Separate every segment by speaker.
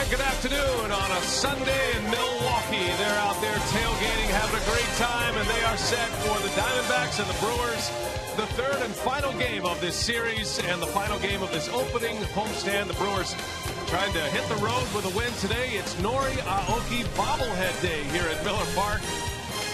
Speaker 1: Good afternoon on a Sunday in Milwaukee. They're out there tailgating, having a great time, and they are set for the Diamondbacks and the Brewers. The third and final game of this series and the final game of this opening homestand. The Brewers trying to hit the road with a win today. It's Nori Aoki bobblehead day here at Miller Park.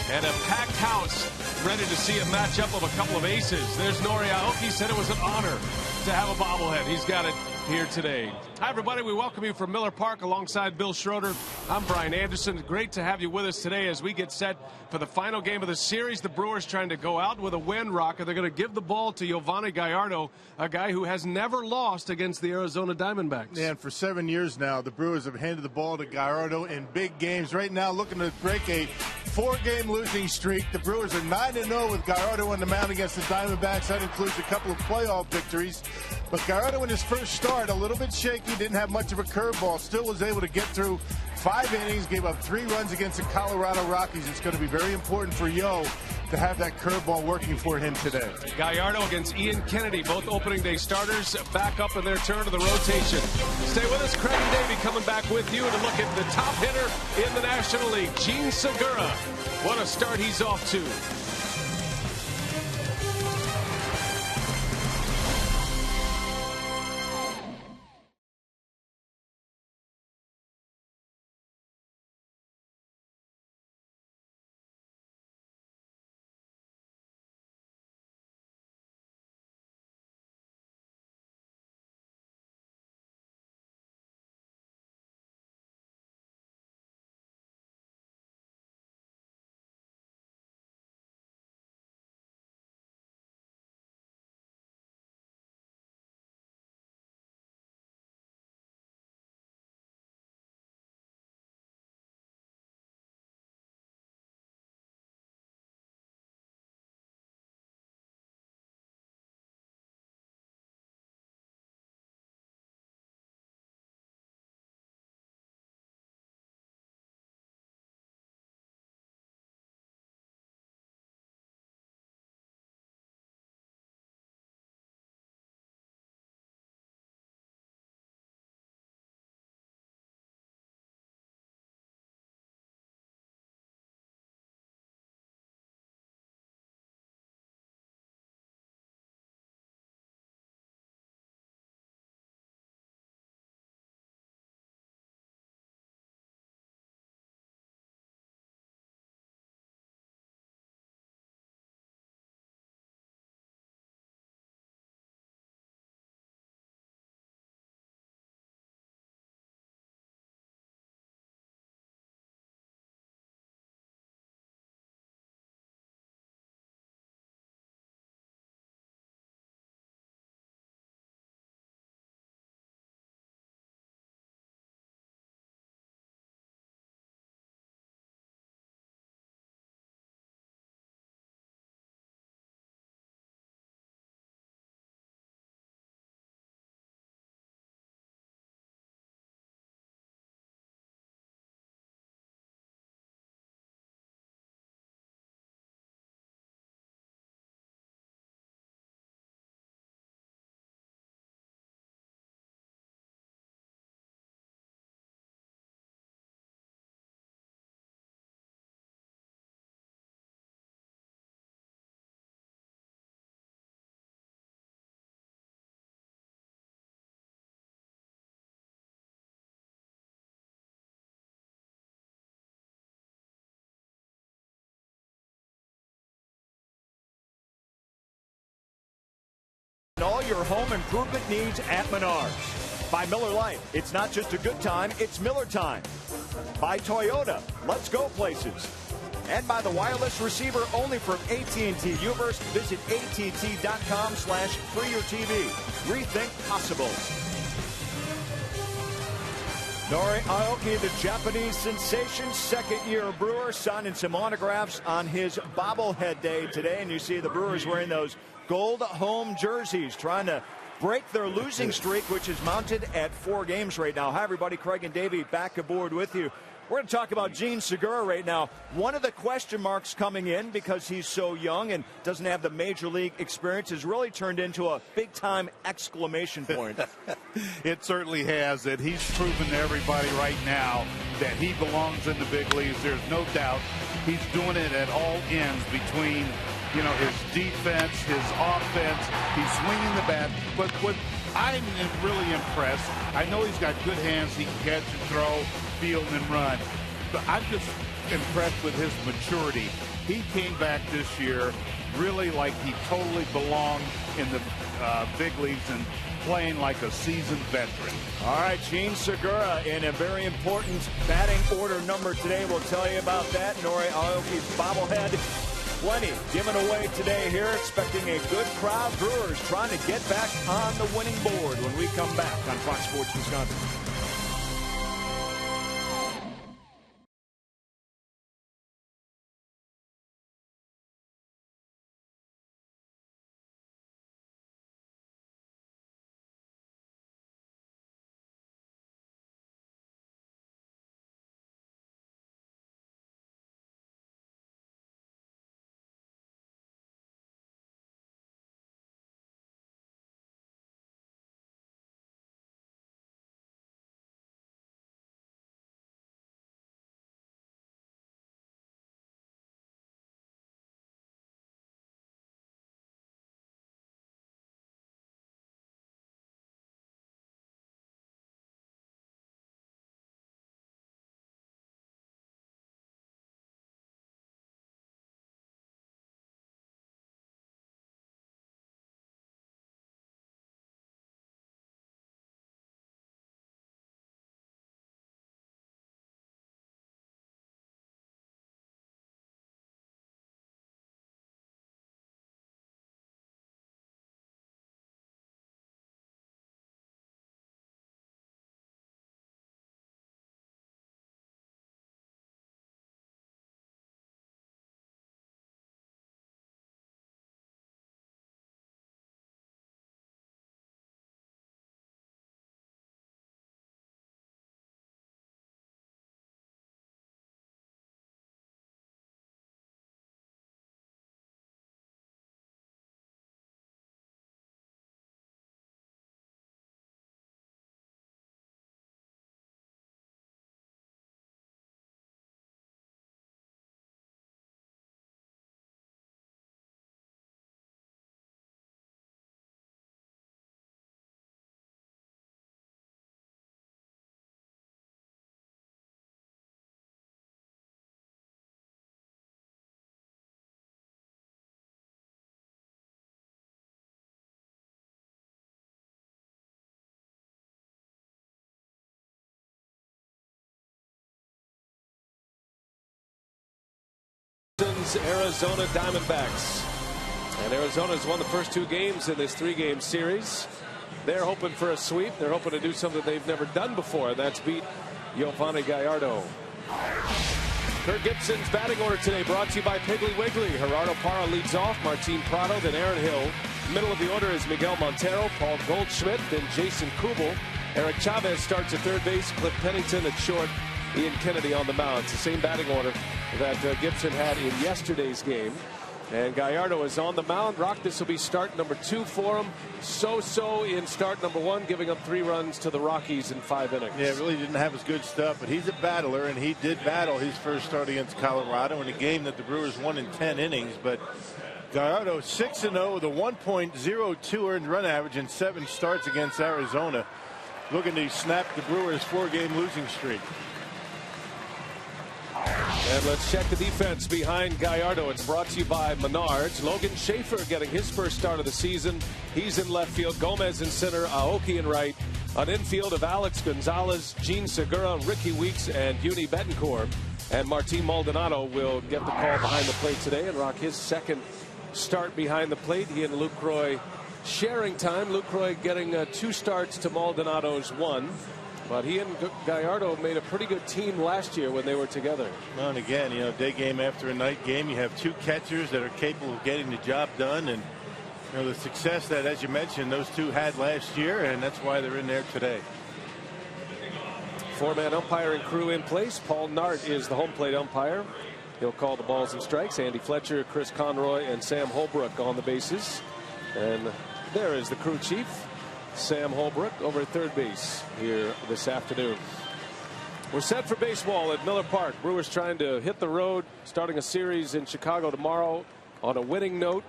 Speaker 1: And a packed house ready to see a matchup of a couple of aces. There's Nori Aoki. Said it was an honor to have a bobblehead. He's got it here today. Hi, everybody. We welcome you from Miller Park alongside Bill Schroeder. I'm Brian Anderson. Great to have you with us today as we get set for the final game of the series. The Brewers trying to go out with a win, Rocker. They're going to give the ball to Yovani Gallardo, a guy who has never lost against the Arizona Diamondbacks.
Speaker 2: Yeah, and for 7 years now, the Brewers have handed the ball to Gallardo in big games. Right now, looking to break a 4-game losing streak. The Brewers are 9-0 with Gallardo on the mound against the Diamondbacks. That includes a couple of playoff victories. But Gallardo in his first start, a little bit shaky, didn't have much of a curveball, still was able to get through 5 innings, gave up 3 runs against the Colorado Rockies. It's going to be very important for Yo to have that curveball working for him today.
Speaker 1: Gallardo against Ian Kennedy, both opening day starters, back up in their turn of the rotation. Stay with us. Craig and Davey coming back with you to look at the top hitter in the National League, Gene Segura. What a start he's off to.
Speaker 3: All your home improvement needs at Menards. By Miller Lite, it's not just a good time, it's Miller time. By Toyota, let's go places. And by the wireless receiver only from AT&T Uverse. Visit att.com/freeyourtv. Rethink possible. Nori Aoki, the Japanese sensation, second-year Brewer, signing some autographs on his bobblehead day today. And you see the Brewers wearing those gold home jerseys, trying to break their losing streak, which is mounted at 4 games right now. Hi, everybody. Craig and Davey back aboard with you. We're going to talk about Gene Segura right now. One of the question marks coming in, because he's so young and doesn't have the major league experience, has really turned into a big-time exclamation point.
Speaker 4: It certainly has. That he's proven to everybody right now that he belongs in the big leagues. There's no doubt. He's doing it at all ends between, his defense, his offense. He's swinging the bat. But what I'm really impressed, I know he's got good hands. He can catch and throw, field and run. But I'm just impressed with his maturity. He came back this year really like he totally belonged in the big leagues and playing like a seasoned veteran.
Speaker 3: All right, Gene Segura in a very important batting order number today. We'll tell you about that. Nori Aoki's bobblehead. Plenty given away today here. Expecting a good crowd. Brewers trying to get back on the winning board when we come back on Fox Sports Wisconsin.
Speaker 1: Arizona Diamondbacks. And Arizona's won the first two games in this three-game series. They're hoping for a sweep. They're hoping to do something they've never done before. That's beat Yovani Gallardo. Kirk Gibson's batting order today brought to you by Piggly Wiggly. Gerardo Parra leads off. Martin Prado, then Aaron Hill. Middle of the order is Miguel Montero, Paul Goldschmidt, then Jason Kubel. Eric Chavez starts at third base. Cliff Pennington at short. Ian Kennedy on the mound. It's the same batting order that Gibson had in yesterday's game. And Gallardo is on the mound. Rock, this will be start number 2 for him. So in start number 1, giving up 3 runs to the Rockies in 5 innings.
Speaker 2: Yeah, really didn't have his good stuff, but he's a battler, and he did battle his first start against Colorado in a game that the Brewers won in 10 innings. But Gallardo 6-0 with a 1.02 earned run average in 7 starts against Arizona, looking to snap the Brewers' 4-game losing streak.
Speaker 1: And let's check the defense behind Gallardo. It's brought to you by Menards. Logan Schaefer getting his first start of the season. He's in left field. Gomez in center. Aoki in right. An infield of Alex Gonzalez, Gene Segura, Ricky Weeks, and Yuni Betancourt. And Martin Maldonado will get the call behind the plate today and rock his second start behind the plate. He and Lucroy sharing time. Lucroy getting 2 starts to Maldonado's 1. But he and Gallardo made a pretty good team last year when they were together.
Speaker 2: Well, and again, day game after a night game, you have 2 catchers that are capable of getting the job done. And, the success that, as you mentioned, those 2 had last year, and that's why they're in there today.
Speaker 1: Four-man umpiring crew in place. Paul Nart is the home plate umpire. He'll call the balls and strikes. Andy Fletcher, Chris Conroy, and Sam Holbrook on the bases. And there is the crew chief, Sam Holbrook, over at third base here this afternoon. We're set for baseball at Miller Park. Brewers trying to hit the road, starting a series in Chicago tomorrow on a winning note.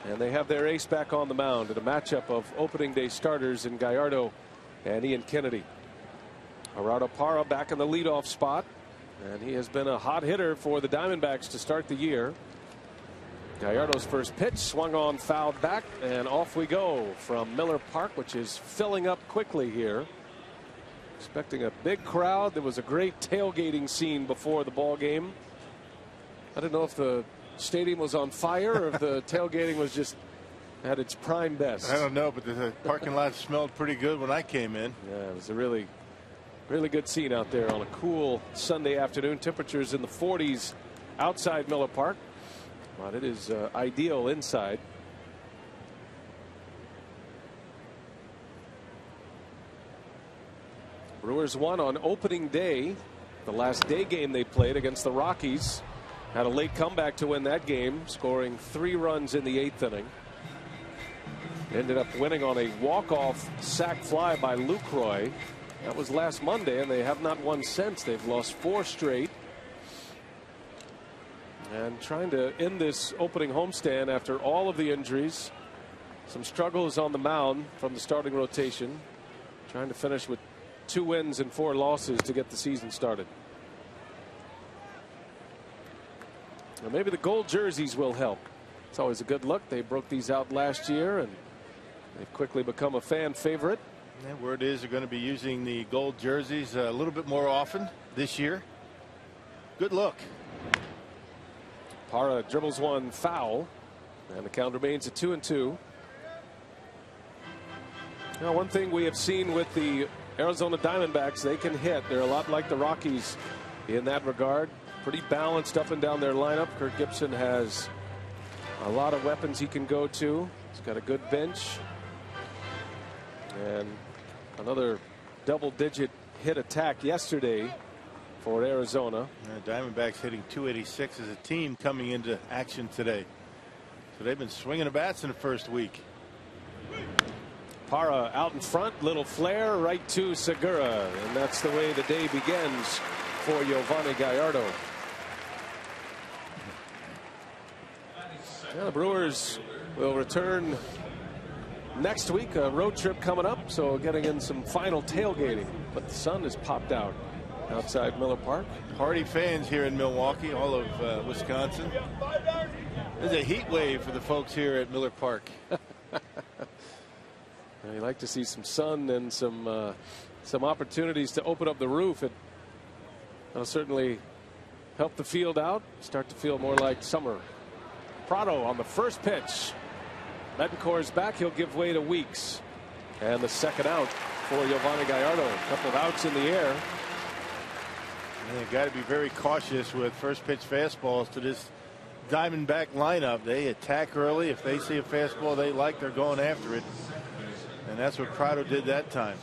Speaker 1: And they have their ace back on the mound in a matchup of opening day starters in Gallardo and Ian Kennedy. Gerardo Parra back in the leadoff spot, and he has been a hot hitter for the Diamondbacks to start the year. Gallardo's first pitch swung on, fouled back, and off we go from Miller Park, which is filling up quickly here. Expecting a big crowd. There was a great tailgating scene before the ball game. I don't know if the stadium was on fire or if the tailgating was just at its prime best.
Speaker 2: I don't know, but the parking lot smelled pretty good when I came in.
Speaker 1: Yeah, it was a really good scene out there on a cool Sunday afternoon. Temperatures in the 40s outside Miller Park, but it is ideal inside. Brewers won on opening day, the last day game they played against the Rockies. Had a late comeback to win that game, scoring 3 runs in the 8th inning. Ended up winning on a walk-off sac fly by Lucroy. That was last Monday, and they have not won since. They've lost 4 straight. And trying to end this opening homestand after all of the injuries. Some struggles on the mound from the starting rotation. Trying to finish with 2 wins and 4 losses to get the season started. Well, maybe the gold jerseys will help. It's always a good look. They broke these out last year, and they've quickly become a fan favorite.
Speaker 2: And word is they're going to be using the gold jerseys a little bit more often this year. Good look.
Speaker 1: Parra dribbles one foul, and the count remains at 2-2. Now, one thing we have seen with the Arizona Diamondbacks, they can hit. They're a lot like the Rockies in that regard. Pretty balanced up and down their lineup. Kirk Gibson has a lot of weapons he can go to. He's got a good bench. And another double-digit hit attack yesterday for Arizona.
Speaker 2: Diamondbacks hitting .286 as a team coming into action today. So they've been swinging the bats in the first week.
Speaker 1: Parra out in front, little flare right to Segura, and that's the way the day begins for Yovani Gallardo. Yeah, the Brewers will return next week. A road trip coming up, so getting in some final tailgating. But the sun has popped out outside Miller Park.
Speaker 2: Hardy fans here in Milwaukee, all of Wisconsin. There's a heat wave for the folks here at Miller Park.
Speaker 1: You like to see some sun and some opportunities to open up the roof. That'll certainly help the field out. Start to feel more like summer. Prado on the first pitch. Betancourt's back. He'll give way to Weeks. And the second out for Yovani Gallardo. A couple of outs in the air.
Speaker 2: And they've got to be very cautious with first pitch fastballs to this Diamondback lineup. They attack early. If they see a fastball they like, they're going after it. And that's what Prado did that time.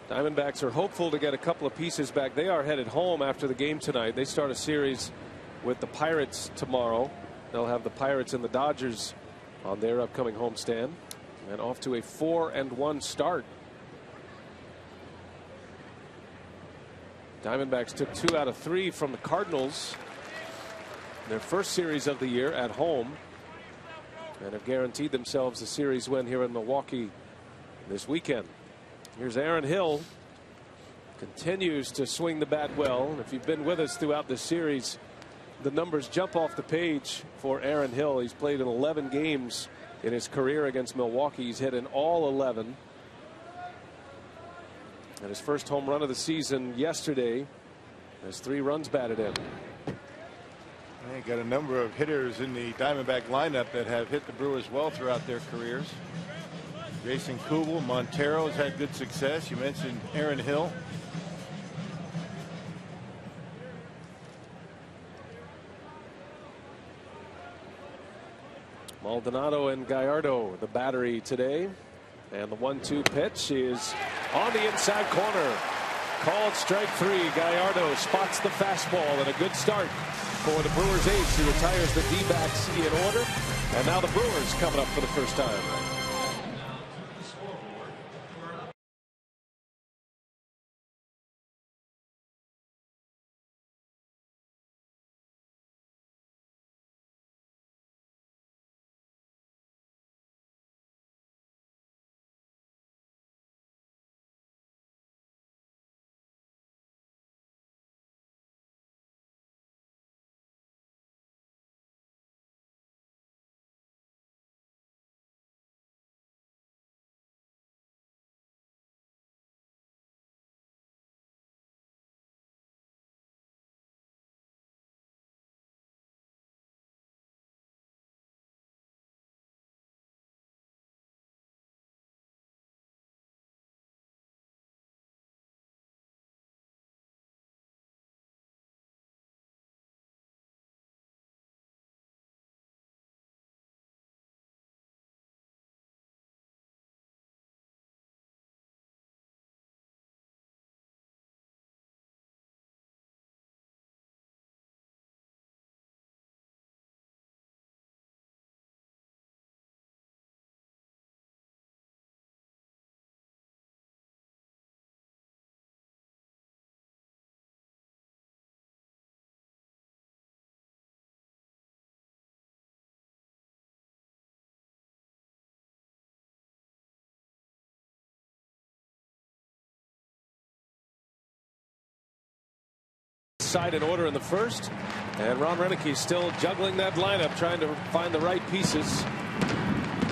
Speaker 1: Diamondbacks are hopeful to get a couple of pieces back. They are headed home after the game tonight. They start a series with the Pirates tomorrow. They'll have the Pirates and the Dodgers on their upcoming homestand, and off to a 4-1 start. Diamondbacks took 2 out of 3 from the Cardinals, their first series of the year at home, and have guaranteed themselves a series win here in Milwaukee this weekend. Here's Aaron Hill. Continues to swing the bat well. And if you've been with us throughout this series, the numbers jump off the page for Aaron Hill. He's played in 11 games in his career against Milwaukee. He's hit in all 11. And his first home run of the season yesterday has 3 runs batted in.
Speaker 2: They got a number of hitters in the Diamondback lineup that have hit the Brewers well throughout their careers. Jason Kubel, Montero has had good success. You mentioned Aaron Hill.
Speaker 1: Maldonado and Gallardo, the battery today. And the 1-2 pitch is on the inside corner. Called strike 3. Gallardo spots the fastball, and a good start for the Brewers ace, who retires the D-backs in order. And now the Brewers coming up for the first time. Side in order in the first, and Ron Renicky still juggling that lineup, trying to find the right pieces.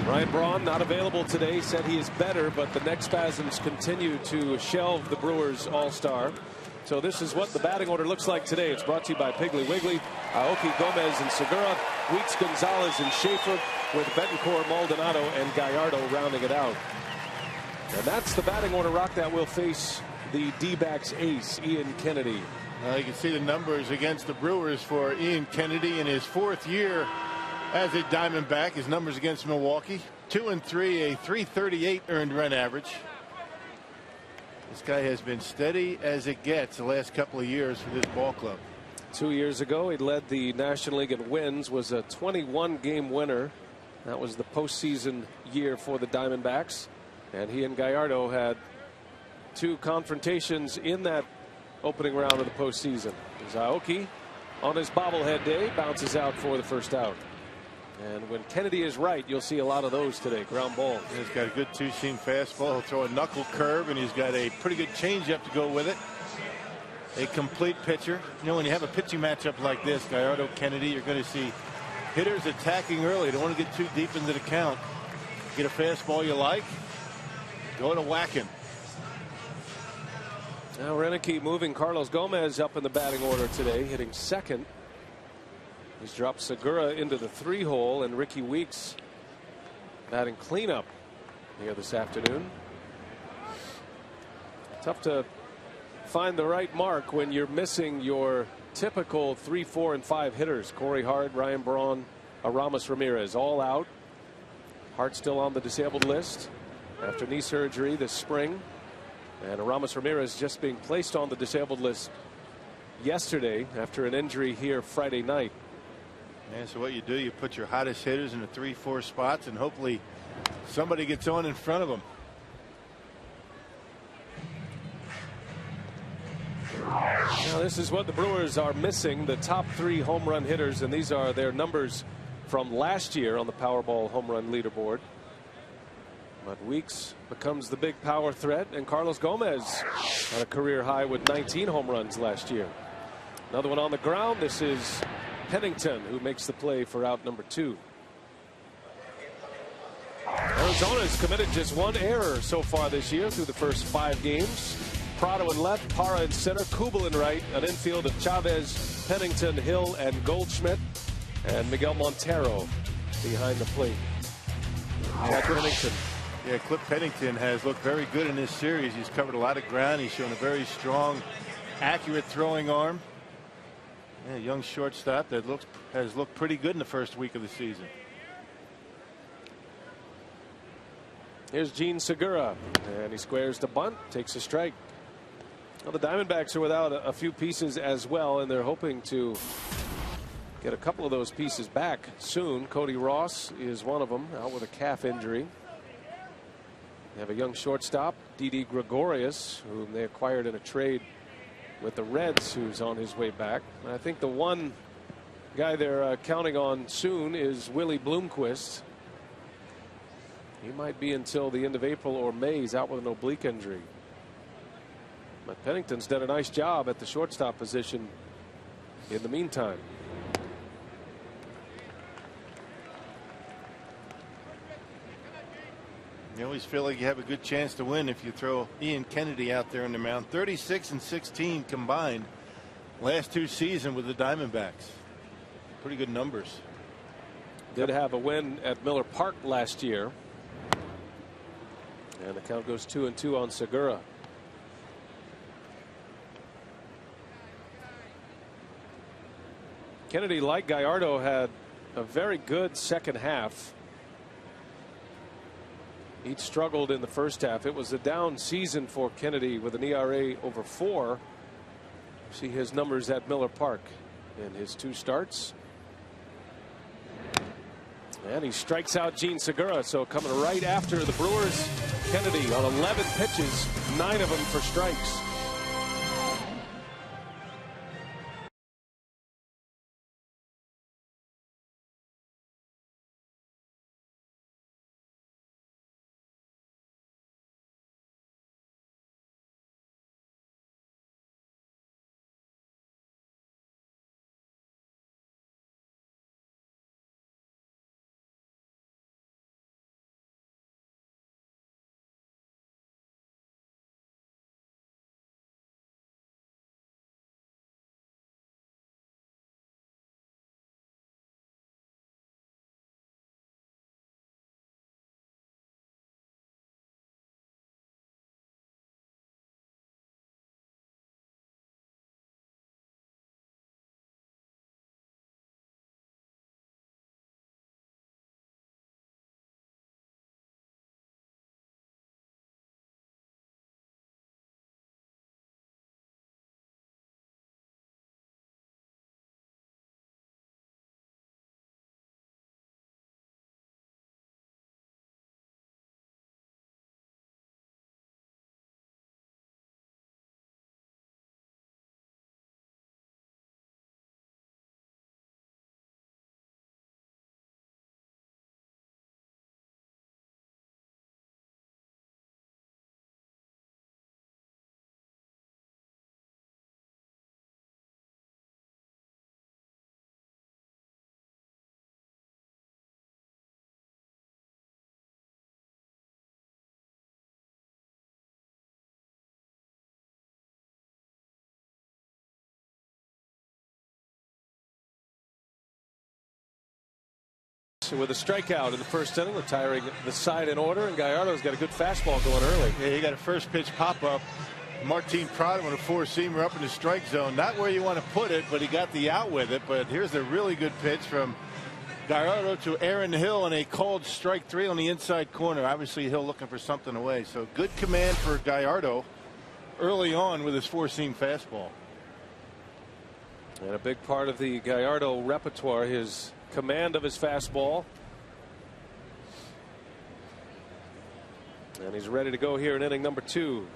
Speaker 1: Ryan Braun not available today, said he is better, but the neck spasms continue to shelve the Brewers all-star. So this is what the batting order looks like today. It's brought to you by Piggly Wiggly, Aoki, Gomez, and Segura, Weeks, Gonzalez, and Schaefer, with Betancourt, Maldonado, and Gallardo rounding it out. And that's the batting order, Rock, that will face the D-backs ace, Ian Kennedy.
Speaker 2: You can see the numbers against the Brewers for Ian Kennedy in his 4th year as a Diamondback. His numbers against Milwaukee: 2-3, a .338 earned run average. This guy has been steady as it gets the last couple of years for this ball club.
Speaker 1: 2 years ago, he led the National League in wins, was a 21-game winner. That was the postseason year for the Diamondbacks, and he and Gallardo had 2 confrontations in that opening round of the postseason. Aoki, on his bobblehead day, bounces out for the first out. And when Kennedy is right, you'll see a lot of those today. Ground ball.
Speaker 2: He's got a good 2-seam fastball. He'll throw a knuckle curve, and he's got a pretty good changeup to go with it. A complete pitcher. You know, when you have a pitching matchup like this, Gallardo, Kennedy, you're going to see hitters attacking early. Don't want to get too deep into the count. Get a fastball you like, go to whacking.
Speaker 1: Now Renicky moving Carlos Gomez up in the batting order today, hitting second. He's dropped Segura into the 3-hole, and Ricky Weeks batting cleanup here this afternoon. Tough to find the right mark when you're missing your typical 3, 4, and 5 hitters. Corey Hart, Ryan Braun, Aramis Ramirez all out. Hart still on the disabled list after knee surgery this spring. And Aramis Ramirez just being placed on the disabled list yesterday after an injury here Friday night.
Speaker 2: And so what you do, you put your hottest hitters in the 3, 4 spots, and hopefully somebody gets on in front of them.
Speaker 1: Now this is what the Brewers are missing, the top 3 home run hitters, and these are their numbers from last year on the Powerball home run leaderboard. But Weeks becomes the big power threat, and Carlos Gomez had a career high with 19 home runs last year. Another one on the ground. This is Pennington, who makes the play for out number 2. Arizona has committed just 1 error so far this year through the first 5 games. Prado in left, Parra in center, Kubel in right, an infield of Chavez, Pennington, Hill, and Goldschmidt, and Miguel Montero behind the plate. Pennington.
Speaker 2: Yeah, Cliff Pennington has looked very good in this series. He's covered a lot of ground. He's shown a very strong, accurate throwing arm. Yeah, young shortstop that has looked pretty good in the first week of the season.
Speaker 1: Here's Gene Segura, and he squares the bunt, takes a strike. Well, the Diamondbacks are without a few pieces as well, and they're hoping to get a couple of those pieces back soon. Cody Ross is one of them, out with a calf injury. They have a young shortstop, Didi Gregorius, whom they acquired in a trade with the Reds, who's on his way back. And I think the one guy they're counting on soon is Willie Bloomquist. He might be until the end of April or May. He's out with an oblique injury. But Pennington's done a nice job at the shortstop position in the meantime.
Speaker 2: You always feel like you have a good chance to win if you throw Ian Kennedy out there on the mound. 36 and 16 combined last two seasons with the Diamondbacks. Pretty good numbers.
Speaker 1: Did have a win at Miller Park last year. And the count goes 2-2 on Segura. Kennedy, like Gallardo, had a very good second half. Each struggled in the first half. It was a down season for Kennedy with an ERA over 4. See his numbers at Miller Park in his 2 starts. And he strikes out Gene Segura. So coming right after the Brewers, Kennedy on 11 pitches, 9 of them for strikes. With a strikeout in the first inning, retiring the side in order, and Gallardo's got a good fastball going early.
Speaker 2: Yeah, he got a first pitch pop up. Martin Prado with a 4-seamer up in the strike zone. Not where you want to put it, but he got the out with it. But here's a really good pitch from Gallardo to Aaron Hill, and a called strike 3 on the inside corner. Obviously Hill looking for something away. So good command for Gallardo early on with his 4-seam fastball.
Speaker 1: And a big part of the Gallardo repertoire, his command of his fastball. And he's ready to go here in inning number 2.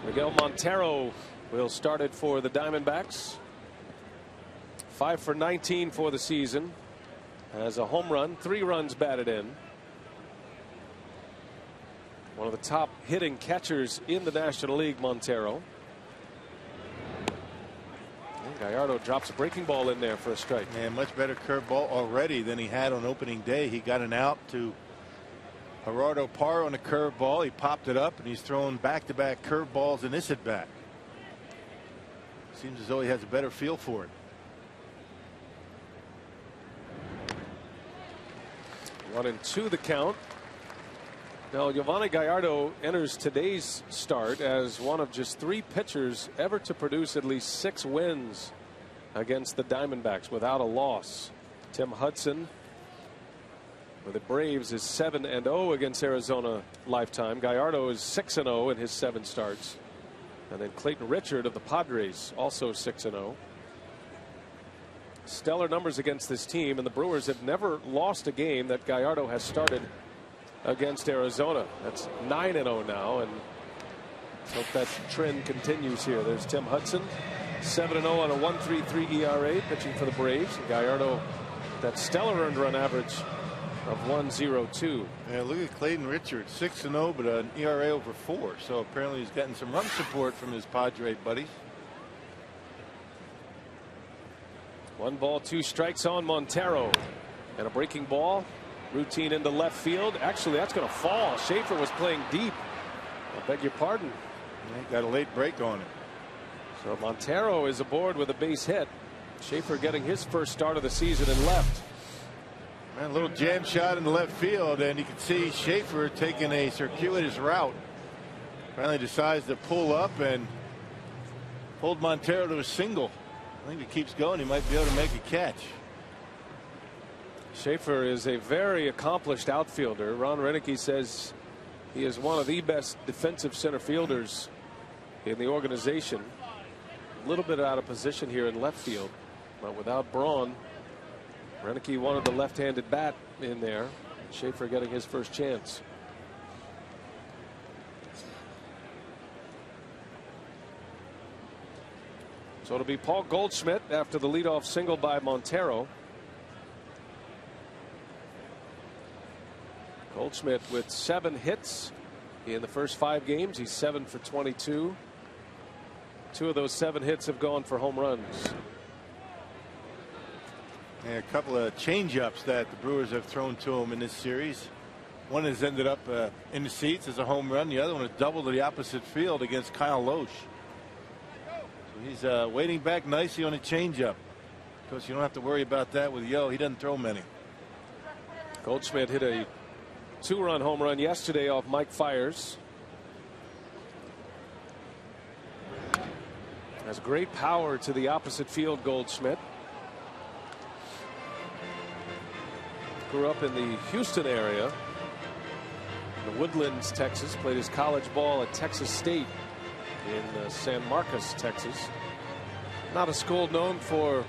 Speaker 1: Miguel Montero will start it for the Diamondbacks. 5 for 19 for the season. Has a home run, 3 runs batted in. One of the top hitting catchers in the National League, Montero. Gallardo drops a breaking ball in there for a strike.
Speaker 2: And much better curveball already than he had on opening day. He got an out to Gerardo Parra on a curveball. He popped it up, and he's throwing back-to-back curveballs in this at bat. Seems as though he has a better feel for it.
Speaker 1: 1-2 the count. Now, Giovanni Gallardo enters today's start as one of just 3 pitchers ever to produce at least 6 wins against the Diamondbacks without a loss. Tim Hudson Well, the Braves is 7-0 against Arizona lifetime. Gallardo is 6-0 in his 7 starts. And then Clayton Richard of the Padres also 6-0. Stellar numbers against this team, and the Brewers have never lost a game that Gallardo has started against Arizona. That's 9-0 now, and let's hope that trend continues here. There's Tim Hudson, 7-0 on a 1.33 ERA, pitching for the Braves. And Gallardo, that stellar earned run average of 1.02.
Speaker 2: Yeah, look at Clayton Richards, 6-0, but an ERA over 4. So apparently he's gotten some run support from his Padre buddies.
Speaker 1: 1 ball, 2 strikes on Montero, and a breaking ball, routine into left field. Actually, that's going to fall. Schaefer was playing deep. I beg your pardon.
Speaker 2: He got a late break on it.
Speaker 1: So Montero is aboard with a base hit. Schaefer getting his first start of the season in left.
Speaker 2: Man, a little jam shot in the left field, and you can see Schaefer taking a circuitous route. Finally decides to pull up and hold Montero to a single. I think if he keeps going, he might be able to make a catch.
Speaker 1: Schaefer is a very accomplished outfielder. Ron Renicky says he is one of the best defensive center fielders in the organization. A little bit out of position here in left field, but without Braun, Renicky wanted the left-handed bat in there. Schaefer getting his first chance. So it'll be Paul Goldschmidt after the leadoff single by Montero. Goldschmidt with 7 hits in the first 5 games. He's 7 for 22. 2 of those 7 hits have gone for home runs.
Speaker 2: And a couple of changeups that the Brewers have thrown to him in this series. One has ended up in the seats as a home run. The other one has doubled to the opposite field against Kyle Loesch. So he's waiting back nicely on a changeup. Of course, you don't have to worry about that with Yo. He doesn't throw many.
Speaker 1: Goldschmidt hit a 2-run home run yesterday off Mike Fiers. Has great power to the opposite field, Goldschmidt. Grew up in the Houston area, in the Woodlands, Texas. Played his college ball at Texas State in San Marcos, Texas. Not a school known for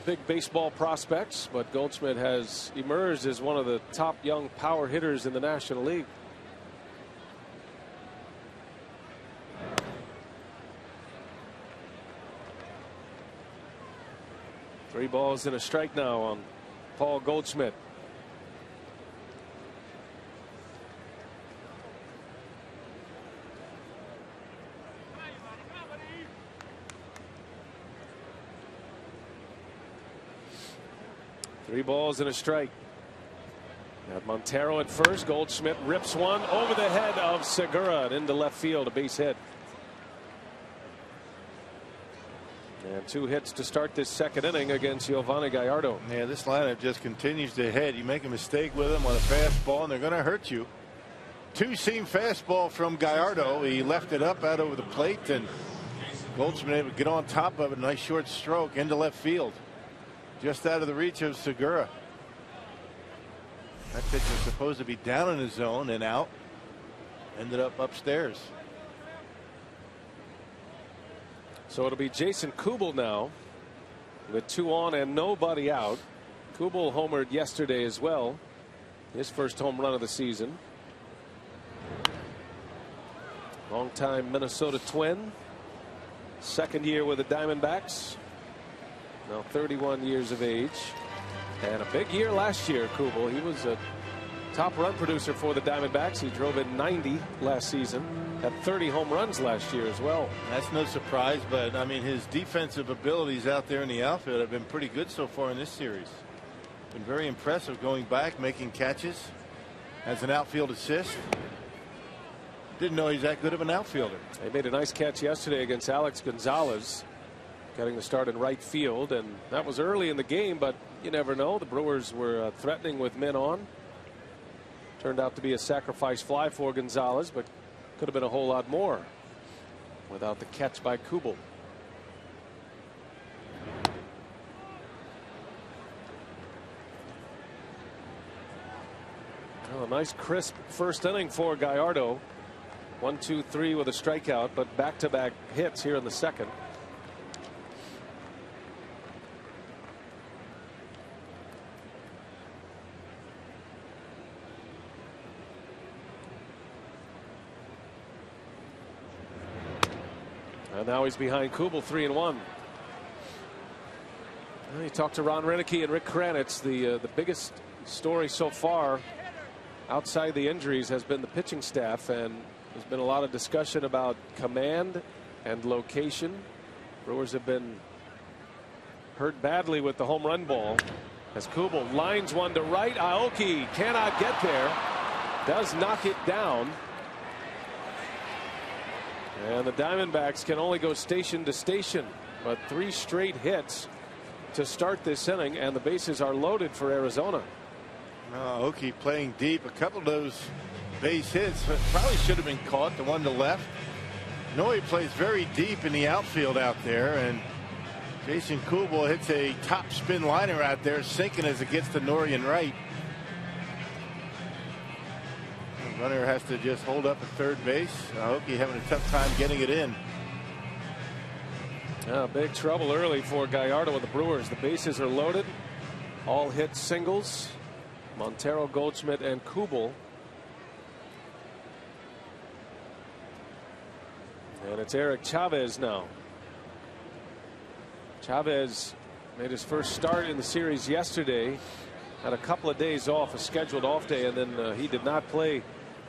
Speaker 1: big baseball prospects, but Goldschmidt has emerged as one of the top young power hitters in the National League. Three balls and a strike now on Paul Goldschmidt. Three balls and a strike. Got Montero at first. Goldschmidt rips one over the head of Segura and into left field, a base hit. And 2 hits to start this second inning against Giovanni Gallardo.
Speaker 2: Yeah, this lineup just continues to hit. You make a mistake with them on a fastball, and they're going to hurt you. 2-seam fastball from Gallardo. He left it up out over the plate, and Goldschmidt able to get on top of it. Nice short stroke into left field. Just out of the reach of Segura. That pitch was supposed to be down in the zone and out. Ended up upstairs.
Speaker 1: So it'll be Jason Kubel now with 2 on and nobody out. Kubel homered yesterday as well. His first home run of the season. Longtime Minnesota Twin. Second year with the Diamondbacks. Now 31 years of age. And a big year last year, Kubel. He was a top run producer for the Diamondbacks. He drove in 90 last season. Had 30 home runs last year as well.
Speaker 2: That's no surprise, but I mean, his defensive abilities out there in the outfield have been pretty good so far in this series. Been very impressive going back, making catches. Has an outfield assist. Didn't know he's that good of an outfielder.
Speaker 1: They made a nice catch yesterday against Alex Gonzalez, getting the start in right field, and that was early in the game, but you never know. The Brewers were threatening with men on. Turned out to be a sacrifice fly for Gonzalez, but could have been a whole lot more without the catch by Kubel. Well, a nice crisp first inning for Gallardo. 1, 2, 3 with a strikeout, but back-to-back hits here in the second. And now he's behind Kubel, 3-1. Well, you talked to Ron Renicky and Rick Kranitz. The biggest story so far outside the injuries has been the pitching staff, and there's been a lot of discussion about command and location. Brewers have been hurt badly with the home run ball as Kubel lines one to right. Aoki cannot get there, does knock it down. And the Diamondbacks can only go station to station, but 3 straight hits to start this inning, and the bases are loaded for Arizona.
Speaker 2: Aoki playing deep. A couple of those base hits probably should have been caught. The one to left. Noe plays very deep in the outfield out there, and Jason Kubel hits a top spin liner out there, sinking as it gets to Norian right. The runner has to just hold up at third base. Aoki having a tough time getting it in.
Speaker 1: Big trouble early for Gallardo with the Brewers. The bases are loaded. All hit singles. Montero, Goldschmidt, and Kubel. And it's Eric Chavez now. Chavez made his first start in the series yesterday. Had a couple of days off, a scheduled off day, and then he did not play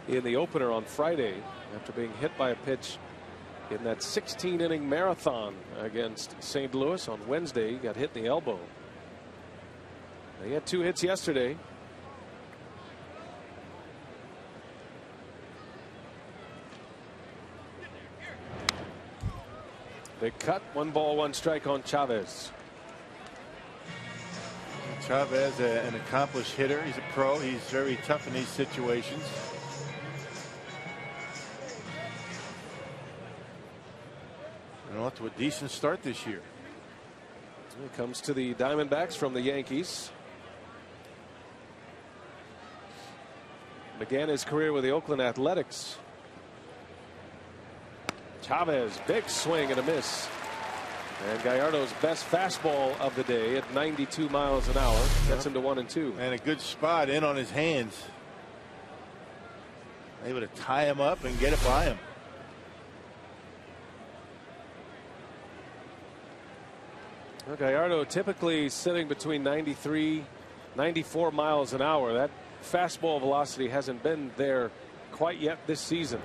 Speaker 1: in the opener on Friday after being hit by a pitch in that 16-inning marathon against St. Louis on Wednesday. He got hit in the elbow. He had 2 hits yesterday. Big cut, 1 ball, 1 strike on Chavez.
Speaker 2: Chavez, an accomplished hitter. He's a pro. He's very tough in these situations. And off to a decent start this year.
Speaker 1: He comes to the Diamondbacks from the Yankees. Began his career with the Oakland Athletics. Chavez, big swing and a miss. And Gallardo's best fastball of the day at 92 miles an hour gets him to 1-2.
Speaker 2: And a good spot in on his hands. Able to tie him up and get it by him.
Speaker 1: Well, Gallardo typically sitting between 93, 94 miles an hour. That fastball velocity hasn't been there quite yet this season.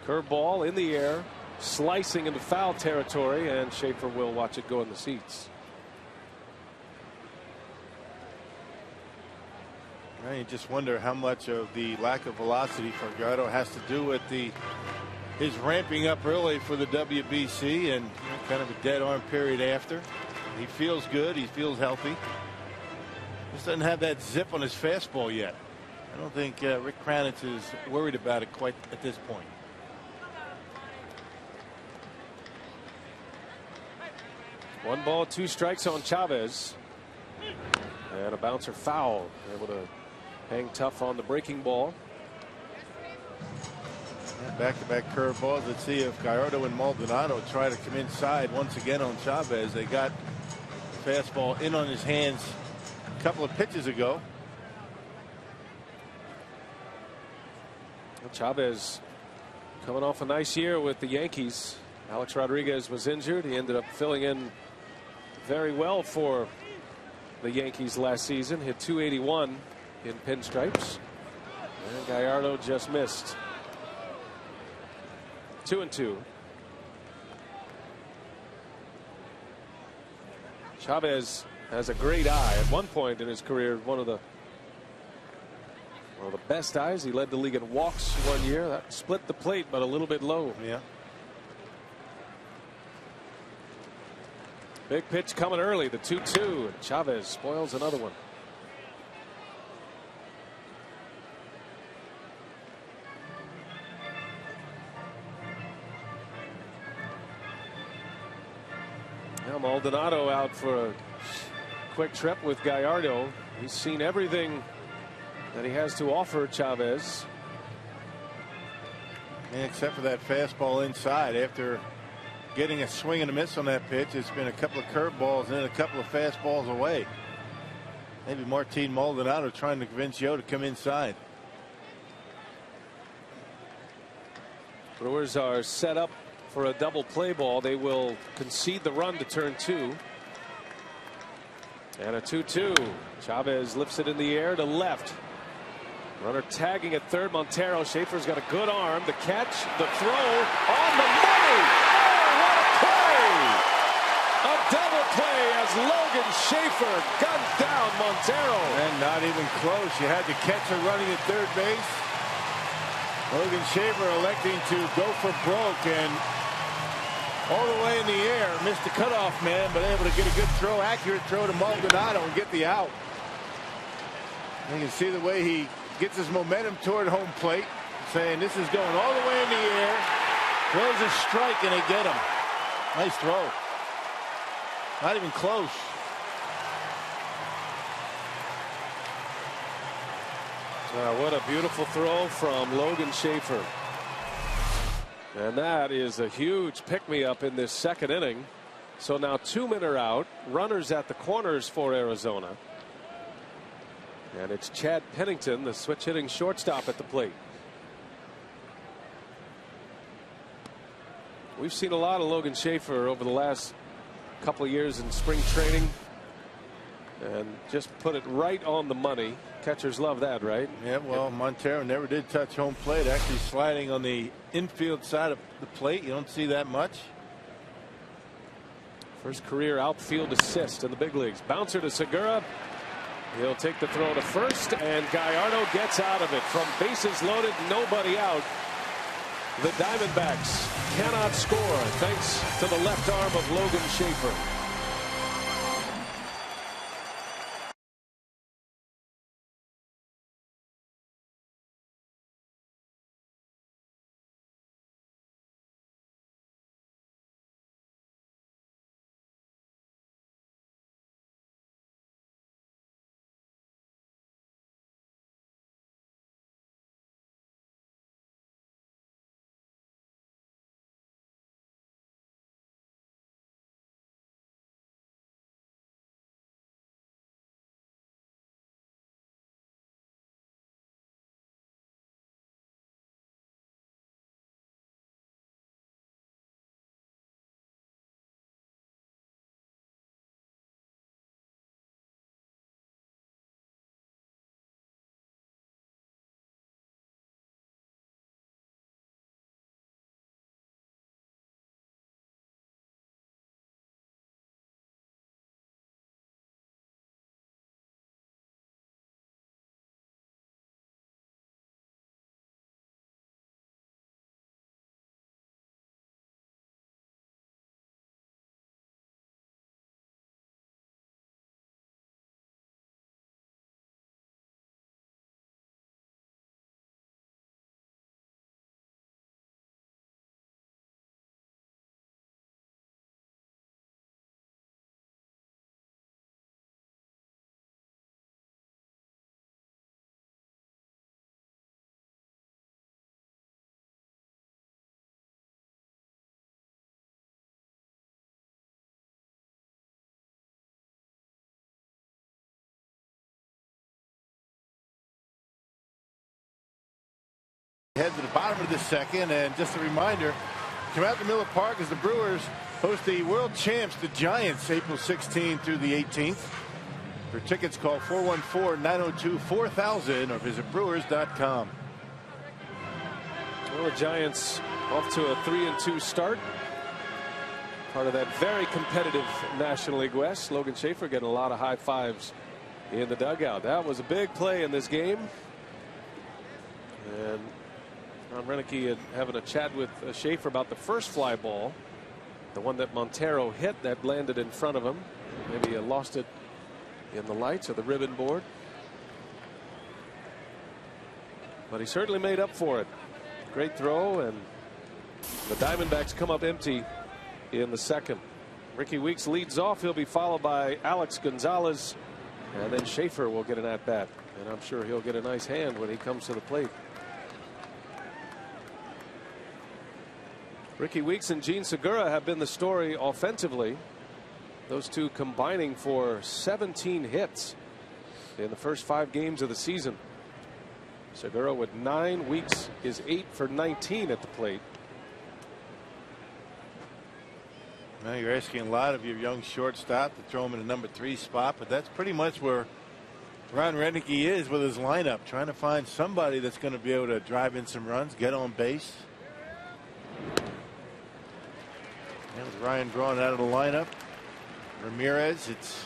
Speaker 1: Curveball in the air, slicing into foul territory, and Schaefer will watch it go in the seats.
Speaker 2: You just wonder how much of the lack of velocity for Gallardo has to do with his ramping up early for the WBC and kind of a dead arm period after. He feels good. He feels healthy. Just doesn't have that zip on his fastball yet. I don't think Rick Kranitz is worried about it quite at this point.
Speaker 1: One ball, 2 strikes on Chavez. And a bouncer foul. Able to hang tough on the breaking ball.
Speaker 2: Back-to-back curveballs. Let's see if Gallardo and Maldonado try to come inside once again on Chavez. They got the fastball in on his hands a couple of pitches ago.
Speaker 1: Chavez coming off a nice year with the Yankees. Alex Rodriguez was injured. He ended up filling in very well for the Yankees last season. Hit .281 in pinstripes. And Gallardo just missed. 2-2. Chavez has a great eye. At one point in his career, one of the best eyes. He led the league in walks one year. That split the plate, but a little bit low.
Speaker 2: Yeah.
Speaker 1: Big pitch coming early, the 2-2. Chavez spoils another one. Now Maldonado out for a quick trip with Gallardo. He's seen everything that he has to offer Chavez.
Speaker 2: And except for that fastball inside, after getting a swing and a miss on that pitch, it's been a couple of curveballs and then a couple of fastballs away. Maybe Martin Maldonado trying to convince Yo to come inside.
Speaker 1: Brewers are set up for a double play ball. They will concede the run to turn 2. And a 2-2. Chavez lifts it in the air to left. Runner tagging at third. Montero. Schaefer's got a good arm. The catch, the throw on the money. Oh, what a play! A double play as Logan Schaefer guns down Montero.
Speaker 2: And not even close. You had the catcher running at third base. Logan Schaefer electing to go for broke and all the way in the air. Missed the cutoff man, but able to get a good throw, accurate throw to Maldonado and get the out. You can see the way he gets his momentum toward home plate, saying this is going all the way in the air. Throws a strike and they get him. Nice throw. Not even close.
Speaker 1: What a beautiful throw from Logan Schaefer. And that is a huge pick-me-up in this second inning. So now 2 men are out. Runners at the corners for Arizona. And it's Chad Pennington, the switch-hitting shortstop, at the plate. We've seen a lot of Logan Schaefer over the last couple of years in spring training. And just put it right on the money. Catchers love that, right?
Speaker 2: Yeah, well, Montero never did touch home plate. Actually sliding on the infield side of the plate. You don't see that much.
Speaker 1: First career outfield assist in the big leagues. Bouncer to Segura. He'll take the throw to first, and Gallardo gets out of it. From bases loaded, nobody out. The Diamondbacks cannot score thanks to the left arm of Logan Schaefer.
Speaker 2: Head to the bottom of the second, and just a reminder, come out to Miller Park as the Brewers host the world champs, the Giants, April 16th through the 18th. For tickets, call 414-902-4000 or visit brewers.com.
Speaker 1: Well, the Giants off to a 3-2 start. Part of that very competitive National League West. Logan Schaefer getting a lot of high fives in the dugout. That was a big play in this game. And Ron Renicky having a chat with Schaefer about the first fly ball, the one that Montero hit that landed in front of him. Maybe he lost it in the lights or the ribbon board, but he certainly made up for it. Great throw, and the Diamondbacks come up empty in the second. Ricky Weeks leads off. He'll be followed by Alex Gonzalez, and then Schaefer will get an at bat. And I'm sure he'll get a nice hand when he comes to the plate. Ricky Weeks and Gene Segura have been the story offensively. Those two combining for 17 hits in the first 5 games of the season. Segura with 9, Weeks is 8 for 19 at the plate.
Speaker 2: Now you're asking a lot of your young shortstop to throw him in the number 3 spot, but that's pretty much where Ron Renicky is with his lineup, trying to find somebody that's going to be able to drive in some runs, get on base. And with Ryan drawn out of the lineup, Ramirez, it's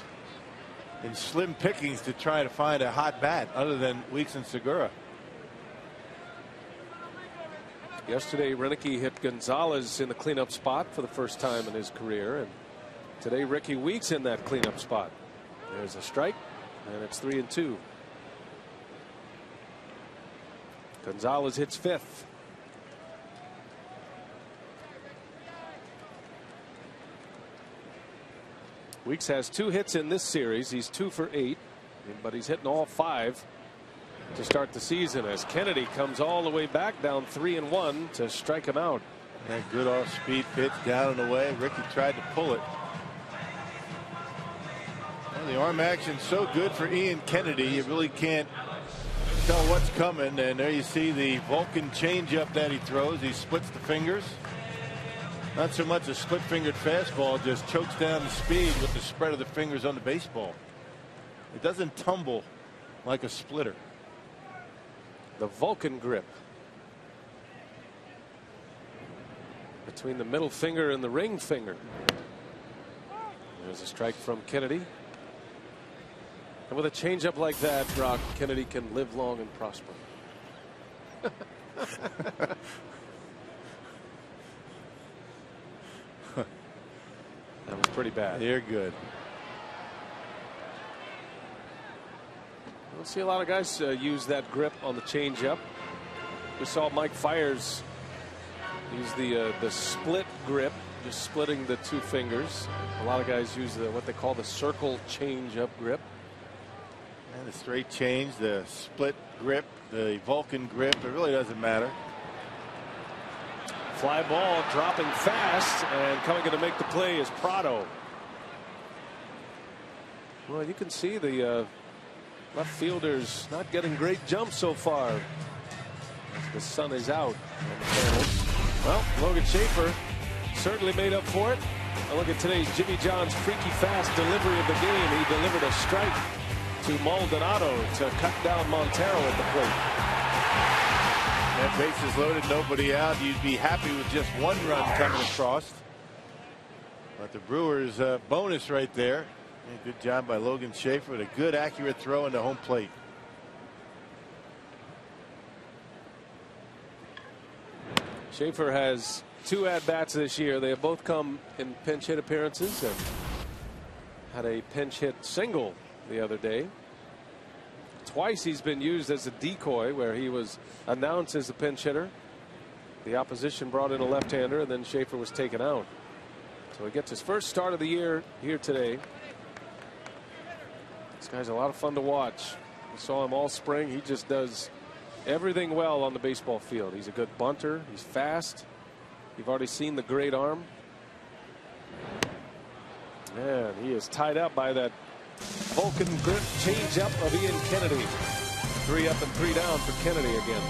Speaker 2: in slim pickings to try to find a hot bat other than Weeks and Segura.
Speaker 1: Yesterday, Renicky hit Gonzalez in the cleanup spot for the first time in his career, and today Ricky Weeks in that cleanup spot. There's a strike, and it's 3-2. Gonzalez hits 5th. Weeks has 2 hits in this series. He's 2 for 8, but he's hitting all 5 to start the season as Kennedy comes all the way back down 3-1 to strike him out.
Speaker 2: And good off-speed pitch down and away. Ricky tried to pull it. Well, the arm action's so good for Ian Kennedy, you really can't tell what's coming. And there you see the Vulcan changeup that he throws. He splits the fingers. Not so much a split-fingered fastball, just chokes down the speed with the spread of the fingers on the baseball. It doesn't tumble like a splitter.
Speaker 1: The Vulcan grip between the middle finger and the ring finger. There's a strike from Kennedy. And with a changeup like that, Brock, Kennedy can live long and prosper. That was pretty bad.
Speaker 2: They're good.
Speaker 1: I don't see a lot of guys use that grip on the changeup. We saw Mike Fiers use the split grip, just splitting the 2 fingers. A lot of guys use what they call the circle changeup grip.
Speaker 2: And the straight change, the split grip, the Vulcan grip, it really doesn't matter.
Speaker 1: Fly ball dropping fast, and coming in to make the play is Prado. Well, you can see the left fielders not getting great jumps so far as the sun is out on the panels. Well, Logan Schaefer certainly made up for it. A look at today's Jimmy John's freaky fast delivery of the game. He delivered a strike to Maldonado to cut down Montero at the plate.
Speaker 2: That bases loaded, nobody out. You'd be happy with just 1 run coming across. But the Brewers bonus right there. And good job by Logan Schaefer with a good accurate throw into home plate.
Speaker 1: Schaefer has 2 at-bats this year. They have both come in pinch hit appearances and had a pinch hit single the other day. Twice he's been used as a decoy, where he was announced as a pinch hitter. The opposition brought in a left-hander, and then Schaefer was taken out. So he gets his first start of the year here today. This guy's a lot of fun to watch. We saw him all spring. He just does everything well on the baseball field. He's a good bunter. He's fast. You've already seen the great arm. And he is tied up by that Vulcan grip changeup of Ian Kennedy. 3 up and 3 down for Kennedy again.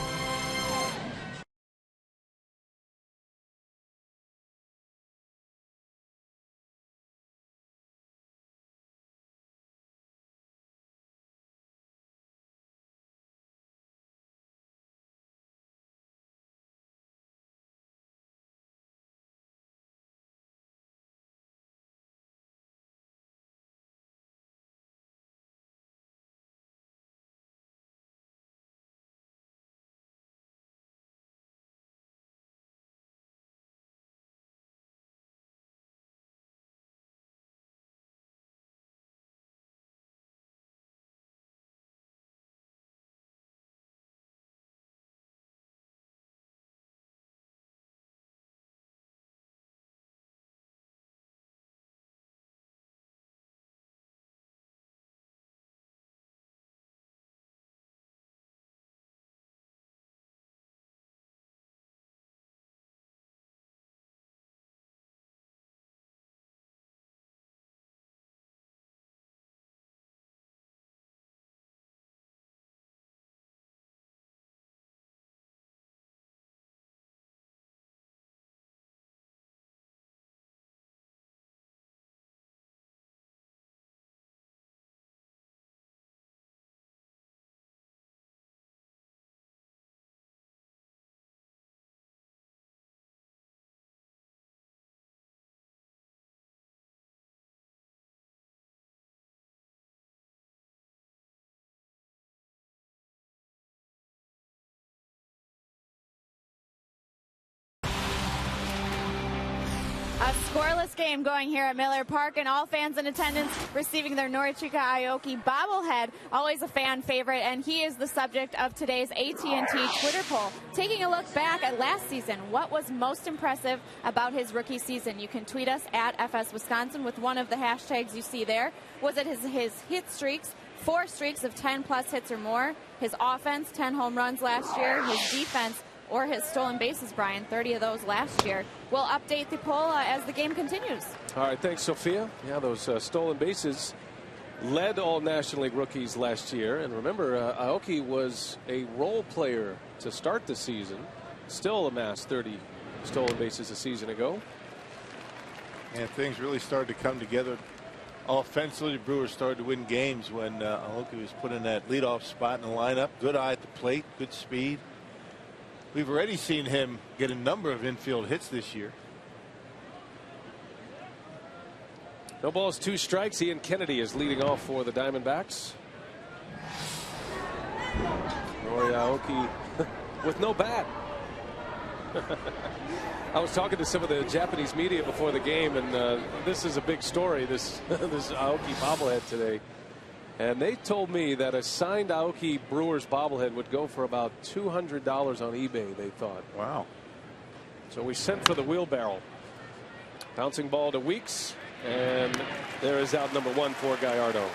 Speaker 5: scoreless game going here at Miller Park, and all fans in attendance receiving their Norichika Aoki bobblehead. Always a fan favorite, and he is the subject of today's AT&T Twitter poll. Taking a look back at last season, what was most impressive about his rookie season? You can tweet us at FS Wisconsin with one of the hashtags you see there. Was it his hit streaks? 4 streaks of 10-plus hits or more. His offense, 10 home runs last year. His defense, or his stolen bases, Brian, 30 of those last year. We'll update the poll as the game continues.
Speaker 1: All right, thanks, Sophia. Yeah, those stolen bases led all National League rookies last year. And remember, Aoki was a role player to start the season. Still amassed 30 stolen bases a season ago.
Speaker 2: And things really started to come together. Offensively, the Brewers started to win games when Aoki was put in that leadoff spot in the lineup. Good eye at the plate, good speed. We've already seen him get a number of infield hits this year.
Speaker 1: No balls, 2 strikes. Ian Kennedy is leading off for the Diamondbacks. Nori Aoki with no bat. I was talking to some of the Japanese media before the game, and this is a big story, this Aoki bobblehead today. And they told me that a signed Aoki Brewers bobblehead would go for about $200 on eBay, they thought.
Speaker 2: Wow.
Speaker 1: So we sent for the wheelbarrow. Bouncing ball to Weeks, and there is out number 1 for Gallardo.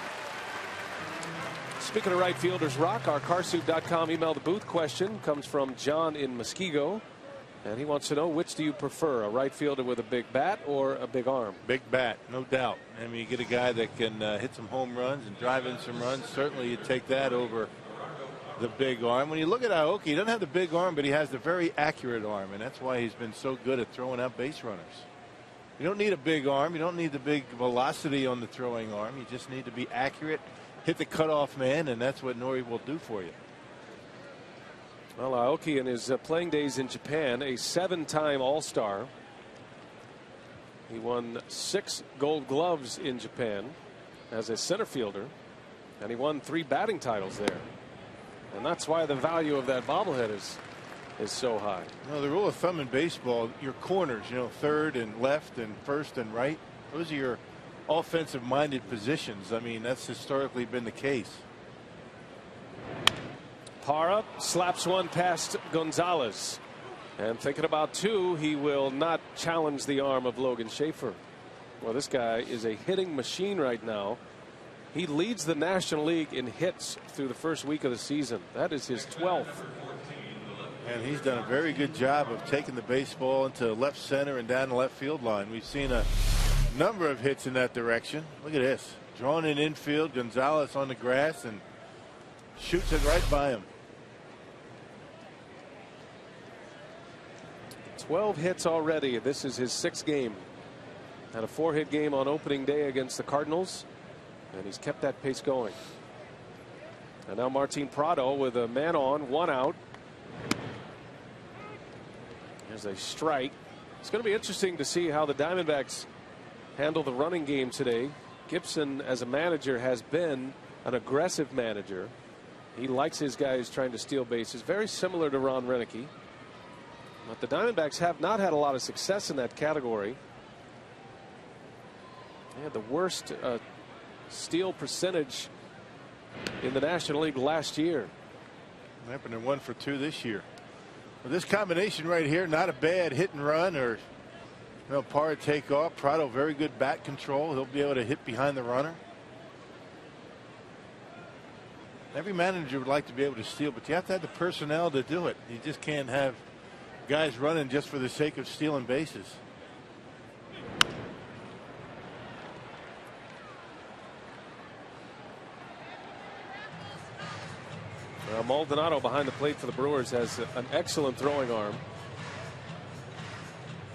Speaker 1: Speaking of right fielders, Rock, our carsoup.com email the booth question comes from John in Muskego. And he wants to know, which do you prefer, a right fielder with a big bat or a big arm?
Speaker 2: Big bat, no doubt. I mean, you get a guy that can hit some home runs and drive in some runs. Certainly you take that over the big arm. When you look at Aoki, he doesn't have the big arm, but he has the very accurate arm, and that's why he's been so good at throwing out base runners. You don't need a big arm. You don't need the big velocity on the throwing arm. You just need to be accurate, hit the cutoff man, and that's what Nori will do for you.
Speaker 1: Well, Aoki in his playing days in Japan, a 7-time All-Star. He won 6 Gold Gloves in Japan as a center fielder, and he won 3 batting titles there. And that's why the value of that bobblehead is so high.
Speaker 2: You know, the rule of thumb in baseball, your corners, you know, third and left and first and right, those are your offensive-minded positions. I mean, that's historically been the case.
Speaker 1: Parra slaps one past Gonzalez, and thinking about 2, he will not challenge the arm of Logan Schaefer. Well, this guy is a hitting machine right now. He leads the National League in hits through the first week of the season. That is his 12th.
Speaker 2: And he's done a very good job of taking the baseball into left center and down the left field line. We've seen a number of hits in that direction. Look at this, drawn in infield, Gonzalez on the grass and shoots it right by him.
Speaker 1: 12 hits already. This is his 6th game. Had a 4-hit game on opening day against the Cardinals, and he's kept that pace going. And now Martin Prado with a man on, 1 out. There's a strike. It's going to be interesting to see how the Diamondbacks handle the running game today. Gibson, as a manager, has been an aggressive manager. He likes his guys trying to steal bases, very similar to Ron Renicky. But the Diamondbacks have not had a lot of success in that category. They had the worst steal percentage in the National League last year.
Speaker 2: Happened in 1 for 2 this year. Well, this combination right here, not a bad hit and run or Parra take off. Prado, very good bat control. He'll be able to hit behind the runner. Every manager would like to be able to steal, but you have to have the personnel to do it. You just can't have guys running just for the sake of stealing bases.
Speaker 1: Maldonado behind the plate for the Brewers has an excellent throwing arm.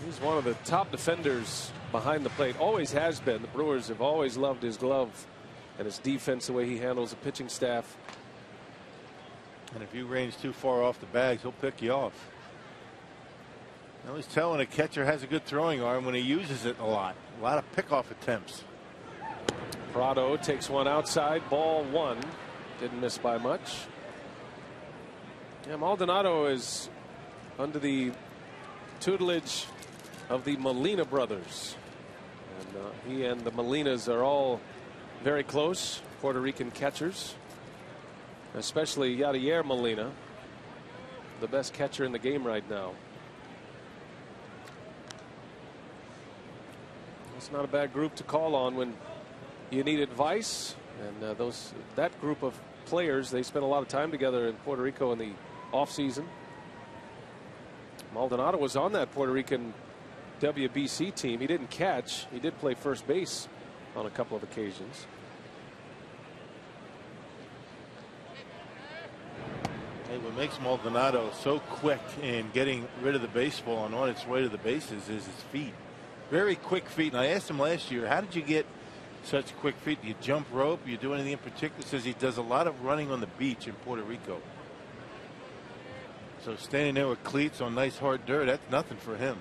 Speaker 1: He's one of the top defenders behind the plate. Always has been. The Brewers have always loved his glove and his defense, the way he handles the pitching staff.
Speaker 2: And if you range too far off the bags, he'll pick you off. I always tell when a catcher has a good throwing arm when he uses it a lot of pickoff attempts.
Speaker 1: Prado takes one outside, ball 1. Didn't miss by much. Yeah, Maldonado is under the tutelage of the Molina brothers. And he and the Molinas are all very close Puerto Rican catchers, especially Yadier Molina, the best catcher in the game right now. It's not a bad group to call on when you need advice. And that group of players, they spent a lot of time together in Puerto Rico in the offseason. Maldonado was on that Puerto Rican WBC team. He didn't catch. He did play first base on a couple of occasions.
Speaker 2: Hey, what makes Maldonado so quick in getting rid of the baseball and on its way to the bases is his feet. Very quick feet. And I asked him last year, how did you get such quick feet? Do you jump rope? Do you do anything in particular? He says he does a lot of running on the beach in Puerto Rico. So standing there with cleats on nice hard dirt, that's nothing for him.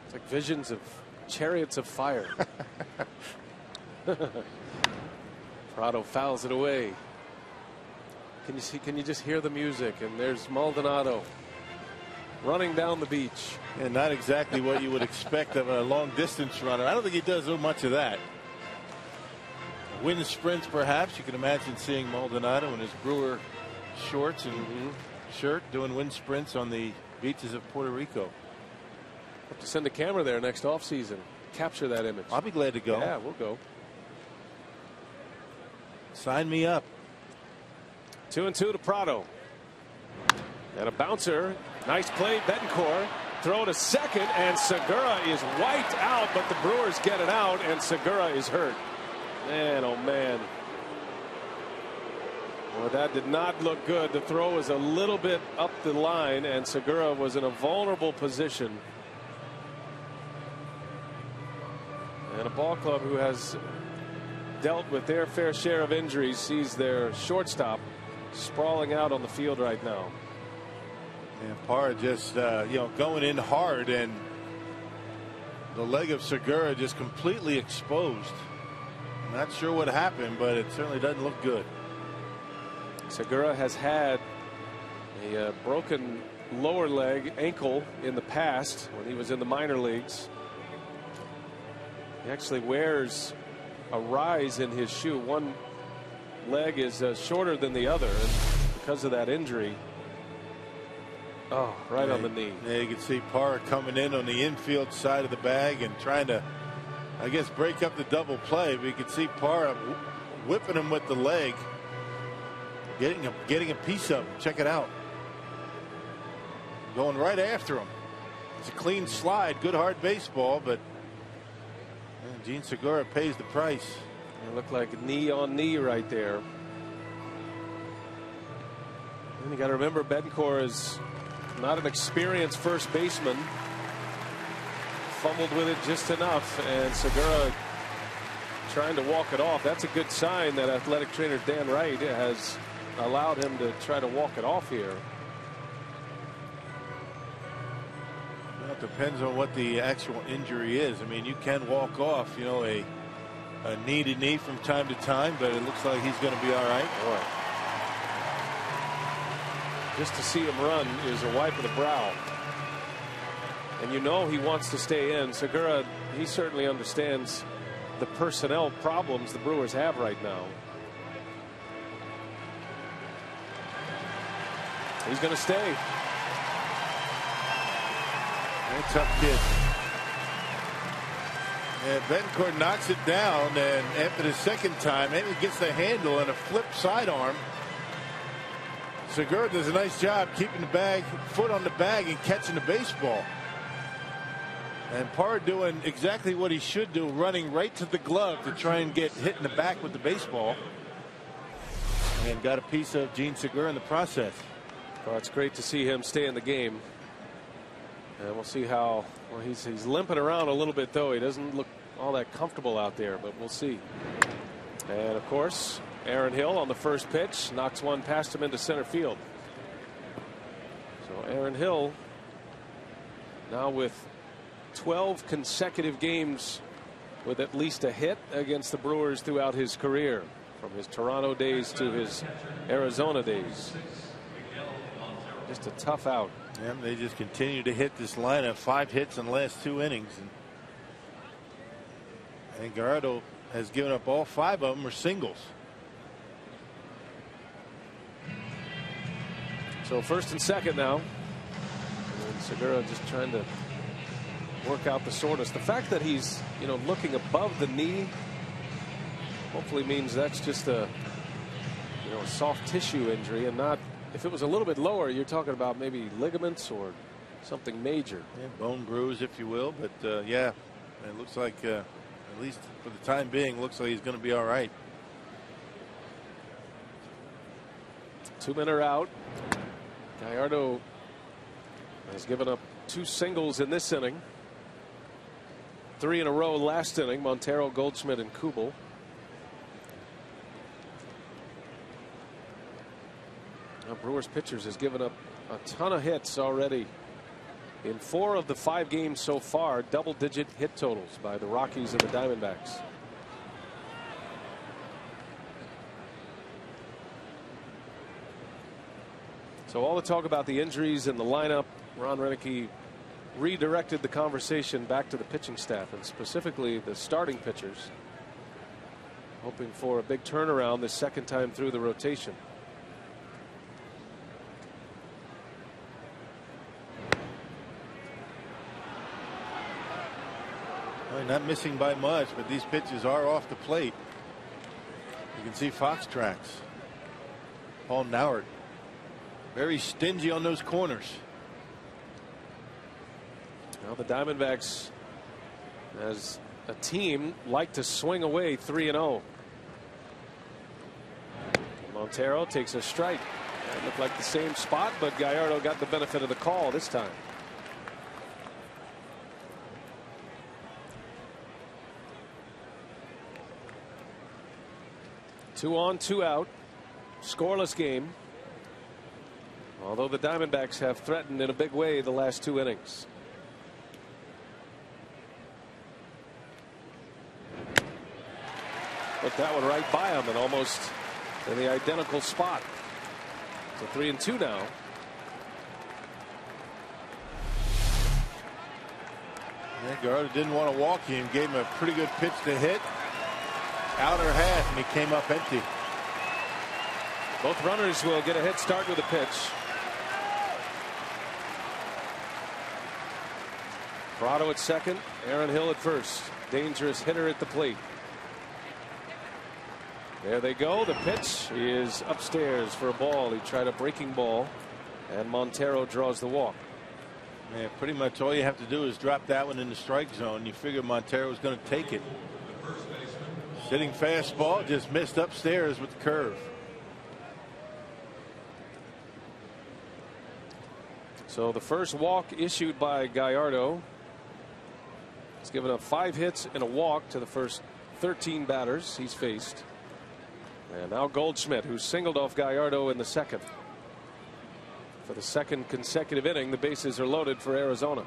Speaker 1: It's like visions of chariots of fire. Prado fouls it away. Can you just hear the music? And there's Maldonado running down the beach.
Speaker 2: And not exactly what you would expect of a long distance runner. I don't think he does so much of that. Wind sprints, perhaps. You can imagine seeing Maldonado in his Brewer shorts and shirt doing wind sprints on the beaches of Puerto Rico.
Speaker 1: Have to send a camera there next offseason. Capture that image.
Speaker 2: I'll be glad to go.
Speaker 1: Yeah, we'll go.
Speaker 2: Sign me up.
Speaker 1: 2-2 to Prado. And a bouncer. Nice play, Betancourt. Throw to second, and Segura is wiped out, but the Brewers get it out, and Segura is hurt. Man, oh man. Well, that did not look good. The throw was a little bit up the line, and Segura was in a vulnerable position. And a ball club who has dealt with their fair share of injuries sees their shortstop sprawling out on the field right now.
Speaker 2: And Parra just going in hard, and the leg of Segura just completely exposed. I'm not sure what happened, but it certainly doesn't look good.
Speaker 1: Segura has had a broken lower leg ankle in the past when he was in the minor leagues. He actually wears a rise in his shoe. One leg is shorter than the other, and because of that injury. Oh, right on the knee.
Speaker 2: Yeah, you can see Parra coming in on the infield side of the bag and trying to, I guess, break up the double play. But you can see Parra whipping him with the leg, getting a piece of him. Check it out. Going right after him. It's a clean slide, good hard baseball, but Gene Segura pays the price.
Speaker 1: It looked like knee on knee right there. And you got to remember, Betancourt is not an experienced first baseman. Fumbled with it just enough, and Segura trying to walk it off. That's a good sign that athletic trainer Dan Wright has allowed him to try to walk it off here.
Speaker 2: Well, it depends on what the actual injury is. I mean, you can walk off, a knee to knee from time to time, but it looks like he's going to be all right.
Speaker 1: Boy. Just to see him run is a wipe of the brow. And he wants to stay in. Segura, he certainly understands the personnel problems the Brewers have right now. He's going to stay.
Speaker 2: Very tough kid. And Betancourt knocks it down, and after the second time, maybe gets the handle and a flip sidearm. Segura does a nice job keeping the foot on the bag and catching the baseball. And Parra doing exactly what he should do, running right to the glove to try and get hit in the back with the baseball. And got a piece of Gene Segura in the process.
Speaker 1: Well, it's great to see him stay in the game. And we'll see how, he's limping around a little bit, though. He doesn't look all that comfortable out there, but we'll see. And of course, Aaron Hill on the first pitch knocks one past him into center field. So Aaron Hill now with 12 consecutive games with at least a hit against the Brewers throughout his career, from his Toronto days to his Arizona days. Just a tough out.
Speaker 2: Yeah, they just continue to hit this lineup. 5 hits in the last 2 innings. And Gallardo has given up all 5 of them are singles.
Speaker 1: So first and second now. And Segura just trying to work out the soreness. The fact that he's, looking above the knee hopefully means that's just a soft tissue injury, and not, if it was a little bit lower, you're talking about maybe ligaments or something major.
Speaker 2: Yeah, bone bruise, if you will. But yeah, it looks like at least for the time being, looks like he's going to be all right.
Speaker 1: 2 men are out. Gallardo has given up 2 singles in this inning. 3 in a row last inning. Montero, Goldschmidt, and Kubel. Now Brewers pitchers has given up a ton of hits already. In 4 of the 5 games so far, double-digit hit totals by the Rockies and the Diamondbacks. So all the talk about the injuries in the lineup, Ron Renicky redirected the conversation back to the pitching staff, and specifically the starting pitchers, hoping for a big turnaround the second time through the rotation.
Speaker 2: Not missing by much, but these pitches are off the plate. You can see Fox tracks. Paul Nauert very stingy on those corners.
Speaker 1: Well, the Diamondbacks, as a team, like to swing away 3-0. Montero takes a strike. It looked like the same spot, but Gallardo got the benefit of the call this time. Two on, 2 out. Scoreless game. Although the Diamondbacks have threatened in a big way the last 2 innings. Put that one right by him and almost in the identical spot. So 3-2 now.
Speaker 2: Yeah, Gallardo didn't want to walk him. Gave him a pretty good pitch to hit. Outer half, and he came up empty.
Speaker 1: Both runners will get a head start with a pitch. Prado at second, Aaron Hill at first. Dangerous hitter at the plate. There they go. The pitch is upstairs for a ball. He tried a breaking ball, and Montero draws the walk.
Speaker 2: Yeah, pretty much all you have to do is drop that one in the strike zone. You figure Montero was going to take it. Sitting fastball, just missed upstairs with the curve.
Speaker 1: So the first walk issued by Gallardo. He's given up 5 hits and a walk to the first 13 batters he's faced. And now Goldschmidt, who singled off Gallardo in the second. For the second consecutive inning, the bases are loaded for Arizona.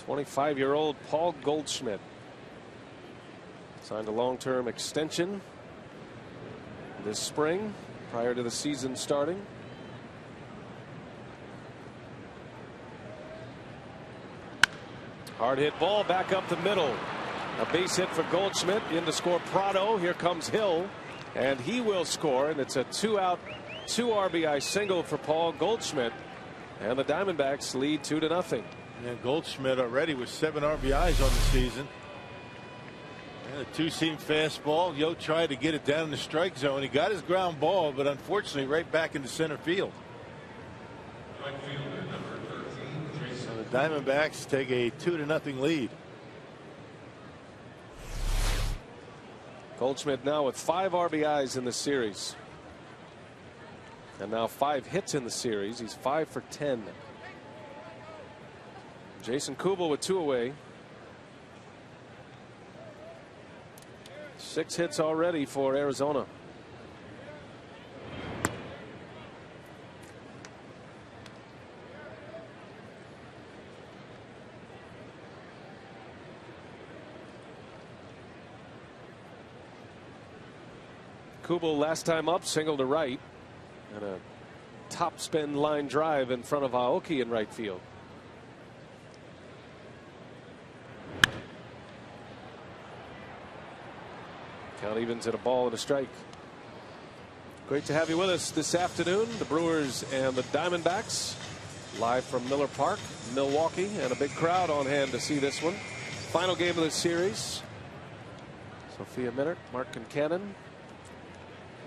Speaker 1: 25-year-old Paul Goldschmidt signed a long-term extension this spring prior to the season starting. Hard hit ball back up the middle. A base hit for Goldschmidt. In to score Prado. Here comes Hill, and he will score, and it's a 2-out 2 RBI single for Paul Goldschmidt, and the Diamondbacks lead 2-0.
Speaker 2: Yeah, Goldschmidt already with 7 RBIs on the season. And a 2-seam fastball. Yo tried to get it down in the strike zone. He got his ground ball, but unfortunately right back into center field. So the Diamondbacks take a 2-0 lead.
Speaker 1: Goldschmidt now with 5 RBIs in the series, and now 5 hits in the series. He's 5 for 10. Jason Kubel with 2 away. 6 hits already for Arizona. Kubel last time up single to right, and a top spin line drive in front of Aoki in right field. Count evens at a ball and a strike. Great to have you with us this afternoon. The Brewers and the Diamondbacks live from Miller Park, Milwaukee, and a big crowd on hand to see this one. Final game of the series. Sophia Minert, Mark Concannon,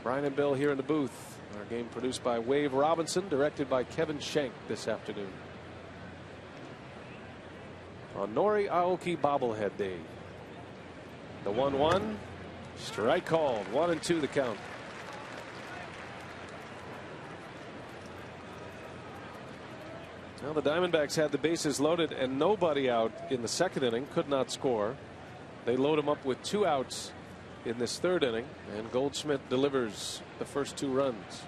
Speaker 1: Brian and Bill here in the booth. Our game produced by Wave Robinson, directed by Kevin Schenk this afternoon. On Nori Aoki bobblehead day. The 1-1. Strike called. 1-2 the count. Now the Diamondbacks had the bases loaded and nobody out in the second inning. Could not score. They load him up with 2 outs in this third inning, and Goldschmidt delivers the first 2 runs.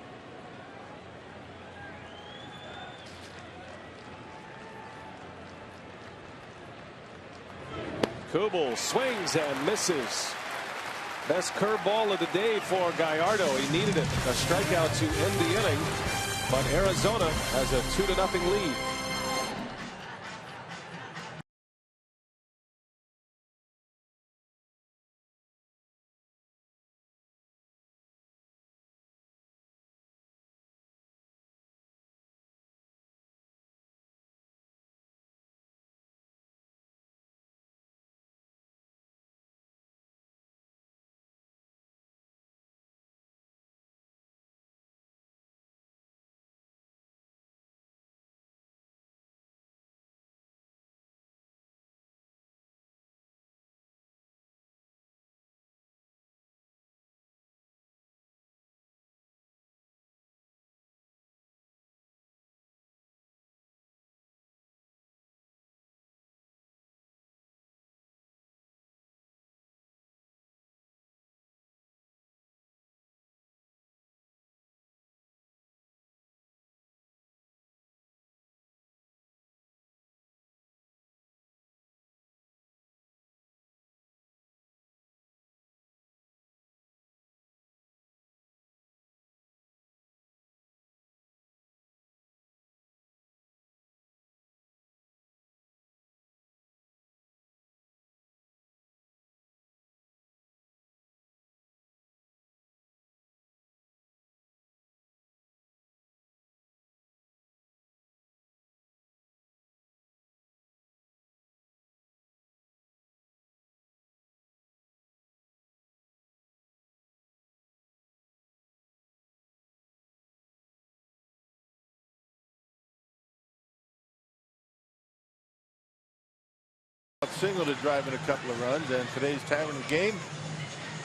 Speaker 1: Kubel swings and misses. Best curveball of the day for Gallardo. He needed it. A strikeout to end the inning, but Arizona has a 2-0 lead.
Speaker 2: Single to drive in a couple of runs, and today's Tavern game,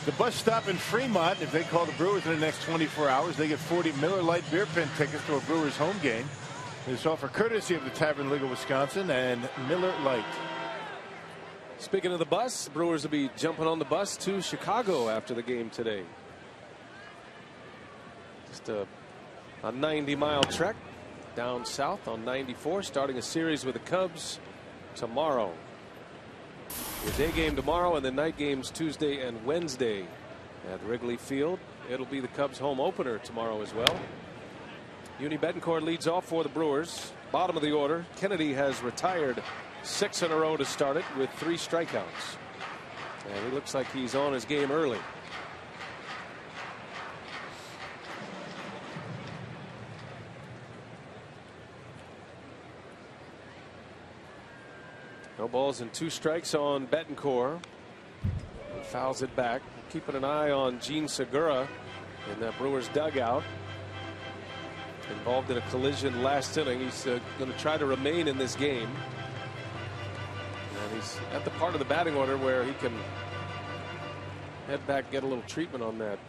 Speaker 2: the bus stop in Fremont. If they call the Brewers in the next 24 hours, they get 40 Miller Lite beer pen tickets to a Brewers home game. This offer courtesy of the Tavern League of Wisconsin and Miller Lite.
Speaker 1: Speaking of the bus, Brewers will be jumping on the bus to Chicago after the game today. Just a 90-mile trek down south on 94, starting a series with the Cubs tomorrow. The day game tomorrow, and the night games Tuesday and Wednesday at Wrigley Field. It'll be the Cubs home opener tomorrow as well. Uni Betancourt leads off for the Brewers. Bottom of the order. Kennedy has retired 6 in a row to start it with 3 strikeouts. And he looks like he's on his game early. No balls and 2 strikes on Betancourt. Fouls it back. Keeping an eye on Gene Segura in that Brewers dugout. Involved in a collision last inning. He's going to try to remain in this game. And he's at the part of the batting order where he can head back, get a little treatment on that.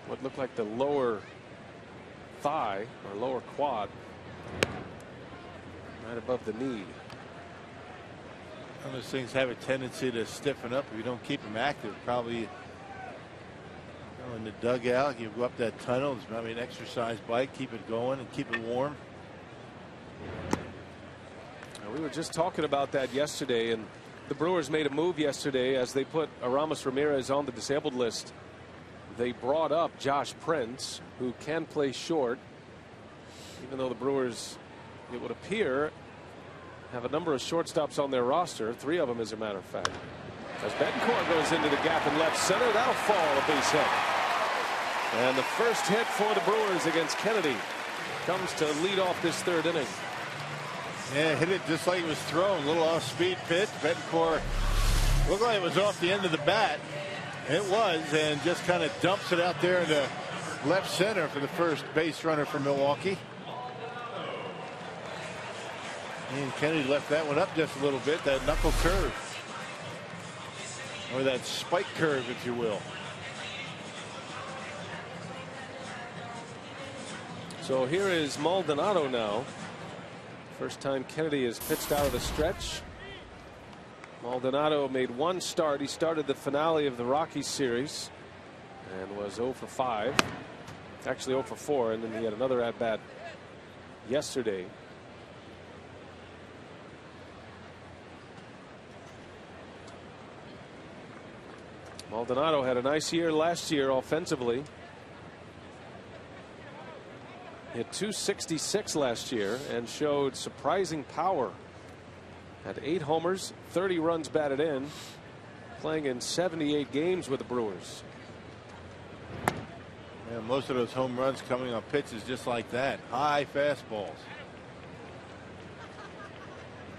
Speaker 1: What looked like the lower thigh or lower quad. Right above the knee.
Speaker 2: Those things have a tendency to stiffen up if you don't keep them active. Probably in the dugout, you go up that tunnel. There's probably an exercise bike. Keep it going and keep it warm.
Speaker 1: We were just talking about that yesterday, and the Brewers made a move yesterday as they put Aramis Ramirez on the disabled list. they brought up Josh Prince, who can play short, even though the Brewers, it would appear, have a number of shortstops on their roster. 3 of them, as a matter of fact. As Betancourt goes into the gap in left center, that'll fall a base hit. And the first hit for the Brewers against Kennedy comes to lead off this 3rd inning.
Speaker 2: Yeah, hit it just like it was thrown. A little off-speed pitch. Betancourt looked like it was off the end of the bat. It was, and just kind of dumps it out there into left center for the first base runner for Milwaukee. And Kennedy left that one up just a little bit, that knuckle curve. Or that spike curve, if you will.
Speaker 1: So here is Maldonado now. First time Kennedy has pitched out of the stretch. Maldonado made 1 start. He started the finale of the Rockies series and was 0 for 5. Actually 0 for 4, and then he had another at bat yesterday. Maldonado had a nice year last year offensively. Hit .266 last year and showed surprising power. Had 8 homers, 30 runs batted in, playing in 78 games with the Brewers.
Speaker 2: Yeah, most of those home runs coming on pitches just like that. High fastballs.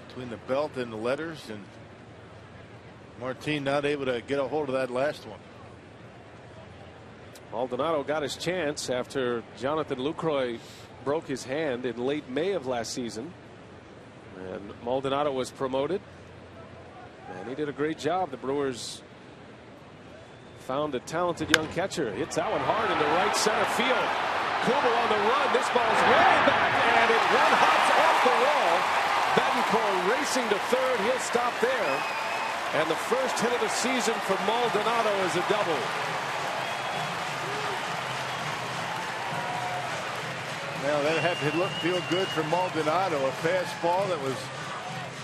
Speaker 2: Between the belt and the letters, and Martin not able to get a hold of that last one.
Speaker 1: Maldonado got his chance after Jonathan Lucroy broke his hand in late May of last season. And Maldonado was promoted. And he did a great job. The Brewers found a talented young catcher. Hits that one hard into right center field. Kubel on the run. This ball's way back. And it one hops off the wall. Betancourt racing to third. He'll stop there. And the first hit of the season for Maldonado is a double.
Speaker 2: Now that had to feel good for Maldonado. A fastball that was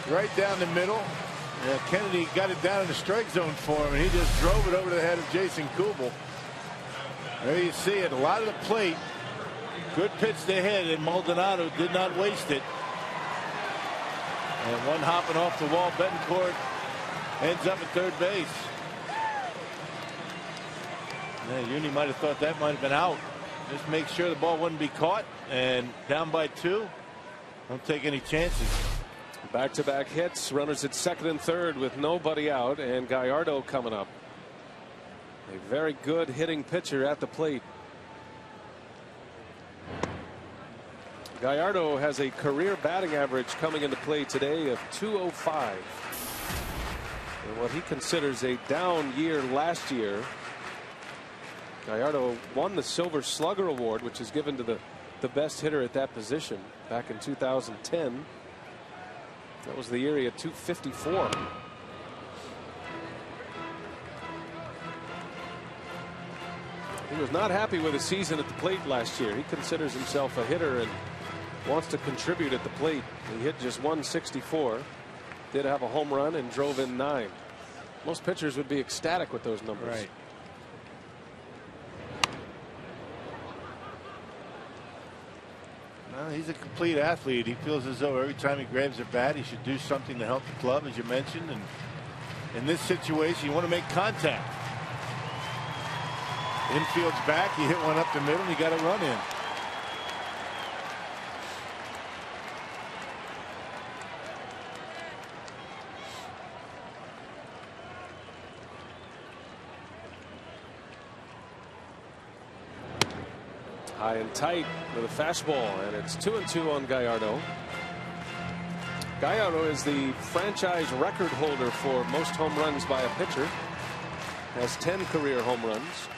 Speaker 2: right down the middle. Kennedy got it down in the strike zone for him, and he just drove it over the head of Jason Kubel. There you see it. A lot of the plate. Good pitch to hit, and Maldonado did not waste it. And one hopping off the wall. Betancourt ends up at third base. Yeah, Uni might have thought that might have been out. Just make sure the ball wouldn't be caught, and down by 2. Don't take any chances.
Speaker 1: Back-to-back hits. Runners at second and third with nobody out, and Gallardo coming up. A very good hitting pitcher at the plate. Gallardo has a career batting average coming into play today of .205. And what he considers a down year last year. Gallardo won the Silver Slugger Award, which is given to the best hitter at that position back in 2010. That was the year he had .254. He was not happy with his season at the plate last year. He considers himself a hitter and wants to contribute at the plate. He hit just .164. Did have a home run and drove in 9. Most pitchers would be ecstatic with those numbers.
Speaker 2: Right. He's a complete athlete. He feels as though every time he grabs a bat, he should do something to help the club, as you mentioned. And in this situation, you want to make contact. Infield's back. You hit one up the middle, and you got to run in.
Speaker 1: High and tight with a fastball, and it's 2-2 on Gallardo. Gallardo is the franchise record holder for most home runs by a pitcher. Has 10 career home runs.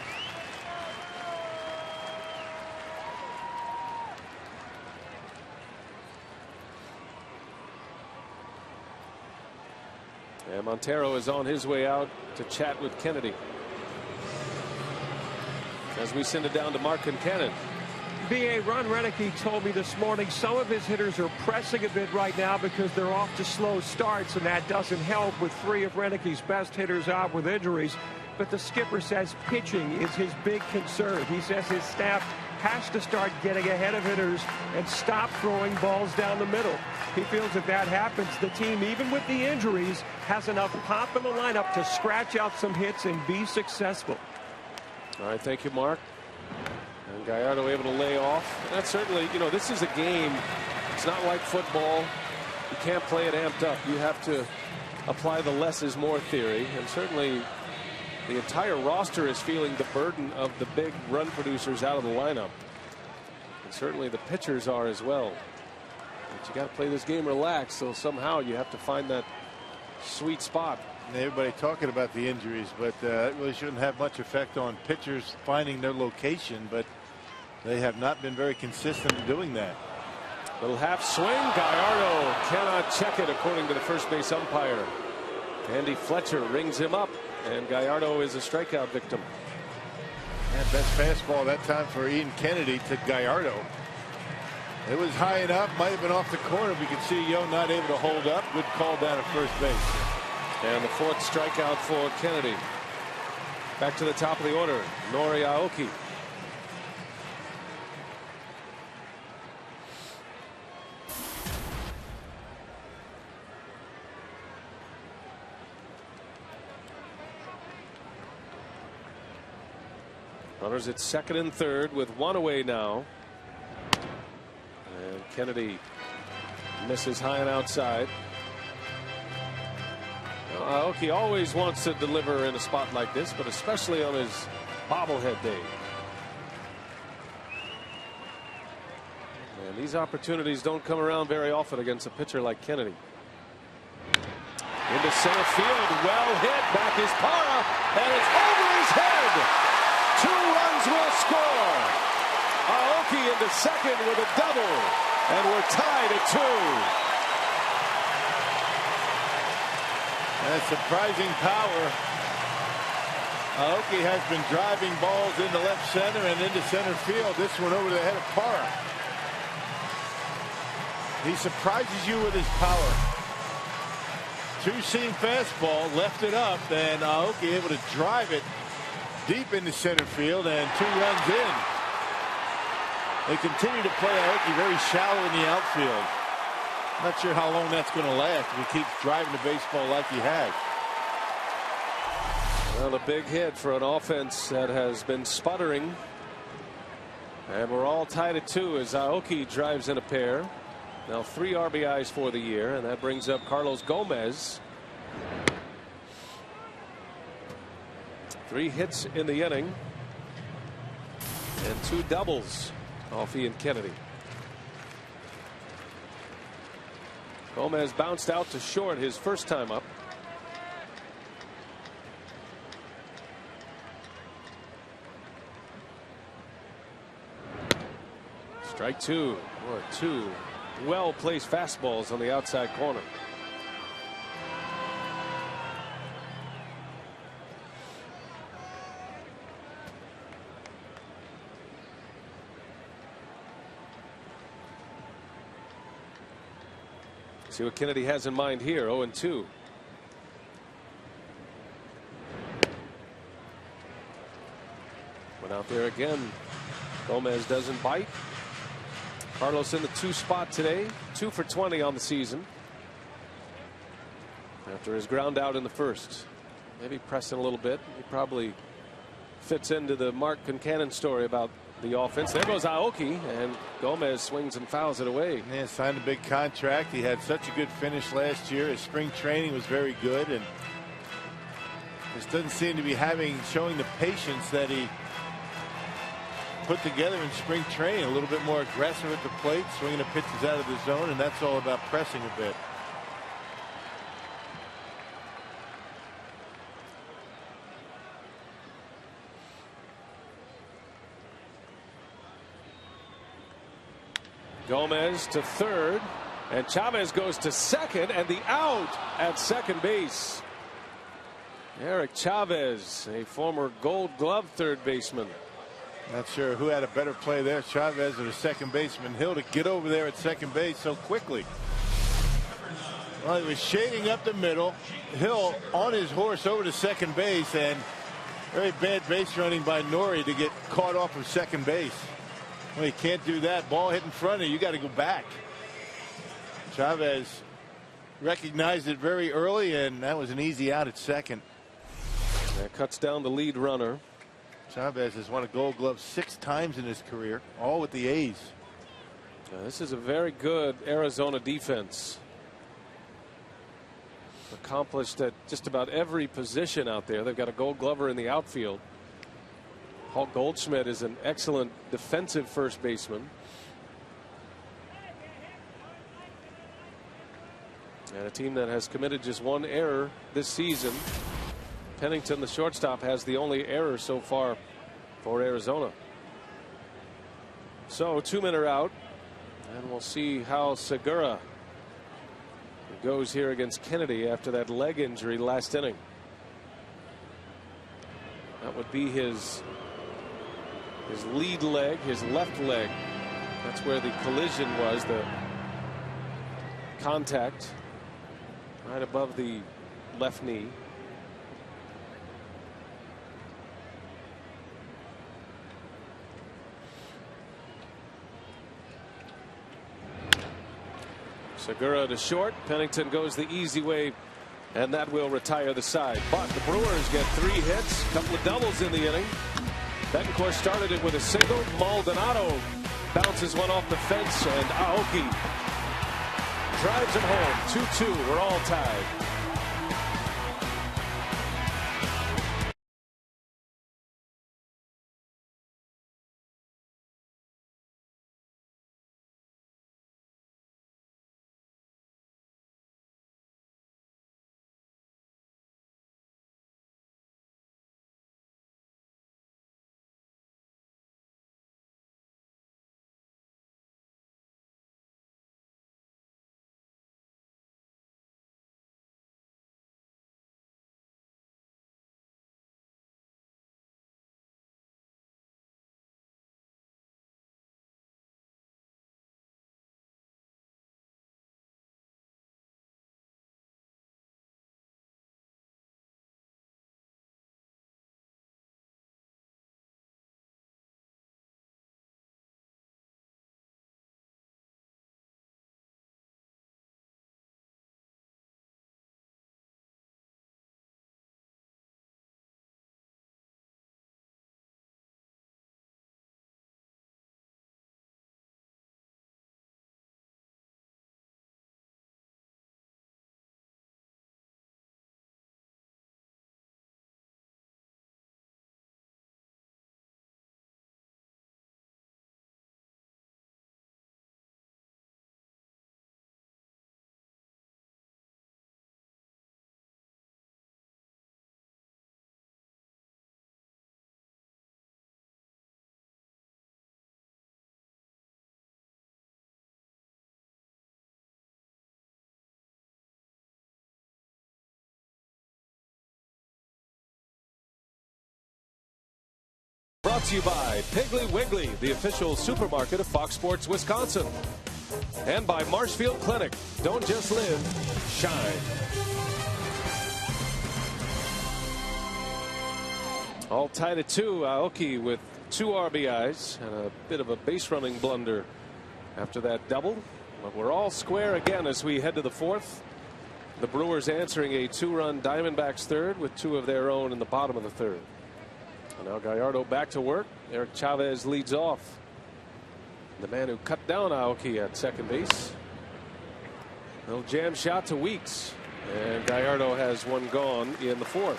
Speaker 1: And Montero is on his way out to chat with Kennedy. As we send it down to Mark Concannon.
Speaker 6: B.A. Ron Renicky told me this morning some of his hitters are pressing a bit right now because they're off to slow starts, and that doesn't help with 3 of Renicky's best hitters out with injuries. But the skipper says pitching is his big concern. He says his staff has to start getting ahead of hitters and stop throwing balls down the middle. He feels if that happens, the team, even with the injuries, has enough pop in the lineup to scratch out some hits and be successful.
Speaker 1: All right, thank you, Mark. And Gallardo able to lay off. And that's certainly, you know, this is a game. It's not like football. You can't play it amped up. You have to apply the less is more theory. And certainly the entire roster is feeling the burden of the big run producers out of the lineup. And certainly the pitchers are as well. But you got to play this game relaxed. So somehow you have to find that sweet spot.
Speaker 2: Everybody talking about the injuries, but it really shouldn't have much effect on pitchers finding their location, but they have not been very consistent in doing that.
Speaker 1: Little half swing. Gallardo cannot check it according to the first base umpire. Andy Fletcher rings him up, and Gallardo is a strikeout victim.
Speaker 2: And best fastball that time for Ian Kennedy to Gallardo. It was high enough, might have been off the corner. We could see Yo not able to hold up. Good call down at first base.
Speaker 1: And the 4th strikeout for Kennedy. Back to the top of the order, Nori Aoki. Runners at 2nd and 3rd with 1 away now. And Kennedy misses high and outside. Aoki always wants to deliver in a spot like this, but especially on his bobblehead day. And these opportunities don't come around very often against a pitcher like Kennedy. Into center field, well hit, back is Parra, and it's over his head. 2 runs will score. Aoki into second with a double, and we're tied at 2.
Speaker 2: And surprising power. Aoki has been driving balls into left center and into center field. This one over the head of Parra. He surprises you with his power. 2-seam fastball, left it up, and Aoki able to drive it deep into center field, and 2 runs in. They continue to play Aoki very shallow in the outfield. Not sure how long that's going to last if he keeps driving the baseball like he has.
Speaker 1: Well, a big hit for an offense that has been sputtering. And we're all tied at 2 as Aoki drives in a pair. Now 3 RBIs for the year, and that brings up Carlos Gomez. 3 hits in the inning. And 2 doubles off Ian Kennedy. Gomez bounced out to short his first time up. Strike 2. Or 2 well-placed fastballs on the outside corner. See what Kennedy has in mind here. 0-2. Went out there again. Gomez doesn't bite. Carlos in the 2 spot today. 2 for 20 on the season. After his ground out in the first. Maybe pressing a little bit. He probably fits into the Mark Concannon story about the offense. There goes Aoki, and Gomez swings and fouls it away.
Speaker 2: Yeah, signed a big contract. He had such a good finish last year. His spring training was very good, and just doesn't seem to be showing the patience that he put together in spring training. A little bit more aggressive at the plate, swinging the pitches out of the zone, and that's all about pressing a bit.
Speaker 1: Gomez to third, and Chavez goes to second, and the out at second base. Eric Chavez, a former Gold Glove third baseman.
Speaker 2: Not sure who had a better play there, Chavez or the second baseman Hill, to get over there at second base so quickly. Well, he was shading up the middle. Hill on his horse over to second base, and very bad base running by Nori to get caught off of second base. Well, you can't do that. Ball hit in front of you. You got to go back. Chavez recognized it very early, and that was an easy out at second.
Speaker 7: That cuts down the lead runner.
Speaker 2: Chavez has won a Gold Glove 6 times in his career, all with the A's.
Speaker 7: This is a very good Arizona defense. Accomplished at just about every position out there. They've got a Gold Glover in the outfield. Paul Goldschmidt is an excellent defensive first baseman. And a team that has committed just 1 error this season. Pennington, the shortstop, has the only error so far for Arizona. So 2 men are out, and we'll see how Segura goes here against Kennedy after that leg injury last inning. That would be his lead leg, his left leg. That's where the collision was, the contact right above the left knee. Segura to short. Pennington goes the easy way, and that will retire the side. But the Brewers get 3 hits, a couple of doubles in the inning. Betancourt started it with a single. Maldonado bounces one off the fence, and Aoki drives him home. 2-2. We're all tied. Brought to you by Piggly Wiggly, the official supermarket of Fox Sports Wisconsin. And by Marshfield Clinic. Don't just live, shine. All tied at 2. Aoki with 2 RBIs and a bit of a base running blunder after that double. But we're all square again as we head to the 4th. The Brewers answering a 2-run Diamondbacks third with 2 of their own in the bottom of the 3rd. And now Gallardo back to work. Eric Chavez leads off. The man who cut down Aoki at second base. Little jam shot to Weeks. And Gallardo has one gone in the 4th.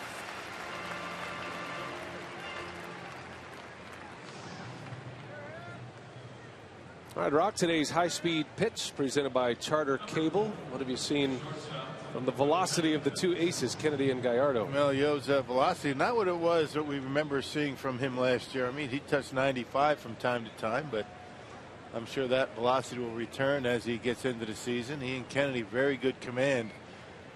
Speaker 7: All right, Rock, today's high-speed pitch presented by Charter Cable. What have you seen from the velocity of the 2 aces, Kennedy and Gallardo?
Speaker 2: Well, Yo's velocity, not what it was that we remember seeing from him last year. I mean, he touched 95 from time to time, but I'm sure that velocity will return as he gets into the season. Ian Kennedy, very good command.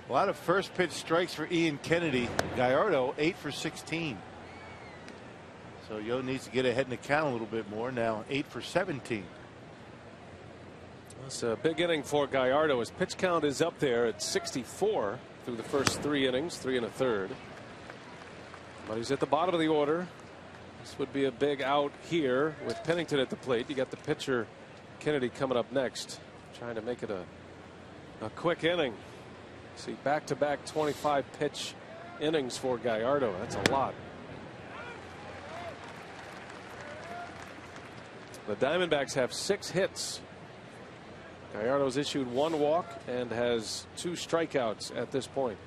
Speaker 2: A lot of first pitch strikes for Ian Kennedy. Gallardo, 8 for 16. So Yo needs to get ahead in the count a little bit more. Now 8 for 17.
Speaker 7: It's a big inning for Gallardo. His pitch count is up there at 64 through the first 3 innings, 3 1/3. But he's at the bottom of the order. This would be a big out here with Pennington at the plate. You got the pitcher Kennedy coming up next, trying to make it a quick inning. See, back-to-back 25 pitch innings for Gallardo. That's a lot. The Diamondbacks have 6 hits. Gallardo's issued 1 walk and has 2 strikeouts at this point.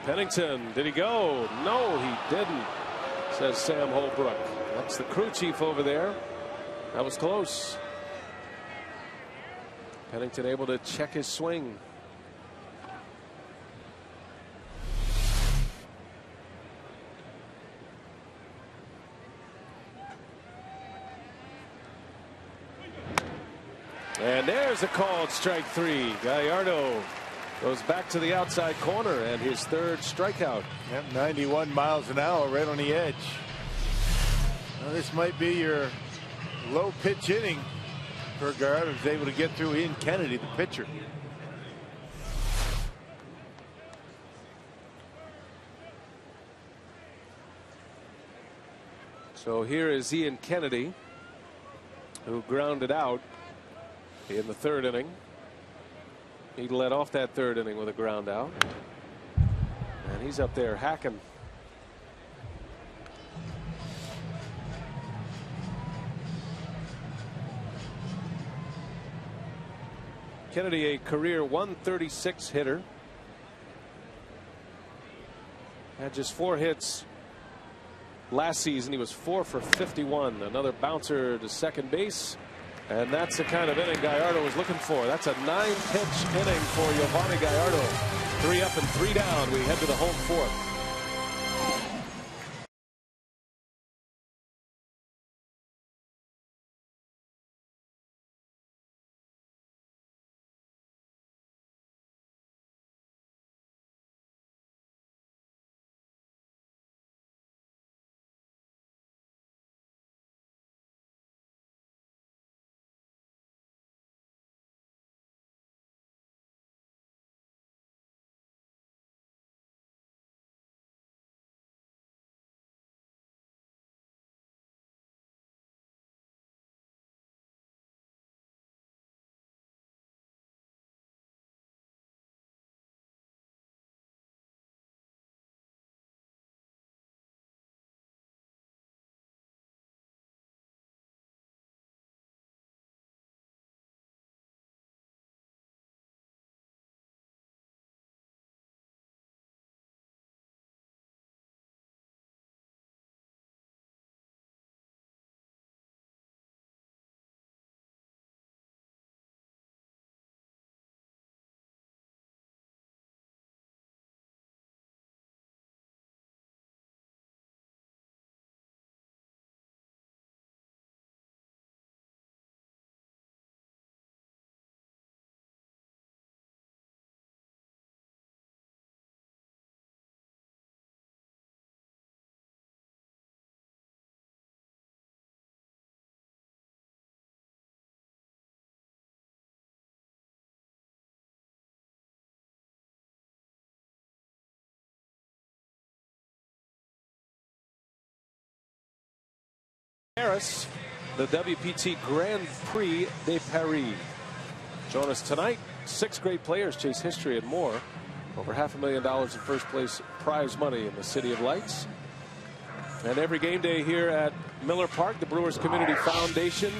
Speaker 7: Pennington, did he go? No, he didn't, says Sam Holbrook. That's the crew chief over there. That was close. Pennington able to check his swing. And there's a called strike 3. Gallardo goes back to the outside corner and his 3rd strikeout.
Speaker 2: Yep, 91 miles an hour right on the edge. Now this might be your low pitch inning for Gallardo. He's able to get through Ian Kennedy, the pitcher.
Speaker 7: So here is Ian Kennedy, who grounded out in the 3rd inning. He led off that 3rd inning with a ground out. And he's up there hacking. Kennedy, a career 136 hitter. Had just 4 hits last season. He was 4 for 51. Another bouncer to second base. And that's the kind of inning Gallardo was looking for. That's a 9-pitch inning for Giovanni Gallardo. 3 up and 3 down. We head to the home 4th. Harris, the WPT Grand Prix de Paris. Join us tonight. 6 great players chase history and more. Over $500,000 in first place prize money in the City of Lights. And every game day here at Miller Park, the Brewers Community Foundation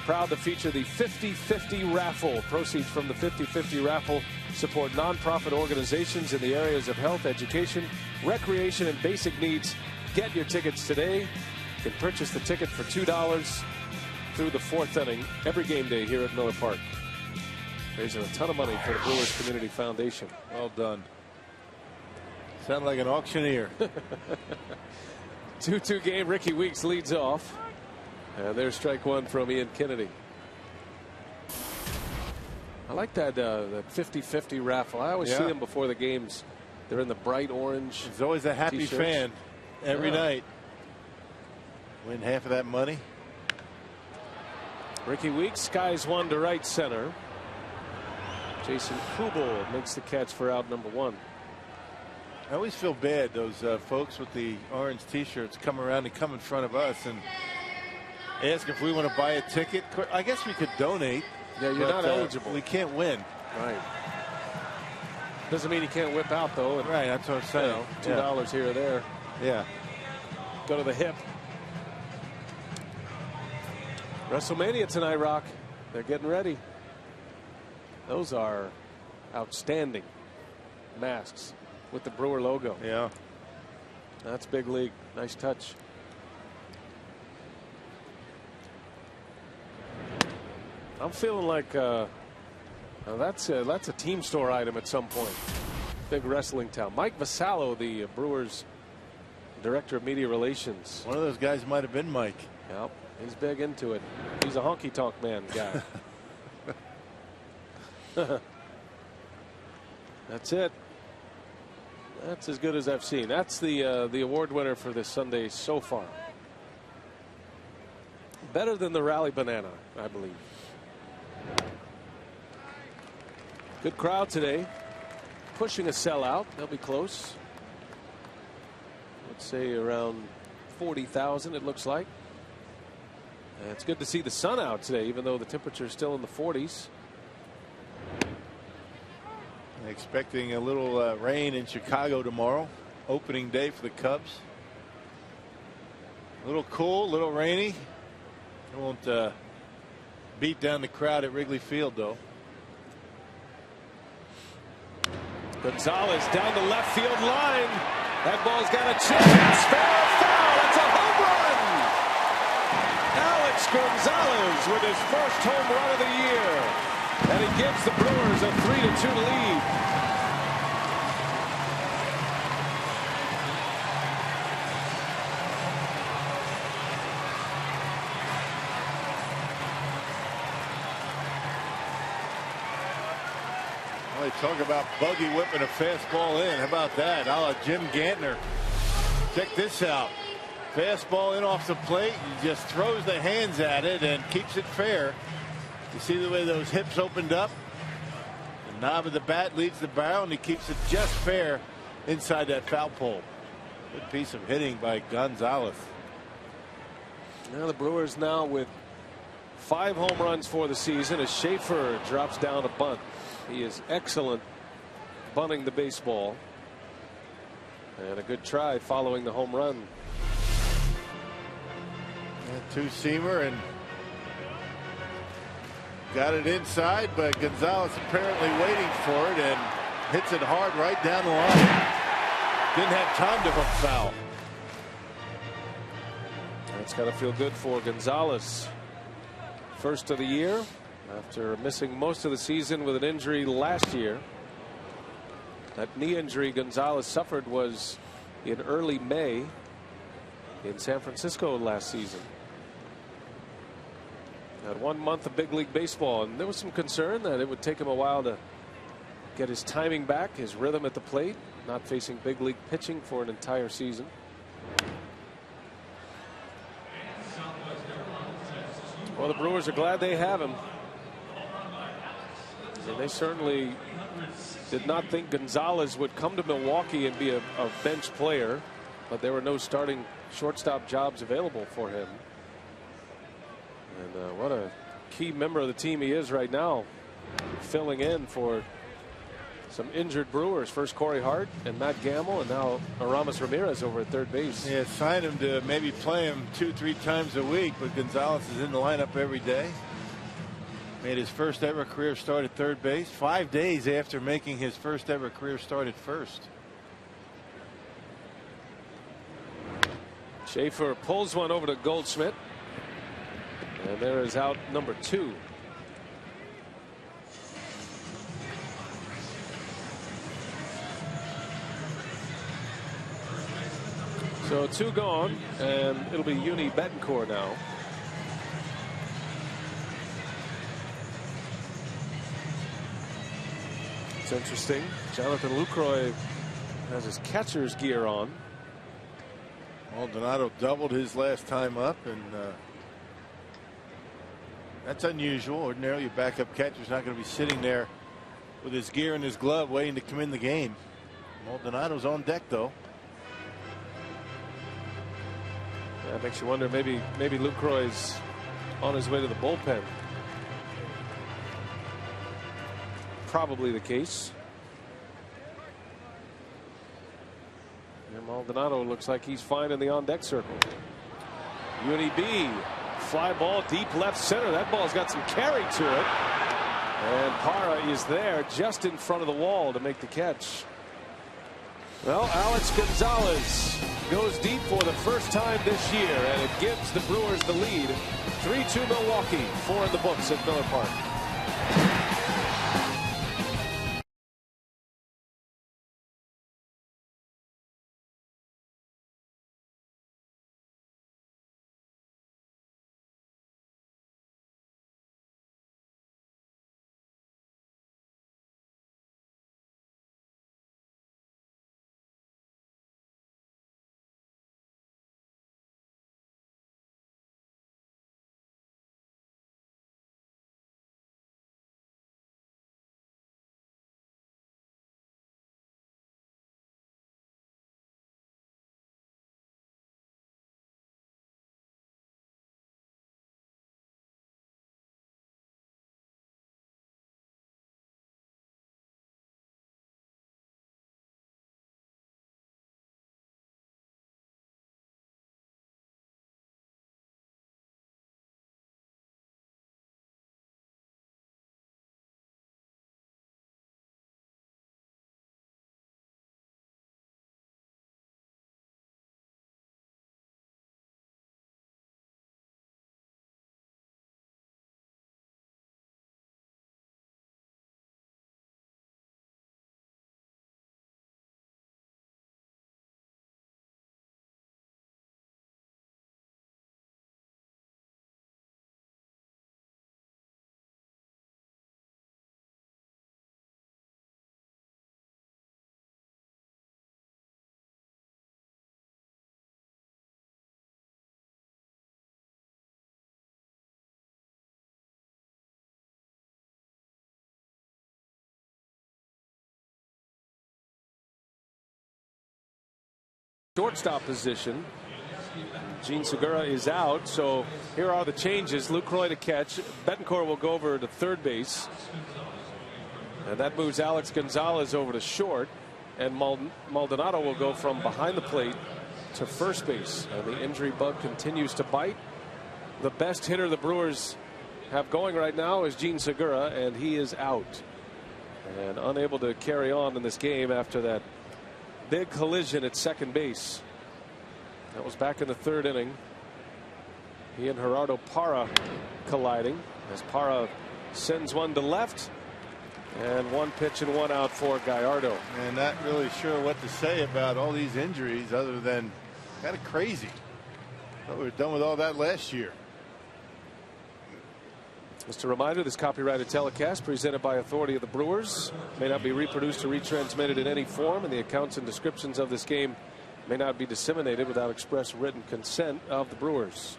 Speaker 7: proud to feature the 50-50 raffle. Proceeds from the 50-50 raffle support nonprofit organizations in the areas of health, education, recreation, and basic needs. Get your tickets today. You can purchase the ticket for $2 through the 4th inning every game day here at Miller Park. Raising a ton of money for the Brewers Community Foundation.
Speaker 2: Well done. Sound like an auctioneer.
Speaker 7: 2-2 game. Ricky Weeks leads off. And there's strike 1 from Ian Kennedy. I like that 50-50 raffle. I always see them before the games. They're in the bright orange.
Speaker 2: There's always a happy
Speaker 7: t-shirts.
Speaker 2: fan every night. Win half of that money.
Speaker 7: Ricky Weeks skies one to right center. Jason Kubel makes the catch for out number 1.
Speaker 2: I always feel bad, those folks with the orange T-shirts come around and come in front of us and ask if we want to buy a ticket. I guess we could donate.
Speaker 7: Yeah, you're not eligible.
Speaker 2: We can't win.
Speaker 7: Right. Doesn't mean you can't whip out, though. And,
Speaker 2: right, that's what I'm saying.
Speaker 7: $2 here or there.
Speaker 2: Yeah.
Speaker 7: Go to the hip. WrestleMania tonight, Rock. They're getting ready. Those are outstanding masks with the Brewer logo.
Speaker 2: Yeah.
Speaker 7: That's big league. Nice touch. I'm feeling like that's a team store item at some point. Big wrestling town. Mike Vasallo, the Brewers director of media relations.
Speaker 2: One of those guys might have been Mike.
Speaker 7: Yep, he's big into it. He's a honky tonk man guy. That's it. That's as good as I've seen. That's the award winner for this Sunday so far. Better than the Rally Banana, I believe. Good crowd today. Pushing a sellout. They'll be close. Let's say around 40,000 it looks like. And it's good to see the sun out today, even though the temperature is still in the 40s.
Speaker 2: Expecting a little rain in Chicago tomorrow. Opening day for the Cubs. A little cool, a little rainy. It won't beat down the crowd at Wrigley Field, though.
Speaker 7: Gonzalez down the left field line. That ball's got a chance. Fair foul. It's a home run. Alex Gonzalez with his first home run of the year. And he gives the Brewers a 3-2 lead.
Speaker 2: Well, they talk about buggy whipping a fastball in. How about that? A la Jim Gantner. Check this out. Fastball in off the plate. He just throws the hands at it and keeps it fair. You see the way those hips opened up? The knob of the bat leads the barrel, and he keeps it just fair inside that foul pole. Good piece of hitting by Gonzalez.
Speaker 7: Now the Brewers now with 5 home runs for the season as Schaefer drops down a bunt. He is excellent bunting the baseball. And a good try following the home run.
Speaker 2: Two-seamer and got it inside, but Gonzalez apparently waiting for it and hits it hard right down the line. Didn't have time to hook foul.
Speaker 7: That's got to feel good for Gonzalez. First of the year after missing most of the season with an injury last year. That knee injury Gonzalez suffered was in early May in San Francisco last season. Had 1 month of big league baseball, and there was some concern that it would take him a while to get his timing back, his rhythm at the plate, not facing big league pitching for an entire season. Well, the Brewers are glad they have him. And they certainly did not think Gonzalez would come to Milwaukee and be a bench player, but there were no starting shortstop jobs available for him. And what a key member of the team he is right now, filling in for some injured Brewers. First Corey Hart and Matt Gamble, and now Aramis Ramirez over at third base.
Speaker 2: Yeah, signed him to maybe play him 2-3 times a week, but Gonzalez is in the lineup every day. Made his first ever career start at third base 5 days after making his first ever career start at first.
Speaker 7: Schaefer pulls one over to Goldschmidt. And there is out number 2. So 2 gone, and it'll be Uni Betancourt now. interesting. Jonathan Lucroy has his catcher's gear on.
Speaker 2: Maldonado doubled his last time up, and that's unusual. Ordinarily, your backup catcher's not going to be sitting there with his gear and his glove waiting to come in the game. Maldonado's on deck, though.
Speaker 7: That makes you wonder, maybe Lucroy's on his way to the bullpen. Probably the case. And Maldonado looks like he's fine in the on-deck circle. Uni B, fly ball deep left center. That ball's got some carry to it. And Parra is there just in front of the wall to make the catch. Well, Alex Gonzalez goes deep for the first time this year, and it gives the Brewers the lead. 3-2 Milwaukee, 4 in the books at Miller Park. Shortstop position. Gene Segura is out, so here are the changes. Lucroy to catch. Betancourt will go over to third base. And that moves Alex Gonzalez over to short. And Maldonado will go from behind the plate to first base. And the injury bug continues to bite. The best hitter the Brewers have going right now is Gene Segura, and he is out. And unable to carry on in this game after that big collision at second base. That was back in the third inning. He and Gerardo Parra colliding as Parra sends one to left, and one pitch and one out for Gallardo.
Speaker 2: And not really sure what to say about all these injuries other than kind of crazy. Thought we were done with all that last year.
Speaker 7: Just a reminder, this copyrighted telecast presented by authority of the Brewers may not be reproduced or retransmitted in any form, and the accounts and descriptions of this game may not be disseminated without express written consent of the Brewers.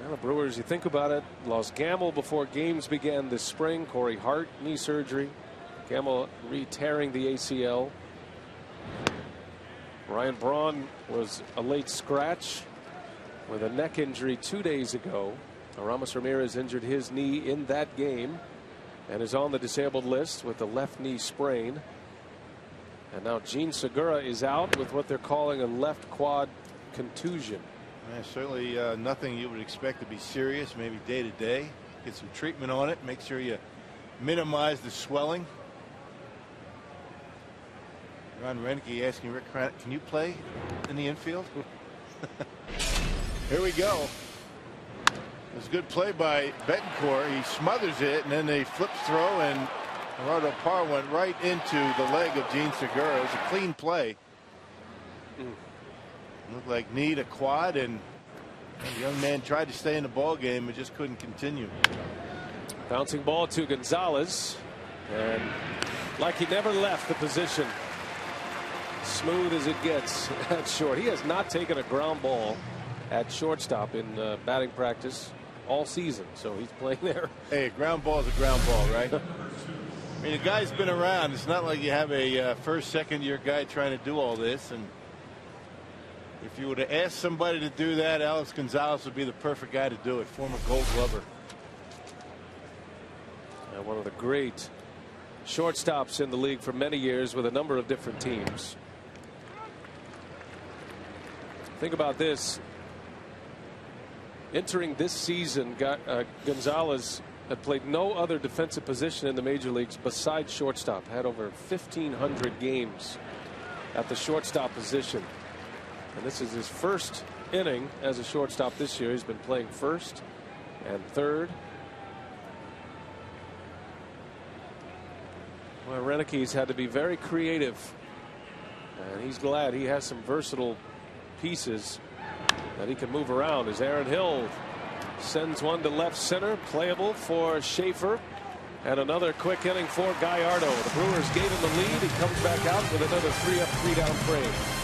Speaker 7: Well, the Brewers, you think about it, lost Gamble before games began this spring. Corey Hart, knee surgery. Gamble re-tearing the ACL. Ryan Braun was a late scratch with a neck injury 2 days ago. Aramis Ramirez injured his knee in that game and is on the disabled list with a left knee sprain. And now Gene Segura is out with what they're calling a left quad contusion.
Speaker 2: Yeah, certainly nothing you would expect to be serious, maybe day to day. Get some treatment on it, make sure you minimize the swelling. Ron Renneke asking Rick Cranach, can you play in the infield? Here we go. It was a good play by Betancourt. He smothers it, and then they flip throw, and Gerardo Parra went right into the leg of Gene Segura. It was a clean play. Looked like knee to quad, and The young man tried to stay in the ball game and just couldn't continue.
Speaker 7: Bouncing ball to Gonzalez, and like he never left the position. Smooth as it gets at short. He has not taken a ground ball at shortstop in batting practice all season, so he's playing there.
Speaker 2: Hey, a ground ball is a ground ball, right? I mean, the guy's been around. It's not like you have a first, second year guy trying to do all this. And if you would have asked somebody to do that, Alex Gonzalez would be the perfect guy to do it. Former Gold Glover.
Speaker 7: And one of the great shortstops in the league for many years with a number of different teams. Think about this. Entering this season, Gonzalez had played no other defensive position in the major leagues besides shortstop. Had over 1,500 games at the shortstop position. And this is his first inning as a shortstop this year. He's been playing first and third. Well, Renick's had to be very creative. And he's glad he has some versatile pieces that he can move around as Aaron Hill sends one to left center, playable for Schaefer, and another quick inning for Gallardo. The Brewers gave him the lead. He comes back out with another 3-up, 3-down frame.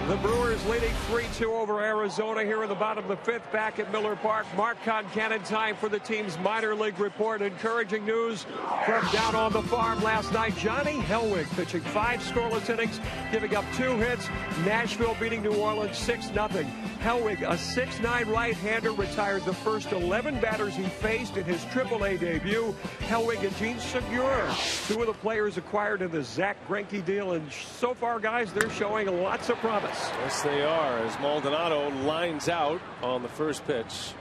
Speaker 6: The Brewers leading 3-2 over Arizona here in the bottom of the fifth back at Miller Park. Mark Concannon time for the team's minor league report. Encouraging news from down on the farm last night. Johnny Hellwig pitching 5 scoreless innings, giving up 2 hits. Nashville beating New Orleans 6-0. Hellwig, a 6'9" right-hander, retired the first 11 batters he faced in his AAA debut. Hellwig and Gene Segura, 2 of the players acquired in the Zach Greinke deal. And so far, guys, they're showing lots of promise.
Speaker 7: Yes, they are, as Maldonado lines out on the first pitch.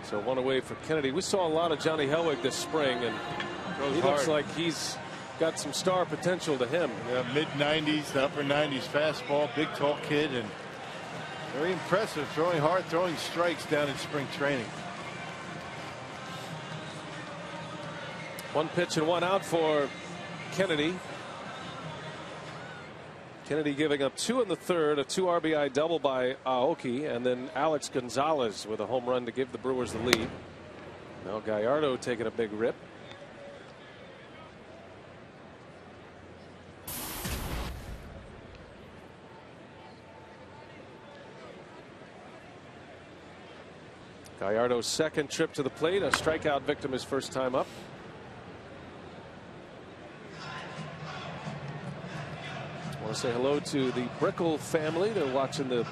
Speaker 7: So 1 away for Kennedy. We saw a lot of Johnny Hellwig this spring, and he looks like he's got some star potential to him.
Speaker 2: Yeah, mid-90s to upper 90s fastball, big tall kid, and very impressive, throwing hard, throwing strikes down in spring training.
Speaker 7: 1 pitch and 1 out for Kennedy. Kennedy giving up 2 in the third, a 2 RBI double by Aoki, and then Alex Gonzalez with a home run to give the Brewers the lead. Now Gallardo taking a big rip. Gallardo's second trip to the plate, a strikeout victim his first time up. I want to say hello to the Brickle family. They're watching the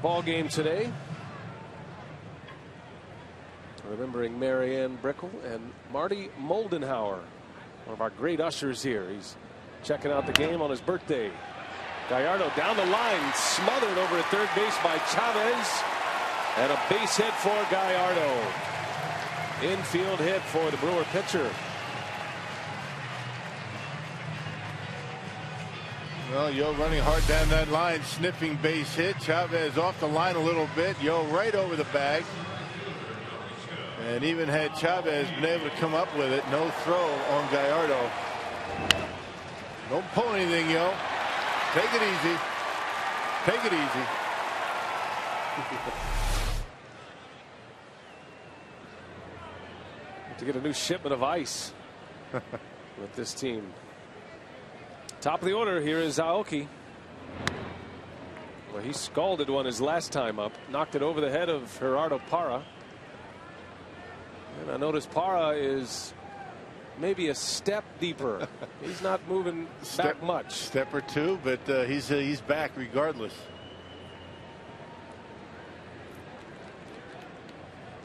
Speaker 7: ball game today. Remembering Marianne Brickle and Marty Moldenhauer, one of our great ushers here. He's checking out the game on his birthday. Gallardo down the line, smothered over at third base by Chavez. And a base hit for Gallardo. Infield hit for the Brewer pitcher.
Speaker 2: Well, Yo running hard down that line, sniffing base hit. Chavez off the line a little bit. Yo right over the bag. And even had Chavez been able to come up with it, no throw on Gallardo. Don't pull anything, Yo. Take it easy. Take it easy.
Speaker 7: To get a new shipment of ice with this team. Top of the order, here is Aoki. Well, he scalded one his last time up, knocked it over the head of Gerardo Parra. And I notice Parra is maybe a step deeper. He's not moving back much.
Speaker 2: Step or two, but he's back regardless.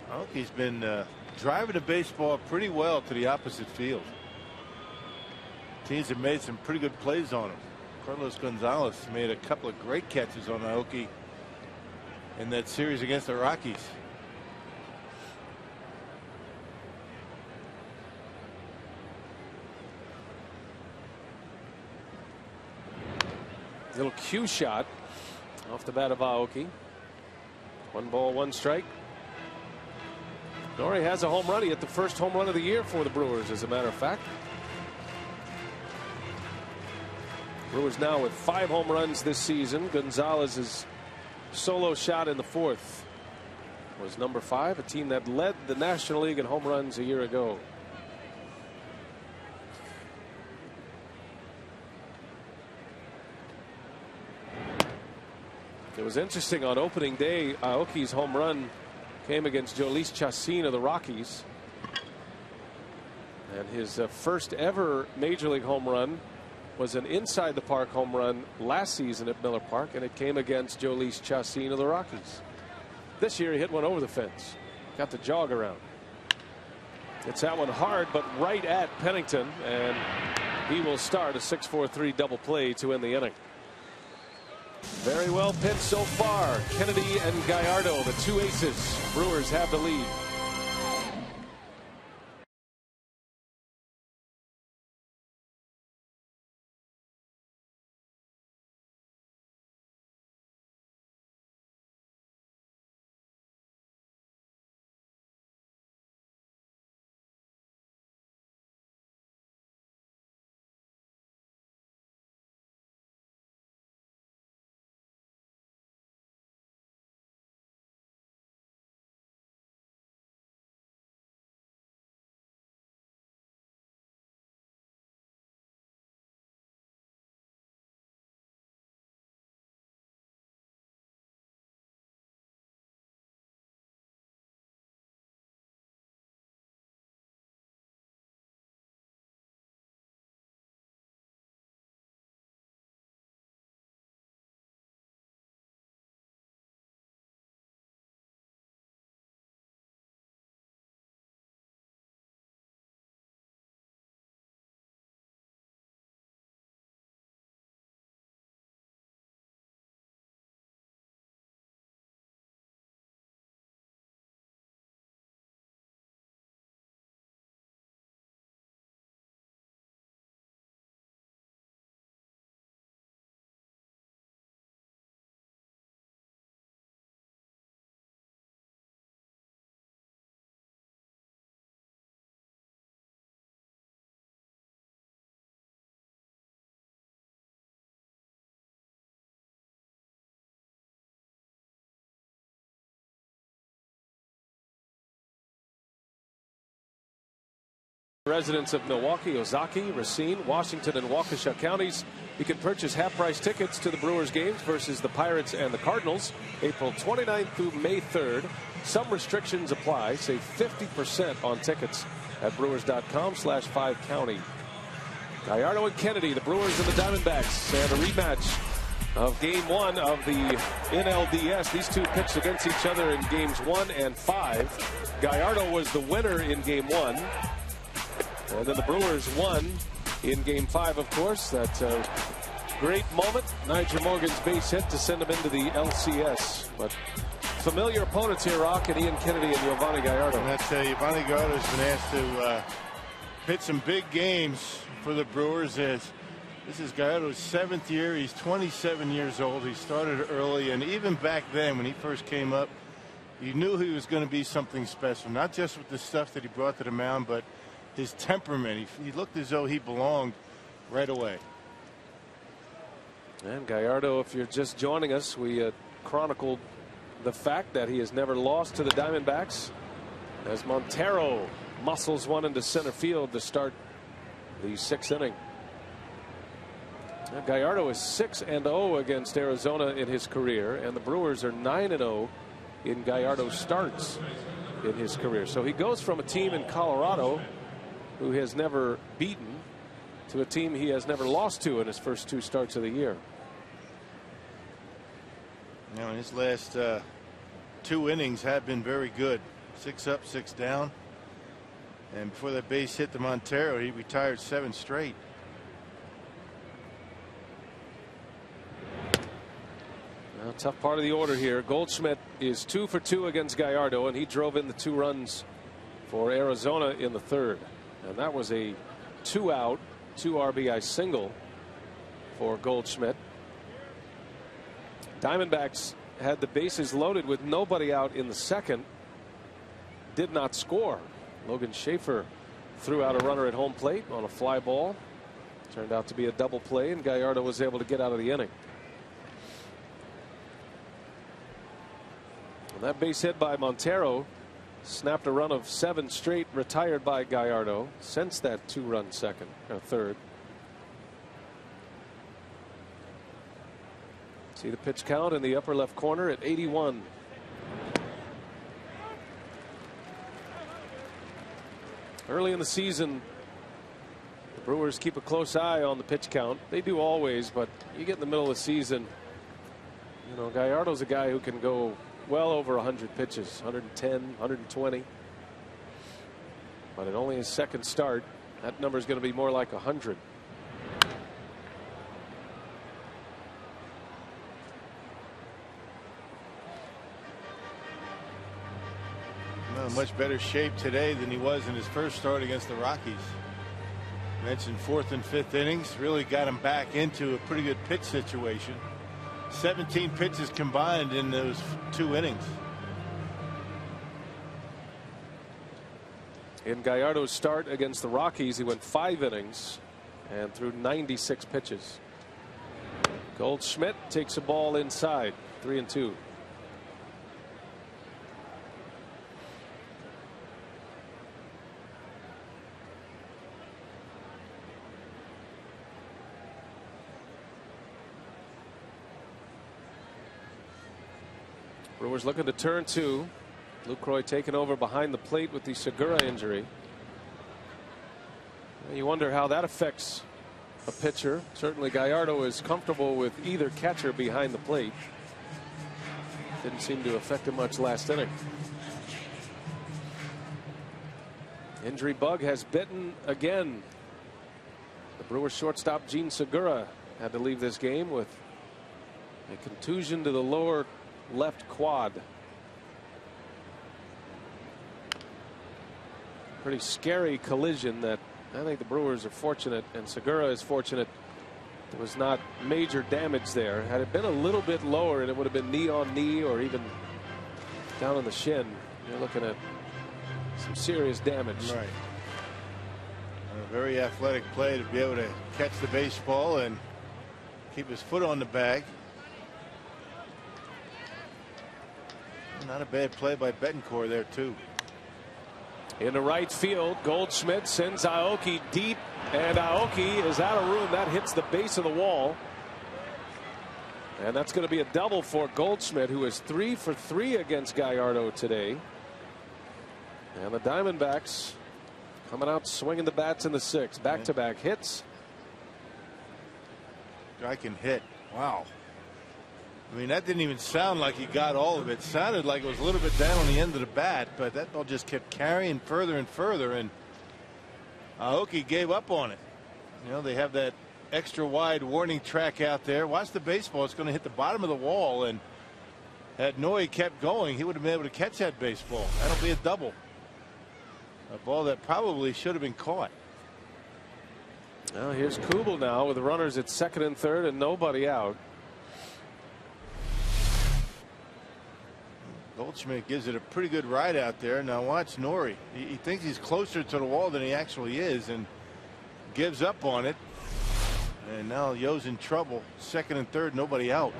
Speaker 2: Aoki's been driving the baseball pretty well to the opposite field. Teams have made some pretty good plays on him. Carlos Gonzalez made a couple of great catches on Aoki in that series against the Rockies.
Speaker 7: Little cue shot off the bat of Aoki. 1 ball, 1 strike. Nori has a home run. He hit the first home run of the year for the Brewers, as a matter of fact. Brewers now with 5 home runs this season. Gonzalez's solo shot in the 4th was number 5, a team that led the National League in home runs a year ago. It was interesting on opening day. Aoki's home run came against Jhoulys Chacín of the Rockies. And his first ever major league home run was an inside the park home run last season at Miller Park, and it came against Jhoulys Chacín of the Rockies. This year he hit one over the fence, got the jog around. It's that one hard, but right at Pennington, and he will start a 6-4-3 double play to end the inning. Very well pitched so far. Kennedy and Gallardo, the 2 aces. Brewers have the lead. Residents of Milwaukee, Ozaki, Racine, Washington, and Waukesha counties, you can purchase half-price tickets to the Brewers games versus the Pirates and the Cardinals, April 29th through May 3rd. Some restrictions apply. Save 50% on tickets at brewers.com/5county. Gallardo and Kennedy, the Brewers and the Diamondbacks, and a rematch of Game 1 of the NLDS. These two pitched against each other in Games 1 and 5. Gallardo was the winner in Game 1. And then the Brewers won in Game 5, of course. That great moment. Nigel Morgan's base hit to send him into the LCS. But familiar opponents here, Rock, and Ian Kennedy and Yovani Gallardo.
Speaker 2: And that's Yovani Gallardo has been asked to pitch some big games for the Brewers. As this is Gallardo's 7th year. He's 27 years old. He started early, and even back then when he first came up, you knew he was going to be something special, not just with the stuff that he brought to the mound, but his temperament. He looked as though he belonged right away.
Speaker 7: And Gallardo, if you're just joining us, we chronicled the fact that he has never lost to the Diamondbacks as Montero muscles one into center field to start the 6th inning. Now, Gallardo is 6-0 against Arizona in his career, and the Brewers are 9-0 in Gallardo starts in his career. So he goes from a team in Colorado who has never beaten to a team he has never lost to in his first 2 starts of the year.
Speaker 2: Now, in his last 2 innings have been very good. 6 up, 6 down. And before that base hit to Montero, he retired 7 straight.
Speaker 7: Well, tough part of the order here. Goldschmidt is 2 for 2 against Gallardo, and he drove in the 2 runs for Arizona in the 3rd. And that was a 2-out, 2 RBI single for Goldschmidt. Diamondbacks had the bases loaded with nobody out in the 2nd. Did not score. Logan Schaefer threw out a runner at home plate on a fly ball. Turned out to be a double play, and Gallardo was able to get out of the inning. And that base hit by Montero snapped a run of 7 straight retired by Gallardo since that 2-run 3rd. See the pitch count in the upper left corner at 81. Early in the season, the Brewers keep a close eye on the pitch count. They do always, but you get in the middle of the season, you know, Gallardo's a guy who can go well over 100 pitches, 110, 120. But in only his 2nd start, that number is going to be more like 100.
Speaker 2: Well, much better shape today than he was in his first start against the Rockies. Mentioned 4th and 5th innings really got him back into a pretty good pitch situation. 17 pitches combined in those 2 innings.
Speaker 7: In Gallardo's start against the Rockies, he went 5 innings and threw 96 pitches. Goldschmidt takes a ball inside, 3-2. Brewers looking to turn 2. Lucroy taking over behind the plate with the Segura injury. You wonder how that affects a pitcher. Certainly Gallardo is comfortable with either catcher behind the plate. Didn't seem to affect him much last inning. Injury bug has bitten again. The Brewers shortstop Gene Segura had to leave this game with a contusion to the lower left quad. Pretty scary collision that I think the Brewers are fortunate, and Segura is fortunate there was not major damage there. Had it been a little bit lower and it would have been knee on knee or even down on the shin, you're looking at some serious damage.
Speaker 2: Right. A very athletic play to be able to catch the baseball and keep his foot on the bag. Not a bad play by Betancourt there, too.
Speaker 7: In right field, Goldschmidt sends Aoki deep, and Aoki is out of room. That hits the base of the wall. And that's going to be a double for Goldschmidt, who is 3 for 3 against Gallardo today. And the Diamondbacks coming out swinging the bats in the 6th. Back-to-back hits.
Speaker 2: Guy can hit. Wow. I mean, that didn't even sound like he got all of it. It sounded like it was a little bit down on the end of the bat, but that ball just kept carrying further and further, and Aoki gave up on it. You know, they have that extra wide warning track out there. Watch the baseball. It's going to hit the bottom of the wall, and had Noy kept going, he would have been able to catch that baseball. That'll be a double. A ball that probably should have been caught.
Speaker 7: Well, here's Kubel now with the runners at second and third and nobody out.
Speaker 2: Goldschmidt gives it a pretty good ride out there. Now watch Nori. He thinks he's closer to the wall than he actually is and gives up on it. And now Yo's in trouble. Second and third, nobody out.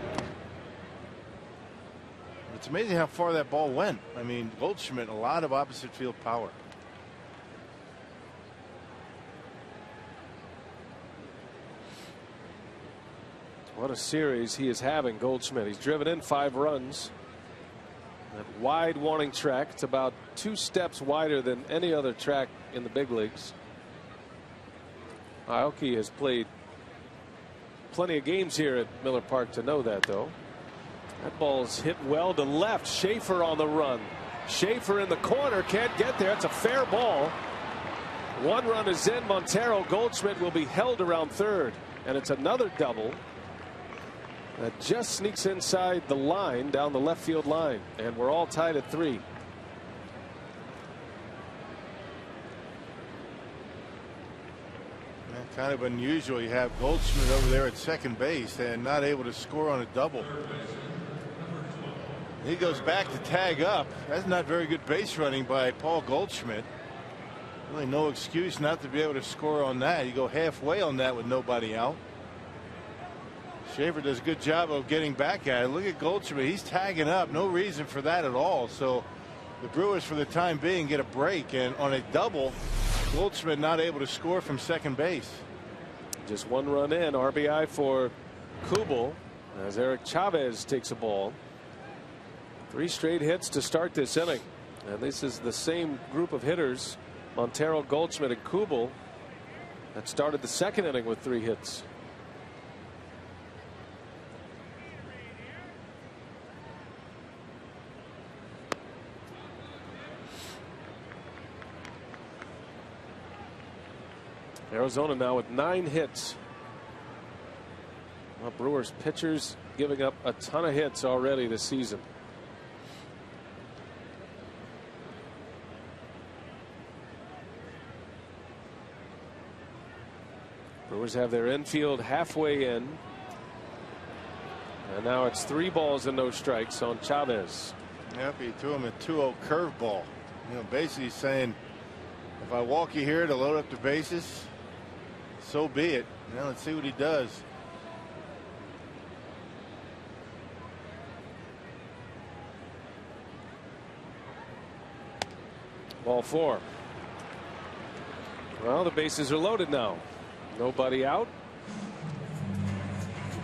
Speaker 2: It's amazing how far that ball went. I mean, Goldschmidt, a lot of opposite field power.
Speaker 7: What a series he is having, Goldschmidt. He's driven in 5 runs. That wide warning track, it's about 2 steps wider than any other track in the big leagues. Aoki has played plenty of games here at Miller Park to know that, though. That ball's hit well to left. Schaefer on the run. Schaefer in the corner, can't get there. It's a fair ball. 1 run is in. Montero. Goldschmidt will be held around third, and it's another double that just sneaks inside the line, down the left field line, and we're all tied at 3.
Speaker 2: Kind of unusual. You have Goldschmidt over there at second base and not able to score on a double. He goes back to tag up. That's not very good base running by Paul Goldschmidt. Really no excuse not to be able to score on that. You go halfway on that with nobody out. Schaefer does a good job of getting back at it. Look at Goldschmidt. He's tagging up. No reason for that at all. So the Brewers, for the time being, get a break. And on a double, Goldschmidt not able to score from second base.
Speaker 7: Just 1 run in. RBI for Kubel as Eric Chavez takes a ball. 3 straight hits to start this inning. And this is the same group of hitters, Montero, Goldschmidt, and Kubel, that started the second inning with 3 hits. Arizona now with 9 hits. Well, Brewers pitchers giving up a ton of hits already this season. Brewers have their infield halfway in. And now it's 3 balls and no strikes on Chavez.
Speaker 2: Yep, he threw him a 2-0 curveball. You know, basically saying, if I walk you here to load up the bases, so be it. Now let's see what he does.
Speaker 7: Ball 4. Well, the bases are loaded now. Nobody out.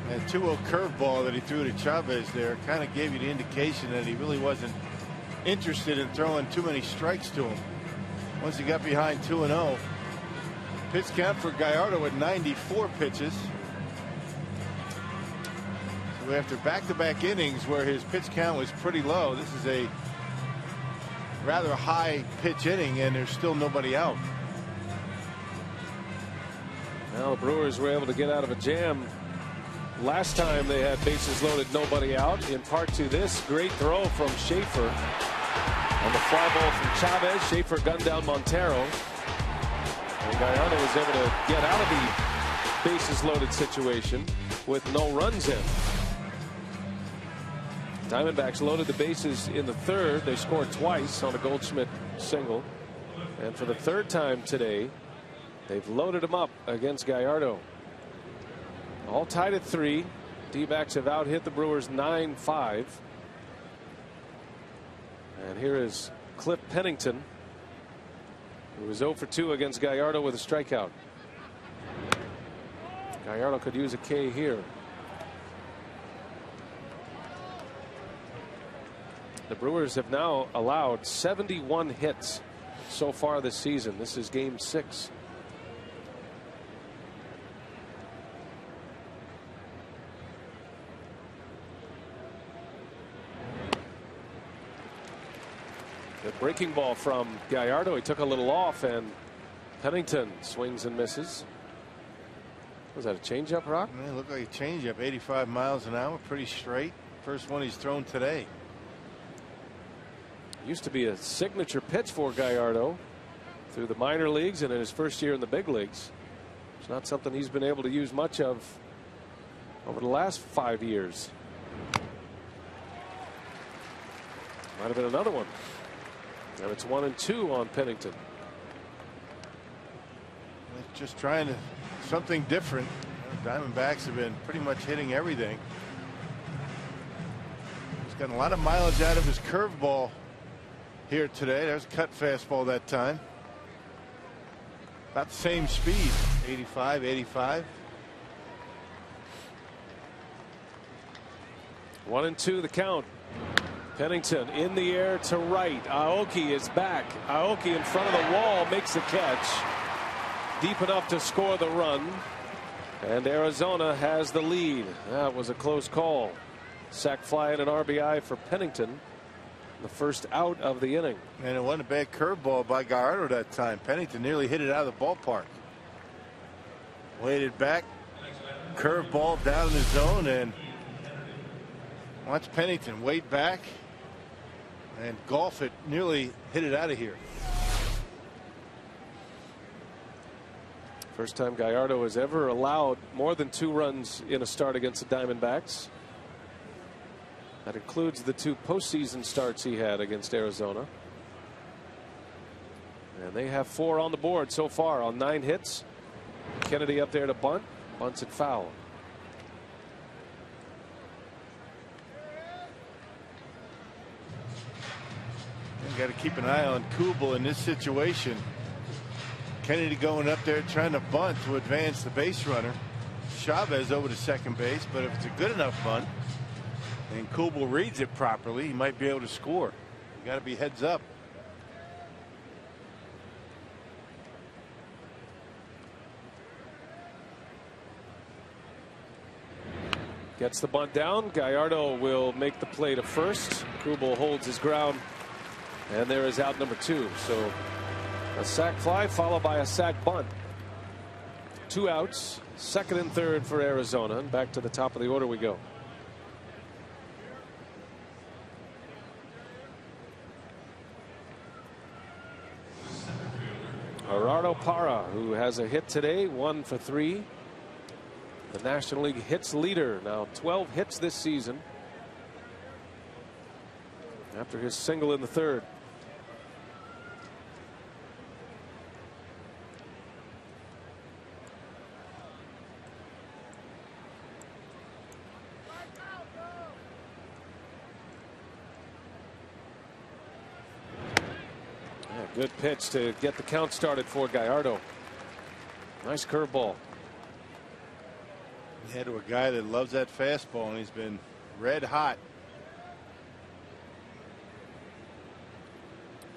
Speaker 2: That 2-0 curveball that he threw to Chavez there kind of gave you the indication that he really wasn't interested in throwing too many strikes to him. Once he got behind 2-0. Pitch count for Gallardo at 94 pitches. So after back-to-back innings where his pitch count was pretty low, this is a rather high pitch inning, and there's still nobody out.
Speaker 7: Well, the Brewers were able to get out of a jam last time they had bases loaded, nobody out, in part to this great throw from Schaefer. On the fly ball from Chavez, Schaefer gunned down Montero. And Gallardo was able to get out of the bases loaded situation with no runs in. Diamondbacks loaded the bases in the third. They scored twice on a Goldschmidt single. And for the 3rd time today, they've loaded them up against Gallardo. All tied at 3. D-backs have out hit the Brewers 9-5. And here is Cliff Pennington, who was 0 for 2 against Gallardo with a strikeout. Gallardo could use a K here. The Brewers have now allowed 71 hits so far this season. This is game 6. The breaking ball from Gallardo. He took a little off, and Pennington swings and misses. Was that a changeup, Rock?
Speaker 2: It looked like a changeup. 85 miles an hour, pretty straight. First one he's thrown today.
Speaker 7: Used to be a signature pitch for Gallardo through the minor leagues and in his first year in the big leagues. It's not something he's been able to use much of over the last 5 years. Might have been another one. And it's 1-2 on Pennington.
Speaker 2: Just trying to something different. Diamondbacks have been pretty much hitting everything. He's gotten a lot of mileage out of his curveball here today. There's a cut fastball that time. About the same speed, 85, 85.
Speaker 7: 1-2 the count. Pennington in the air to right. Aoki is back. Aoki in front of the wall makes the catch. Deep enough to score the run. And Arizona has the lead. That was a close call. Sac fly and an RBI for Pennington. The first out of the inning.
Speaker 2: And it wasn't a bad curveball by Gallardo that time. Pennington nearly hit it out of the ballpark. Waited back. Curveball down in the zone, and watch Pennington wait back and golf it. Nearly hit it out of here.
Speaker 7: First time Gallardo has ever allowed more than 2 runs in a start against the Diamondbacks. That includes the 2 postseason starts he had against Arizona. And they have 4 on the board so far on 9 hits. Kennedy up there to bunt. Bunts it foul.
Speaker 2: You got to keep an eye on Kubel in this situation. Kennedy going up there trying to bunt to advance the base runner. Chavez over to second base, but if it's a good enough bunt and Kubel reads it properly, he might be able to score. You got to be heads up.
Speaker 7: Gets the bunt down. Gallardo will make the play to first. Kubel holds his ground. And there is out number 2. So a sac fly followed by a sac bunt. 2 outs. Second and third for Arizona. And back to the top of the order we go. Gerardo Parra, who has a hit today, 1 for 3. The National League hits leader, now 12 hits this season after his single in the third. Yeah, good pitch to get the count started for Gallardo. Nice curveball.
Speaker 2: Yeah, to a guy that loves that fastball, and he's been red hot.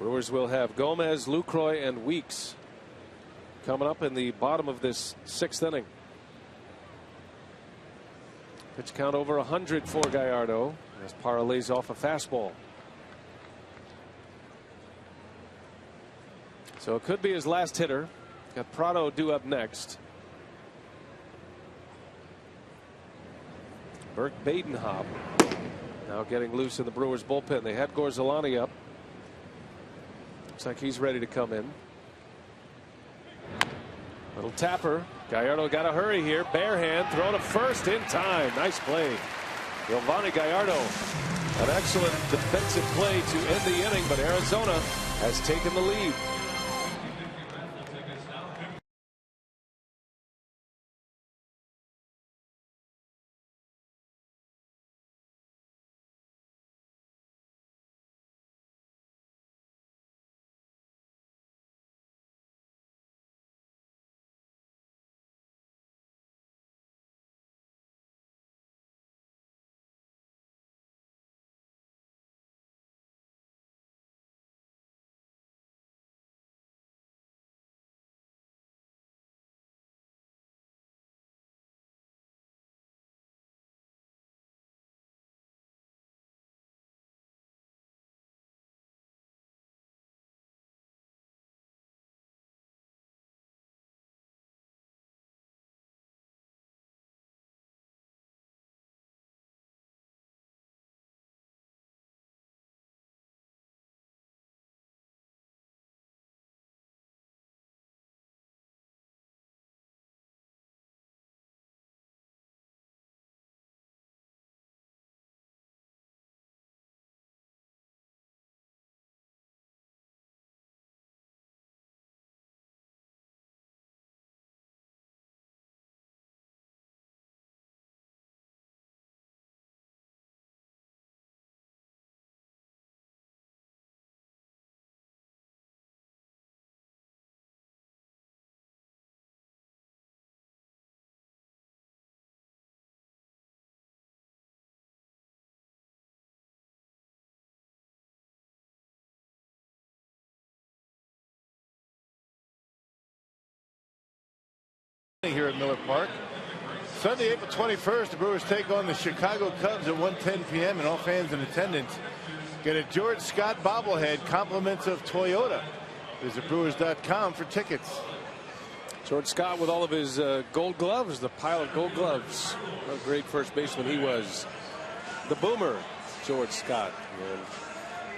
Speaker 7: Brewers will have Gomez, Lucroy, and Weeks coming up in the bottom of this 6th inning. Pitch count over 100 for Gallardo as Parra lays off a fastball. So it could be his last hitter. Got Prado due up next. Burke Badenhop now getting loose in the Brewers bullpen. They had Gorzolani up. Looks like he's ready to come in. Little tapper. Gallardo got to hurry here. Bare hand throw to first in time. Nice play. Giovanni Gallardo. An excellent defensive play to end the inning, but Arizona has taken the lead.
Speaker 2: Here at Miller Park. Sunday, April 21st, the Brewers take on the Chicago Cubs at 1:10 p.m. and all fans in attendance get a George Scott bobblehead, compliments of Toyota. Visit Brewers.com for tickets.
Speaker 7: George Scott with all of his gold gloves, the pile of gold gloves. What a great first baseman he was. The Boomer, George Scott. And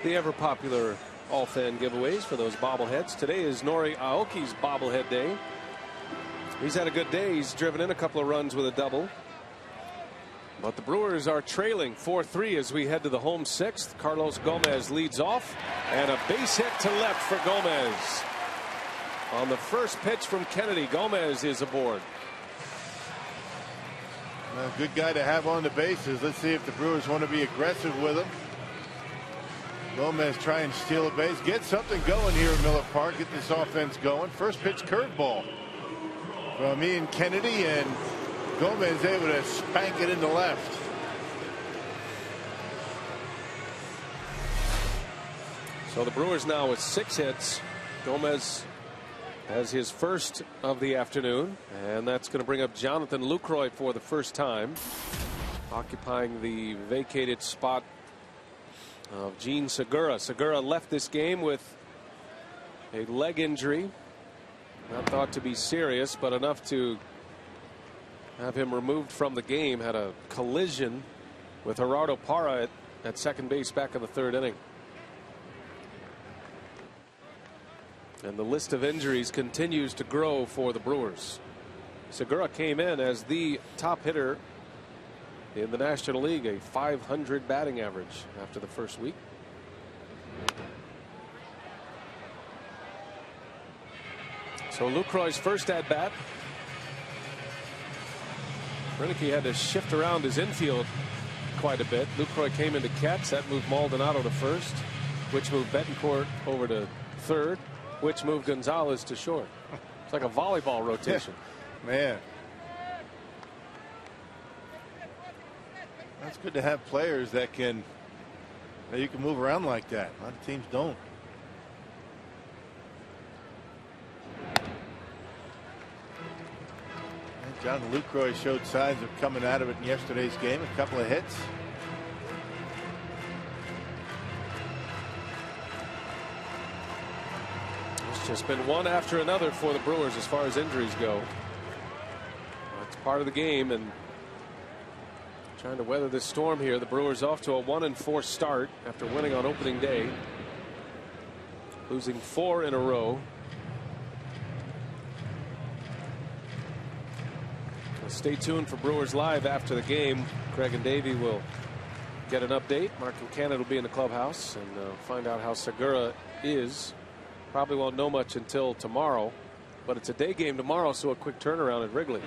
Speaker 7: the ever popular all fan giveaways for those bobbleheads. Today is Nori Aoki's bobblehead day. He's had a good day. He's driven in a couple of runs with a double. But the Brewers are trailing 4-3 as we head to the home sixth. Carlos Gomez leads off, and a base hit to left for Gomez. On the first pitch from Kennedy, Gomez is aboard.
Speaker 2: A good guy to have on the bases. Let's see if the Brewers want to be aggressive with him. Gomez trying to steal a base, get something going here at Miller Park, get this offense going. First pitch curveball from Ian Kennedy, and Gomez able to spank it into left.
Speaker 7: So the Brewers now with 6 hits. Gomez has his first of the afternoon, and that's going to bring up Jonathan Lucroy for the first time, occupying the vacated spot of Gene Segura. Segura left this game with a leg injury, not thought to be serious, but enough to have him removed from the game. Had a collision with Gerardo Parra at second base back in the 3rd inning. And the list of injuries continues to grow for the Brewers. Segura came in as the top hitter in the National League, a .500 batting average after the first week. So Lucroy's first at bat. Renicky had to shift around his infield quite a bit. Lucroy came in to catch. That moved Maldonado to first, which moved Betancourt over to third, which moved Gonzalez to short. It's like a volleyball rotation.
Speaker 2: Man, that's good to have players that you can move around like that. A lot of teams don't. John Lucroy showed signs of coming out of it in yesterday's game. A couple of hits.
Speaker 7: It's just been one after another for the Brewers as far as injuries go. It's part of the game, and trying to weather this storm here. The Brewers off to a 1-4 start after winning on opening day, losing 4 in a row. Stay tuned for Brewers Live after the game. Craig and Davey will get an update. Mark and Canada will be in the clubhouse and find out how Segura is. Probably won't know much until tomorrow, but it's a day game tomorrow, so a quick turnaround at Wrigley.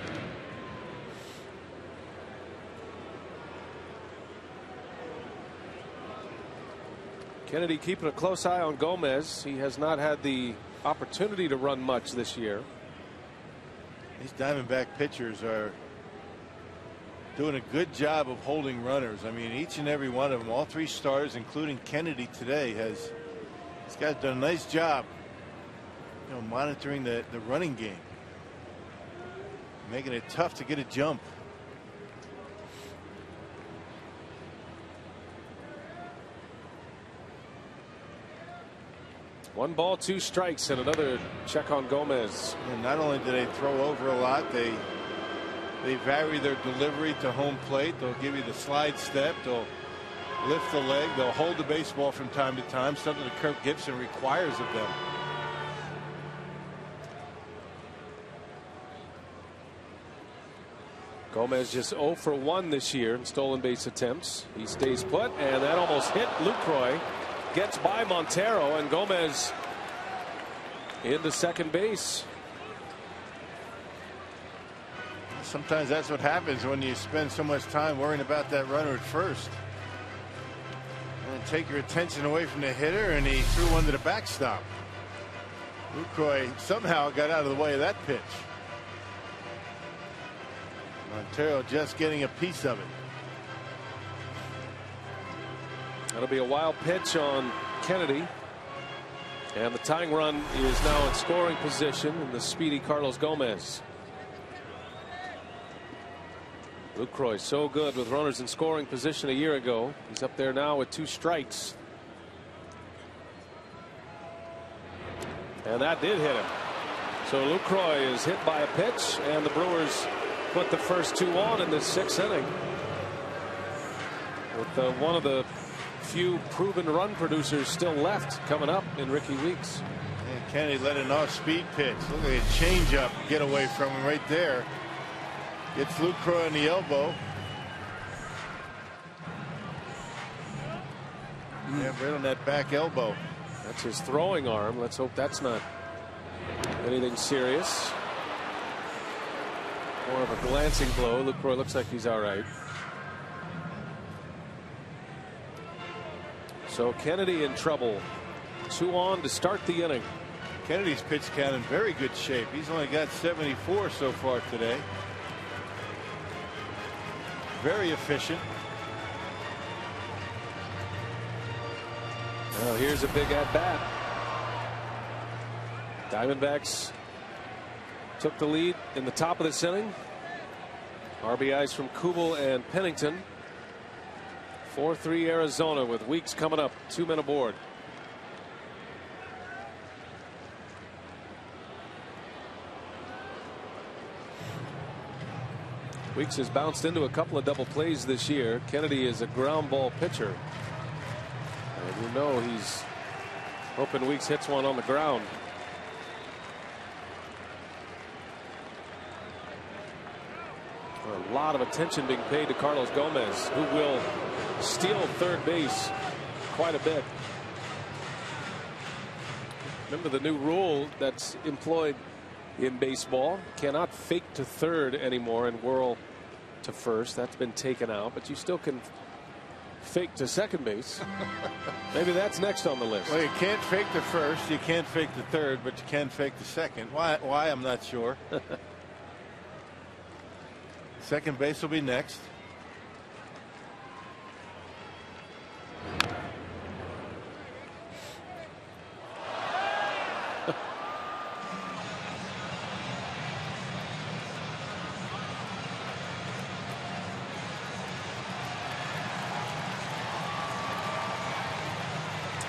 Speaker 7: Kennedy keeping a close eye on Gomez. He has not had the opportunity to run much this year.
Speaker 2: These Diamondback pitchers are doing a good job of holding runners. I mean, each and every one of them, all 3 starters, including Kennedy today, this guy's done a nice job, monitoring the running game, making it tough to get a jump.
Speaker 7: One ball, 2 strikes, and another check on Gomez.
Speaker 2: And not only do they throw over a lot, they vary their delivery to home plate. They'll give you the slide step. They'll lift the leg. They'll hold the baseball from time to time, something that Kirk Gibson requires of them.
Speaker 7: Gomez just 0 for 1 this year in stolen base attempts. He stays put, and that almost hit Lucroy. Gets by Montero, and Gomez into second base.
Speaker 2: Sometimes that's what happens when you spend so much time worrying about that runner at first. And take your attention away from the hitter, and he threw one to the backstop. Lucroy somehow got out of the way of that pitch. Montero just getting a piece of it.
Speaker 7: That'll be a wild pitch on Kennedy. And the tying run is now in scoring position in the speedy Carlos Gomez. Lucroy so good with runners in scoring position a year ago. He's up there now with 2 strikes. And that did hit him. So Lucroy is hit by a pitch, and the Brewers put the first 2 on in this 6th inning. With one of the few proven run producers still left coming up in Ricky Weeks.
Speaker 2: And Kennedy let an off-speed pitch. Look at a changeup get away from him right there. Gets Lucroy on the elbow. Yeah, right on that back elbow.
Speaker 7: That's his throwing arm. Let's hope that's not anything serious. More of a glancing blow. Lucroy looks like he's all right. So Kennedy in trouble. 2 on to start the inning.
Speaker 2: Kennedy's pitch count in very good shape. He's only got 74 so far today. Very efficient.
Speaker 7: Well, here's a big at bat. Diamondbacks took the lead in the top of this inning. RBIs from Kubel and Pennington. 4-3 Arizona with Weeks coming up. 2 men aboard. Weeks has bounced into a couple of double plays this year. Kennedy is a ground ball pitcher. And you know he's hoping Weeks hits one on the ground. A lot of attention being paid to Carlos Gomez, who will steal third base quite a bit. Remember the new rule that's employed in baseball: cannot fake to third anymore and whirl to first. That's been taken out, but you still can fake to second base. Maybe that's next on the list.
Speaker 2: Well, you can't fake the first, you can't fake the third, but you can fake the second. Why I'm not sure. Second base will be next.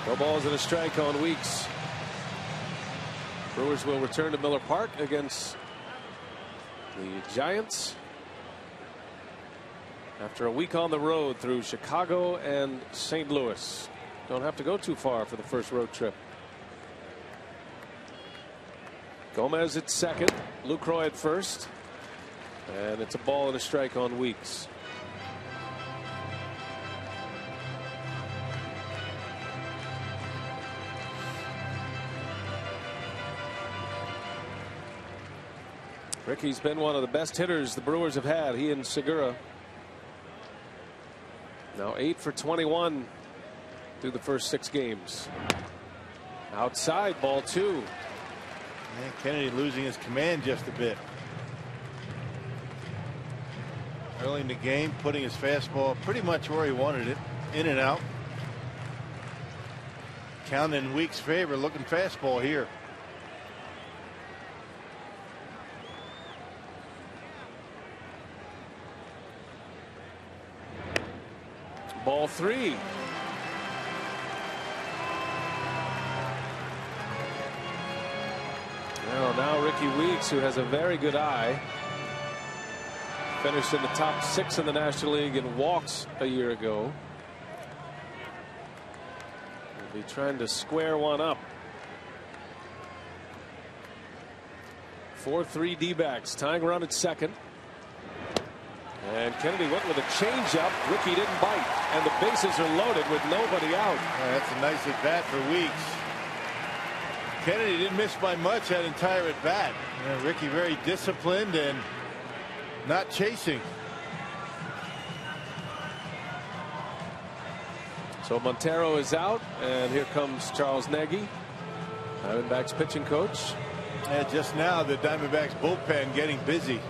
Speaker 7: No balls and a strike on Weeks. Brewers will return to Miller Park against the Giants after a week on the road through Chicago and St. Louis. Don't have to go too far for the first road trip. Gomez at second, Lucroy at first, and it's a ball and a strike on Weeks. Ricky's been one of the best hitters the Brewers have had. He and Segura. Now 8 for 21 through the first 6 games. Outside, ball 2.
Speaker 2: Man, Kennedy losing his command just a bit. Early in the game, putting his fastball pretty much where he wanted it, in and out. Count in Weeks' favor, looking fastball here.
Speaker 7: Ball 3. Now Ricky Weeks, who has a very good eye, finished in the top 6 in the National League in walks a year ago. He'll be trying to square one up. 4-3 D-backs, tying run at second. And Kennedy went with a changeup. Ricky didn't bite, and the bases are loaded with nobody out.
Speaker 2: That's a nice at bat for Weeks. Kennedy didn't miss by much that entire at bat. Ricky very disciplined and not chasing.
Speaker 7: So Montero is out, and here comes Charles Nagy, Diamondbacks pitching coach.
Speaker 2: And just now the Diamondbacks bullpen getting busy.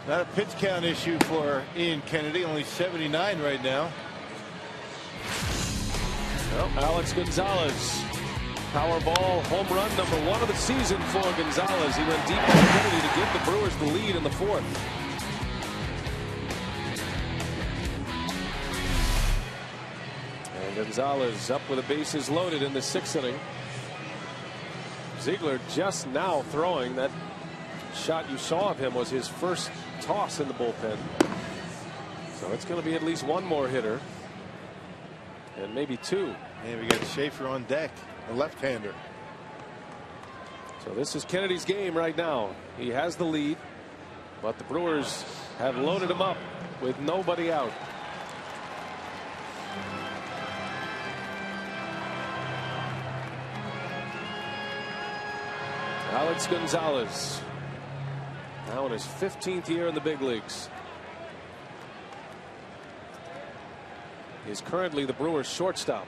Speaker 2: Not a pitch count issue for Ian Kennedy, only 79 right now.
Speaker 7: Well, Alex Gonzalez, Powerball home run number 1 of the season for Gonzalez. He went deep on Kennedy to give the Brewers the lead in the 4th. Gonzalez up with the bases loaded in the 6th inning. Ziegler just now throwing. That shot you saw of him was his first toss in the bullpen. So it's going to be at least one more hitter. And maybe two.
Speaker 2: And we got Schaefer on deck, a left-hander.
Speaker 7: So this is Kennedy's game right now. He has the lead, but the Brewers have loaded him up with nobody out. Alex Gonzalez, now in his 15th year in the big leagues. He's currently the Brewers shortstop.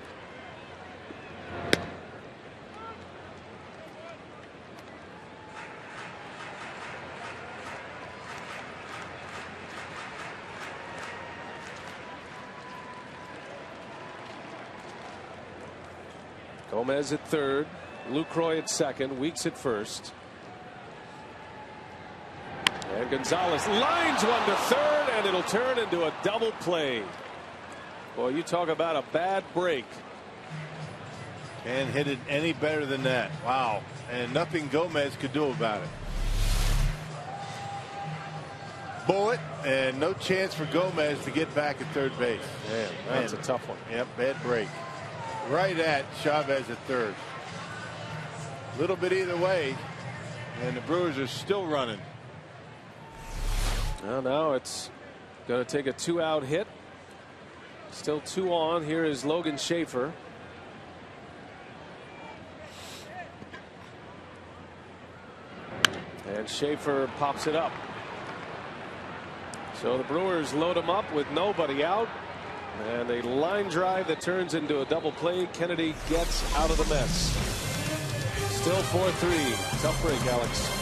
Speaker 7: Gomez at third, Lucroy at second, Weeks at first. And Gonzalez lines one to third, and it'll turn into a double play. Boy, you talk about a bad break.
Speaker 2: Can't hit it any better than that. Wow. And nothing Gomez could do about it. Bullet, and no chance for Gomez to get back at third base.
Speaker 7: Man, that's a tough one.
Speaker 2: Yep, bad break. Right at Chavez at third. A little bit either way, and the Brewers are still running.
Speaker 7: Well, now it's going to take a 2-out hit. Still 2 on. Here is Logan Schaefer. And Schaefer pops it up. So the Brewers load him up with nobody out. And a line drive that turns into a double play. Kennedy gets out of the mess. Still 4-3. Tough break, Alex.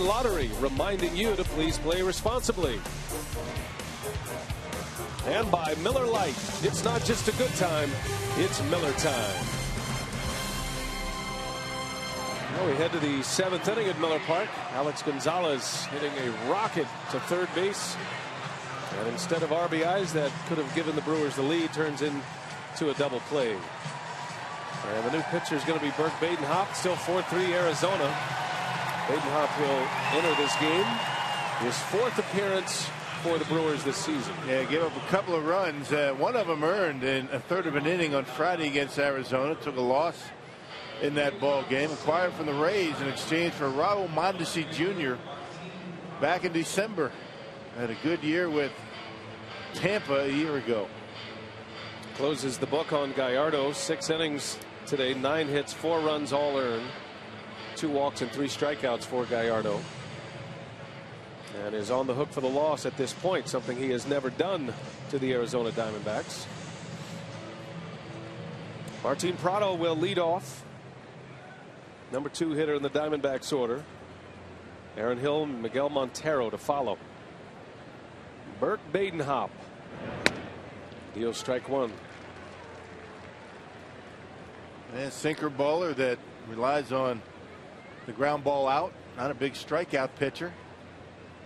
Speaker 7: Lottery reminding you to please play responsibly. And by Miller Lite. It's not just a good time, it's Miller time. Now we head to the 7th inning at Miller Park. Alex Gonzalez hitting a rocket to third base. And instead of RBIs that could have given the Brewers the lead, turns into a double play. And the new pitcher is going to be Bert Badenhop. Still 4-3 Arizona. Badenhop will enter this game. His 4th appearance for the Brewers this season.
Speaker 2: Yeah, gave up a couple of runs. One of them earned in a third of an inning on Friday against Arizona. Took a loss in that ball game. Acquired from the Rays in exchange for Raul Mondesi Jr. back in December. Had a good year with Tampa a year ago.
Speaker 7: Closes the book on Gallardo. 6 innings today, 9 hits, 4 runs all earned. 2 walks and 3 strikeouts for Gallardo. And is on the hook for the loss at this point, something he has never done to the Arizona Diamondbacks. Martin Prado will lead off. Number 2 hitter in the Diamondbacks order. Aaron Hill and Miguel Montero to follow. Burt Badenhop. Deal strike 1.
Speaker 2: And sinker bowler that relies on the ground ball out. Not a big strikeout pitcher.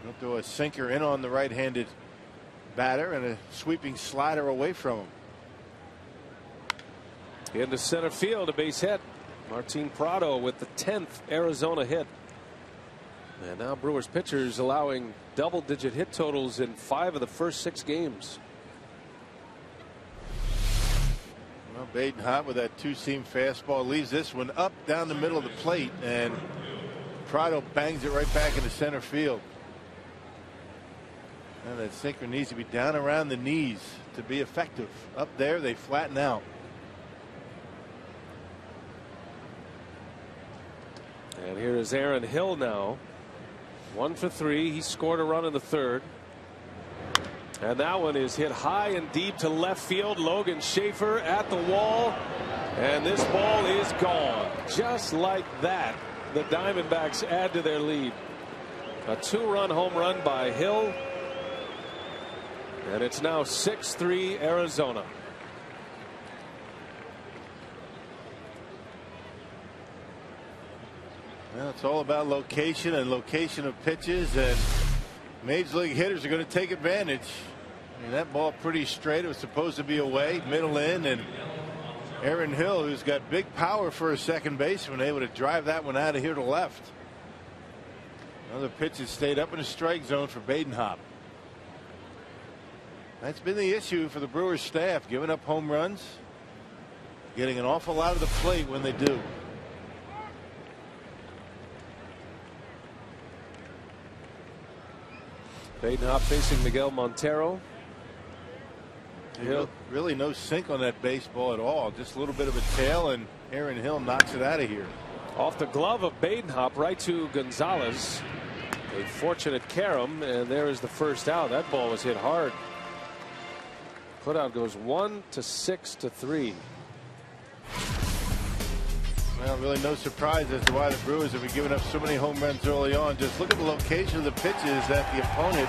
Speaker 2: He'll throw a sinker in on the right-handed batter and a sweeping slider away from him.
Speaker 7: Into center field, a base hit. Martin Prado with the 10th Arizona hit. And now Brewers pitchers allowing double-digit hit totals in 5 of the first 6 games.
Speaker 2: Well, Badenhop with that 2-seam fastball leaves this one up down the middle of the plate, and Prado bangs it right back into center field. And that sinker needs to be down around the knees to be effective. Up there, they flatten out.
Speaker 7: And here is Aaron Hill now. 1 for 3. He scored a run in the 3rd. And that one is hit high and deep to left field. Logan Schaefer at the wall. And this ball is gone. Just like that, the Diamondbacks add to their lead. A 2-run home run by Hill. And it's now 6-3 Arizona.
Speaker 2: Well, it's all about location and location of pitches, and major league hitters are going to take advantage. I mean, that ball pretty straight. It was supposed to be away, middle in, and Aaron Hill, who's got big power for a second baseman, able to drive that one out of here to left. Another pitch has stayed up in the strike zone for Badenhop. That's been the issue for the Brewers staff, giving up home runs, getting an awful lot of the plate when they do.
Speaker 7: Badenhop facing Miguel Montero.
Speaker 2: Hill, really no sink on that baseball at all. Just a little bit of a tail, and Aaron Hill knocks it out of here.
Speaker 7: Off the glove of Badenhop right to Gonzalez. A fortunate carom, and there is the first out. That ball was hit hard. Putout goes 1-6-3.
Speaker 2: Well, really no surprise as to why the Brewers have been giving up so many home runs early on. Just look at the location of the pitches that the opponent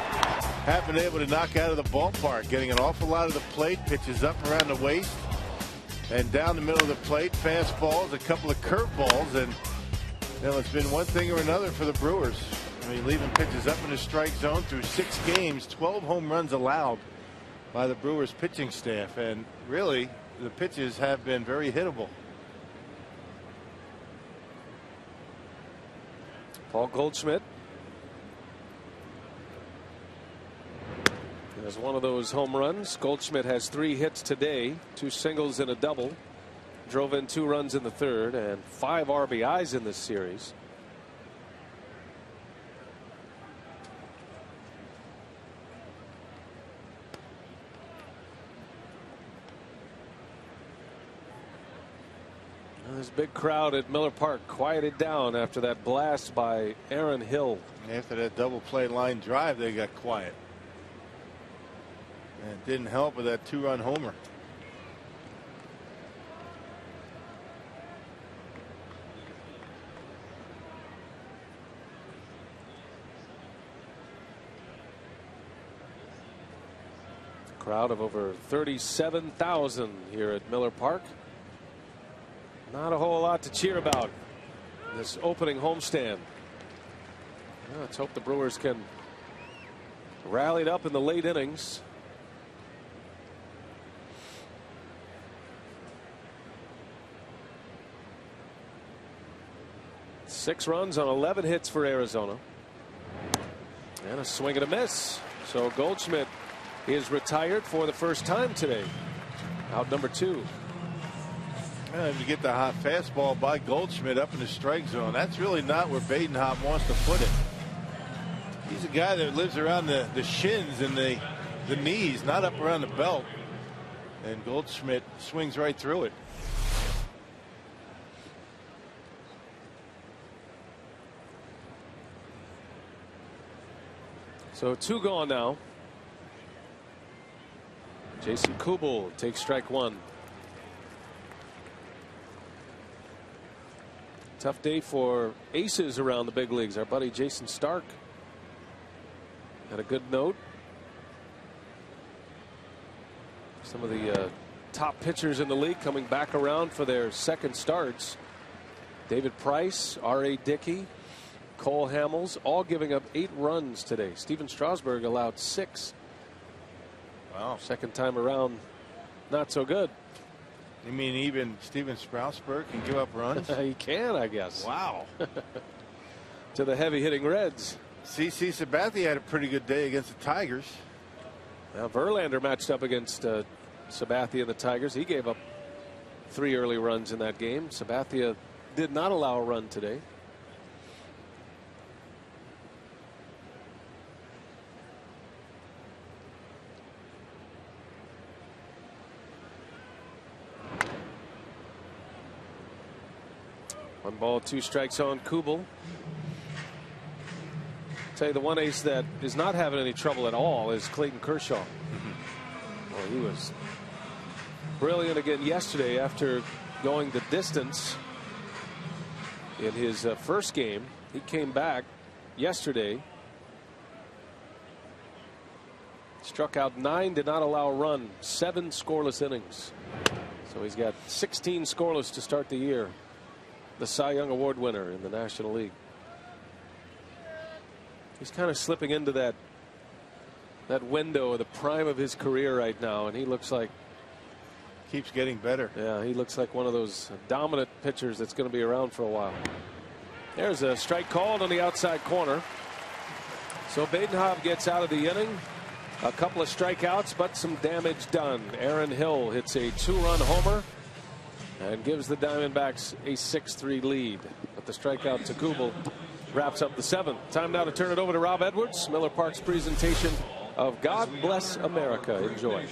Speaker 2: have been able to knock out of the ballpark. Getting an awful lot of the plate, pitches up around the waist and down the middle of the plate. Fastballs, a couple of curveballs, and you know, it's been one thing or another for the Brewers. I mean, leaving pitches up in the strike zone through 6 games, 12 home runs allowed by the Brewers pitching staff, and really the pitches have been very hittable.
Speaker 7: Paul Goldschmidt has one of those home runs. Goldschmidt has 3 hits today, 2 singles and a double. Drove in 2 runs in the 3rd and 5 RBIs in this series. This big crowd at Miller Park quieted down after that blast by Aaron Hill.
Speaker 2: After that double play line drive, they got quiet. And it didn't help with that 2-run homer.
Speaker 7: Crowd of over 37,000 here at Miller Park. Not a whole lot to cheer about this opening homestand. Well, let's hope the Brewers can rally it up in the late innings. Six runs on 11 hits for Arizona. And a swing and a miss. So Goldschmidt is retired for the first time today. Out number 2.
Speaker 2: And to get the hot fastball by Goldschmidt up in the strike zone, that's really not where Badenhop wants to put it. He's a guy that lives around the shins and the knees, not up around the belt. And Goldschmidt swings right through it.
Speaker 7: So 2 gone now. Jason Kubel takes strike 1. Tough day for aces around the big leagues. Our buddy Jason Stark had a good note. Some of the top pitchers in the league coming back around for their second starts. David Price, R.A. Dickey, Cole Hamels, all giving up 8 runs today. Steven Strasburg allowed 6.
Speaker 2: Wow.
Speaker 7: Second time around, not so good.
Speaker 2: You mean even Steven Strasburg can give up runs?
Speaker 7: He can, I guess.
Speaker 2: Wow.
Speaker 7: To the heavy hitting Reds.
Speaker 2: CC Sabathia had a pretty good day against the Tigers.
Speaker 7: Now Verlander matched up against Sabathia and the Tigers. He gave up 3 early runs in that game. Sabathia did not allow a run today. One ball, 2 strikes on Kubel. Tell you the one ace that is not having any trouble at all is Clayton Kershaw. Well, he was brilliant again yesterday after going the distance in his first game. He came back yesterday, struck out 9, did not allow a run, 7 scoreless innings. So he's got 16 scoreless to start the year. The Cy Young Award winner in the National League. He's kind of slipping into that window, the prime of his career right now, and he looks like
Speaker 2: keeps getting better.
Speaker 7: Yeah, he looks like one of those dominant pitchers that's going to be around for a while. There's a strike called on the outside corner. So Badenhov gets out of the inning. A couple of strikeouts, but some damage done. Aaron Hill hits a 2-run homer and gives the Diamondbacks a 6-3 lead. But the strikeout to Kubel wraps up the 7th. Time now to turn it over to Rob Edwards. Miller Park's presentation of God Bless America. Enjoy.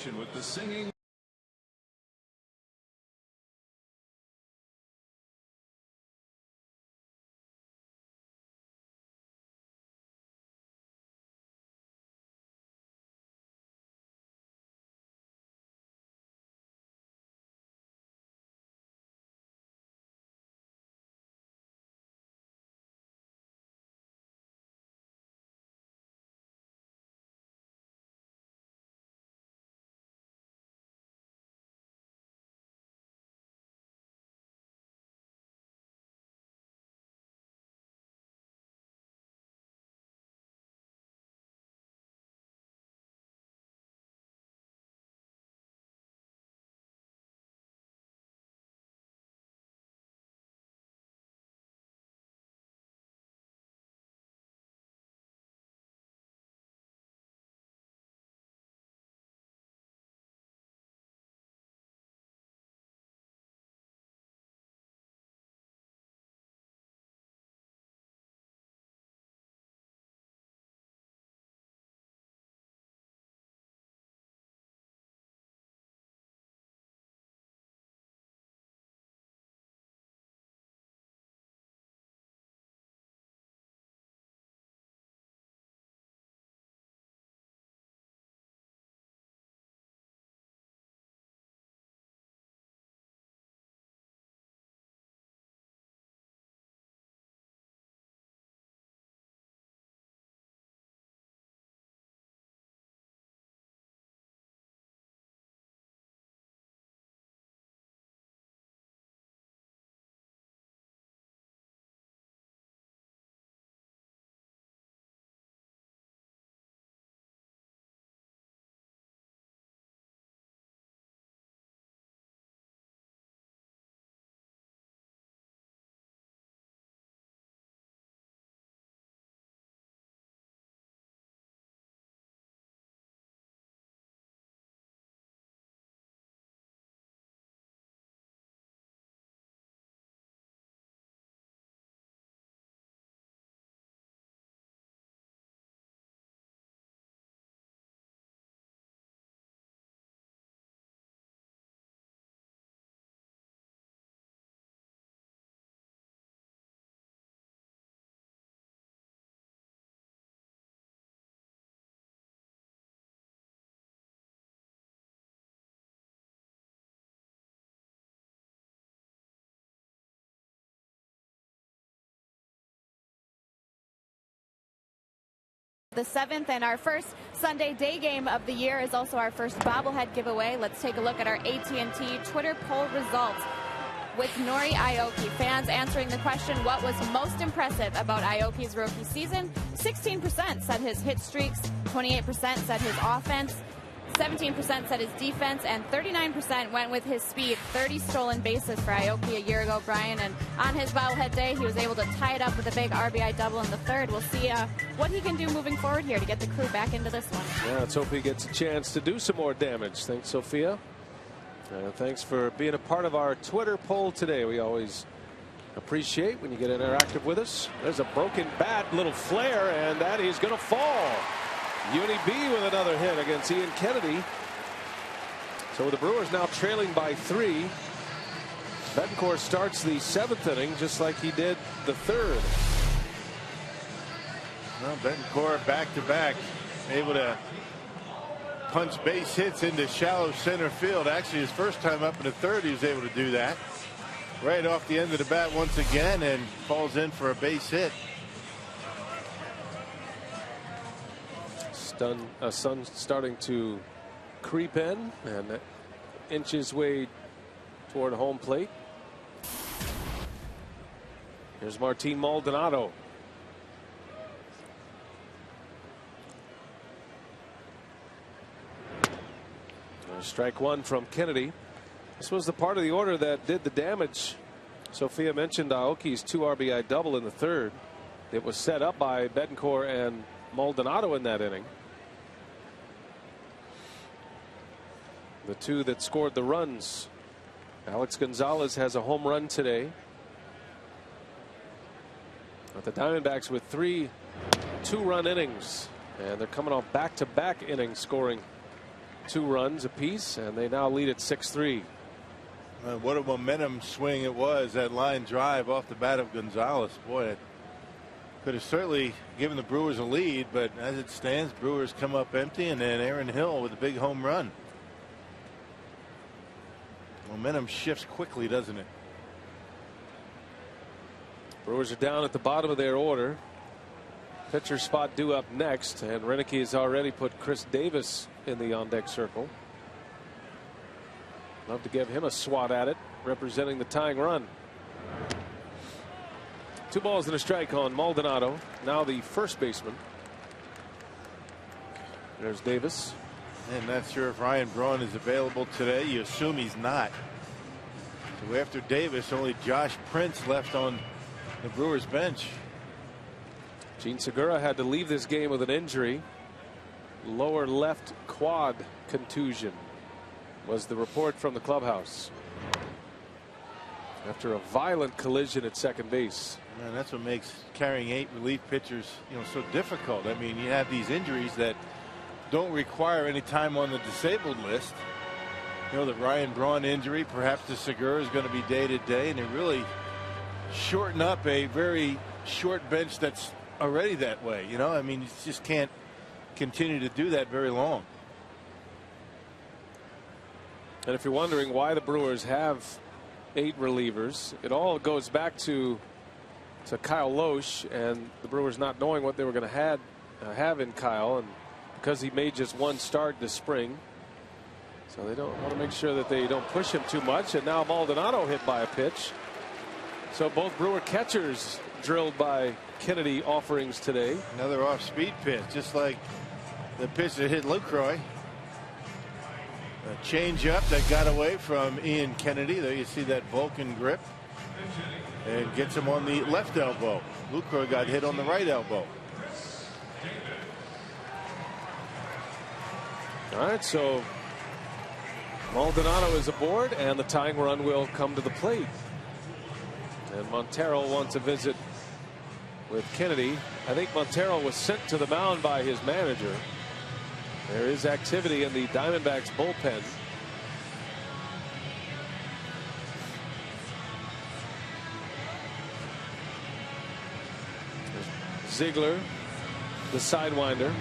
Speaker 5: the 7th, and our first Sunday day game of the year is also our first bobblehead giveaway. Let's take a look at our AT&T Twitter poll results with Nori Aoki. Fans answering the question, what was most impressive about Aoki's rookie season? 16% said his hit streaks, 28% said his offense, 17% said his defense, and 39% went with his speed. 30 stolen bases for Aoki a year ago, Brian, and on his bobblehead day, he was able to tie it up with a big RBI double in the 3rd. We'll see what he can do moving forward here to get the crew back into this one.
Speaker 7: Yeah, let's hope he gets a chance to do some more damage. Thanks, Sophia. Thanks for being a part of our Twitter poll today. We always appreciate when you get interactive with us. There's a broken bat, little flare, and that is going to fall. Uni B with another hit against Ian Kennedy. So the Brewers now trailing by 3. Betancourt starts the 7th inning just like he did the 3rd.
Speaker 2: Well, Betancourt back-to-back, able to punch base hits into shallow center field. Actually, his first time up in the 3rd, he was able to do that. Right off the end of the bat once again, and falls in for a base hit.
Speaker 7: Sun starting to creep in and inch his way toward home plate. Here's Martin Maldonado. There's strike 1 from Kennedy. This was the part of the order that did the damage. Sophia mentioned Aoki's 2 RBI double in the 3rd. It was set up by Betancourt and Maldonado in that inning. The 2 that scored the runs. Alex Gonzalez has a home run today. But the Diamondbacks with 3 2-run innings, and they're coming off back-to-back innings scoring 2 runs apiece, and they now lead at 6-3.
Speaker 2: What a momentum swing it was, that line drive off the bat of Gonzalez. Boy, it could have certainly given the Brewers a lead, but as it stands, Brewers come up empty, and then Aaron Hill with a big home run. Momentum shifts quickly, doesn't it?
Speaker 7: Brewers are down at the bottom of their order. Pitcher spot due up next, and Renicky has already put Chris Davis in the on-deck circle. Love to give him a swat at it, representing the tying run. 2 balls and a strike on Maldonado, now the first baseman. There's Davis.
Speaker 2: And not sure if Ryan Braun is available today. You assume he's not. So after Davis, only Josh Prince left on the Brewers bench.
Speaker 7: Gene Segura had to leave this game with an injury. Lower left quad contusion was the report from the clubhouse after a violent collision at second base.
Speaker 2: Man, that's what makes carrying 8 relief pitchers, so difficult. I mean, you have these injuries that don't require any time on the disabled list. The Ryan Braun injury, perhaps the Segura is going to be day to day, and they really shorten up a very short bench that's already that way. I mean, you just can't continue to do that very long.
Speaker 7: And if you're wondering why the Brewers have 8 relievers, it all goes back to Kyle Loesch and the Brewers not knowing what they were going to have in Kyle, and because he made just 1 start this spring. So they don't want to make sure that they don't push him too much. And now Maldonado hit by a pitch. So both Brewer catchers drilled by Kennedy offerings today.
Speaker 2: Another off-speed pitch, just like the pitch that hit Lucroy. A change-up that got away from Ian Kennedy. There you see that Vulcan grip. And gets him on the left elbow. Lucroy got hit on the right elbow.
Speaker 7: All right, so Maldonado is aboard, and the tying run will come to the plate. And Montero wants a visit with Kennedy. I think Montero was sent to the mound by his manager. There is activity in the Diamondbacks bullpen. Ziegler, the sidewinder,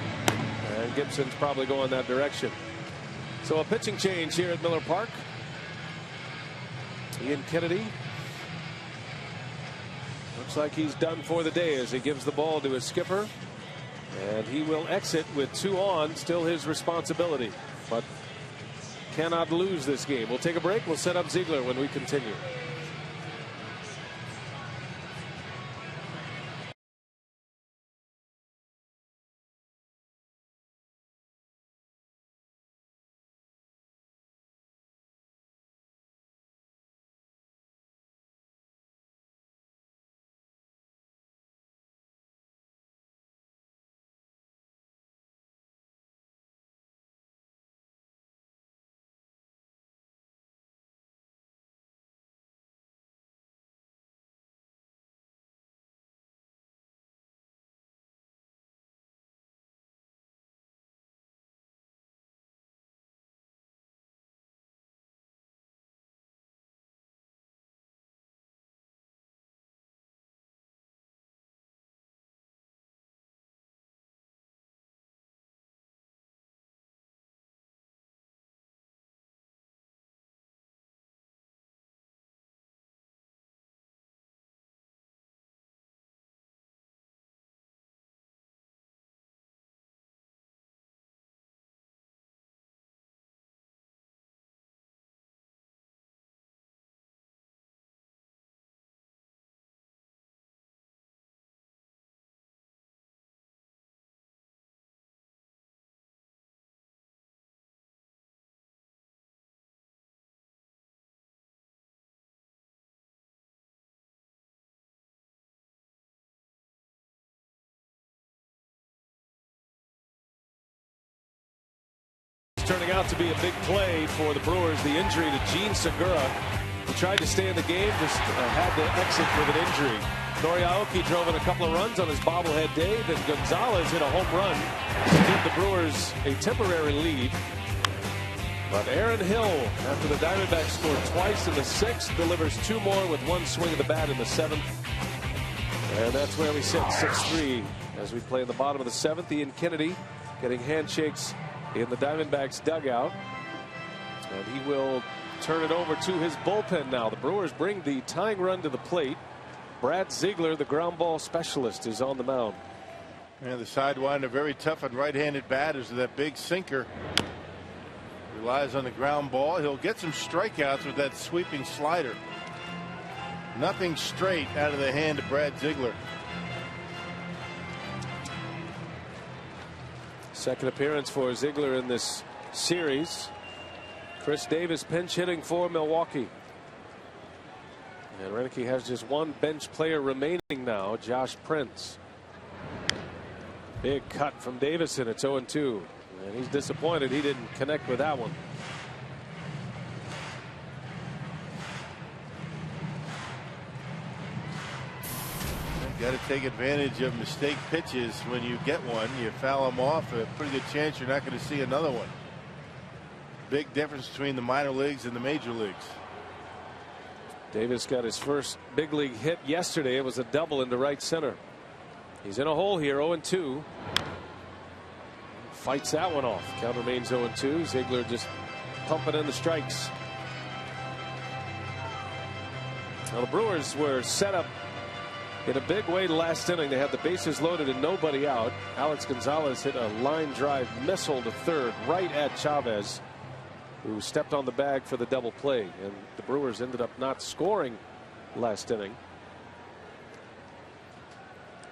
Speaker 7: and Gibson's probably going that direction. So a pitching change here at Miller Park. Ian Kennedy looks like he's done for the day as he gives the ball to his skipper. And he will exit with 2 on, still his responsibility, but cannot lose this game. We'll take a break. We'll set up Ziegler when we continue. Turning out to be a big play for the Brewers. The injury to Gene Segura, who tried to stay in the game, just had to exit with an injury. Nori Aoki drove in a couple of runs on his bobblehead day. Then Gonzalez hit a home run to give the Brewers a temporary lead. But Aaron Hill, after the Diamondbacks scored twice in the 6th, delivers 2 more with 1 swing of the bat in the 7th. And that's where we sit, 6-3, as we play in the bottom of the 7th. Ian Kennedy getting handshakes in the Diamondbacks dugout, and he will turn it over to his bullpen now. The Brewers bring the tying run to the plate. Brad Ziegler, the ground ball specialist, is on the mound.
Speaker 2: And the sidewinder, very tough on right-handed batters with that big sinker. Relies on the ground ball. He'll get some strikeouts with that sweeping slider. Nothing straight out of the hand of Brad Ziegler.
Speaker 7: Second appearance for Ziegler in this series. Chris Davis pinch hitting for Milwaukee. And Renicky has just 1 bench player remaining now, Josh Prince. Big cut from Davison. It's 0-2. And he's disappointed he didn't connect with that one.
Speaker 2: Got to take advantage of mistake pitches when you get one. You foul them off, a pretty good chance you're not going to see another one. Big difference between the minor leagues and the major leagues.
Speaker 7: Davis got his first big league hit yesterday. It was a double into right center. He's in a hole here, 0-2. Fights that one off. Count remains 0-2. Ziegler just pumping in the strikes. Now the Brewers were set up in a big way last inning. They had the bases loaded and nobody out. Alex Gonzalez hit a line drive missile to third right at Chavez, who stepped on the bag for the double play. And the Brewers ended up not scoring last inning.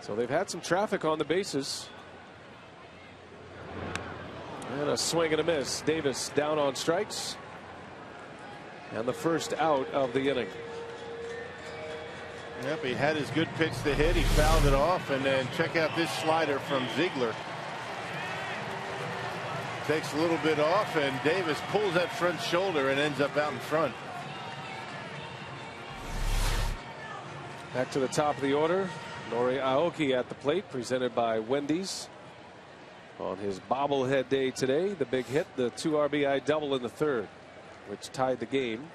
Speaker 7: So they've had some traffic on the bases. And a swing and a miss. Davis down on strikes. And the first out of the inning.
Speaker 2: Yep, he had his good pitch to hit. He fouled it off, and then check out this slider from Ziegler. Takes a little bit off, and Davis pulls that front shoulder and ends up out in front.
Speaker 7: Back to the top of the order. Nori Aoki at the plate, presented by Wendy's. On his bobblehead day today, the big hit, the 2 RBI double in the 3rd, which tied the game.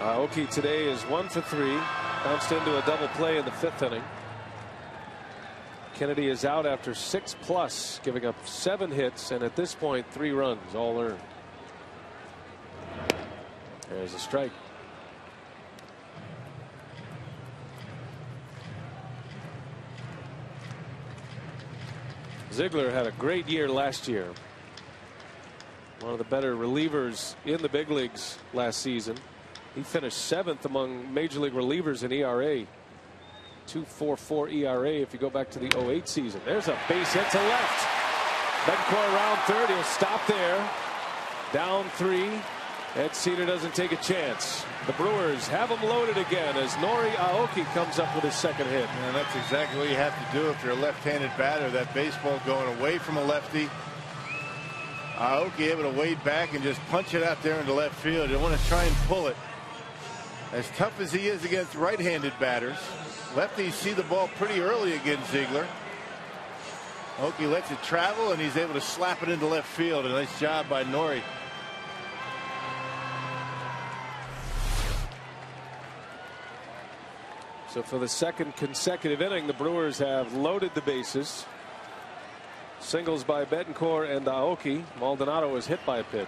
Speaker 7: Aoki today is 1 for 3. Bounced into a double play in the 5th inning. Kennedy is out after 6+, giving up 7 hits, and at this point 3 runs all earned. There's a strike. Ziegler had a great year last year. One of the better relievers in the big leagues last season. He finished 7th among major league relievers in ERA. 2.44 ERA if you go back to the 08 season. There's a base hit to left. Betancourt around third. He'll stop there. Down 3. Ed Cedar doesn't take a chance. The Brewers have him loaded again as Nori Aoki comes up with his 2nd hit.
Speaker 2: And that's exactly what you have to do if you're a left-handed batter. That baseball going away from a lefty. Aoki able to wade back and just punch it out there into left field. You want to try and pull it. As tough as he is against right-handed batters, lefties see the ball pretty early against Ziegler. Aoki lets it travel and he's able to slap it into left field. A nice job by Nori.
Speaker 7: So for the 2nd consecutive inning, the Brewers have loaded the bases. Singles by Betancourt and Aoki. Maldonado was hit by a pitch.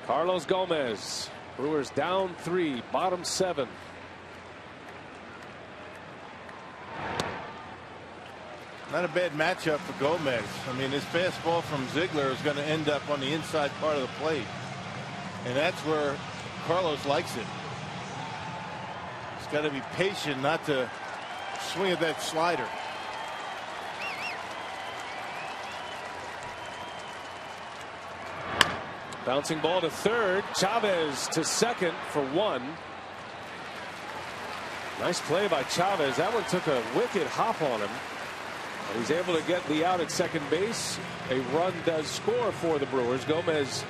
Speaker 7: Carlos Gomez. Brewers down 3, bottom 7.
Speaker 2: Not a bad matchup for Gomez. I mean, this fastball from Ziegler is going to end up on the inside part of the plate. And that's where Carlos likes it. He's got to be patient not to swing at that slider.
Speaker 7: Bouncing ball to third. Chavez to second for 1. Nice play by Chavez. That one took a wicked hop on him. But he's able to get the out at second base. A run does score for the Brewers. Gomez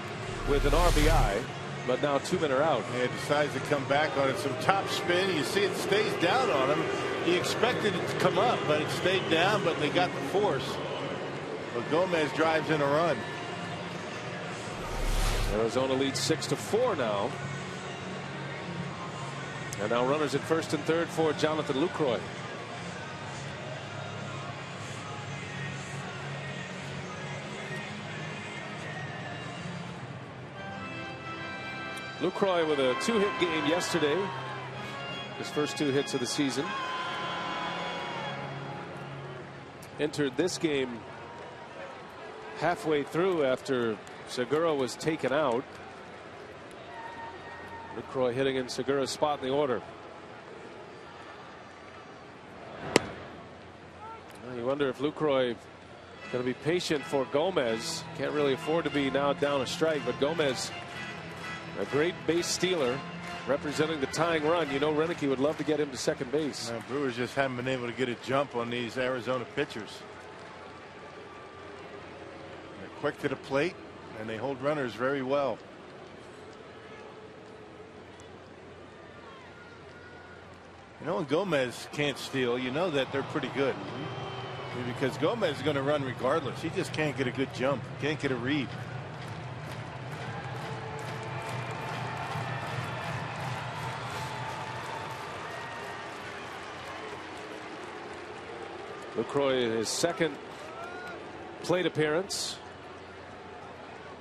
Speaker 7: with an RBI. But now 2 men are out.
Speaker 2: He decides to come back on it. Some top spin. You see it stays down on him. He expected it to come up, but it stayed down, but they got the force. But Gomez drives in a run.
Speaker 7: Arizona leads 6-4 now. And now runners at first and third for Jonathan Lucroy. Lucroy with a 2-hit game yesterday. His first 2 hits of the season. Entered this game halfway through after Segura was taken out. Lucroy hitting in Segura's spot in the order. Well, you wonder if Lucroy is going to be patient for Gomez. Can't really afford to be now down a strike, but Gomez, a great base stealer, representing the tying run. You know, Renicky would love to get him to second base.
Speaker 2: Brewers just haven't been able to get a jump on these Arizona pitchers. They're quick to the plate and they hold runners very well. You know, when Gomez can't steal, you know that they're pretty good. Because Gomez is going to run regardless. He just can't get a good jump, can't get a read.
Speaker 7: Lucroy, his 2nd plate appearance,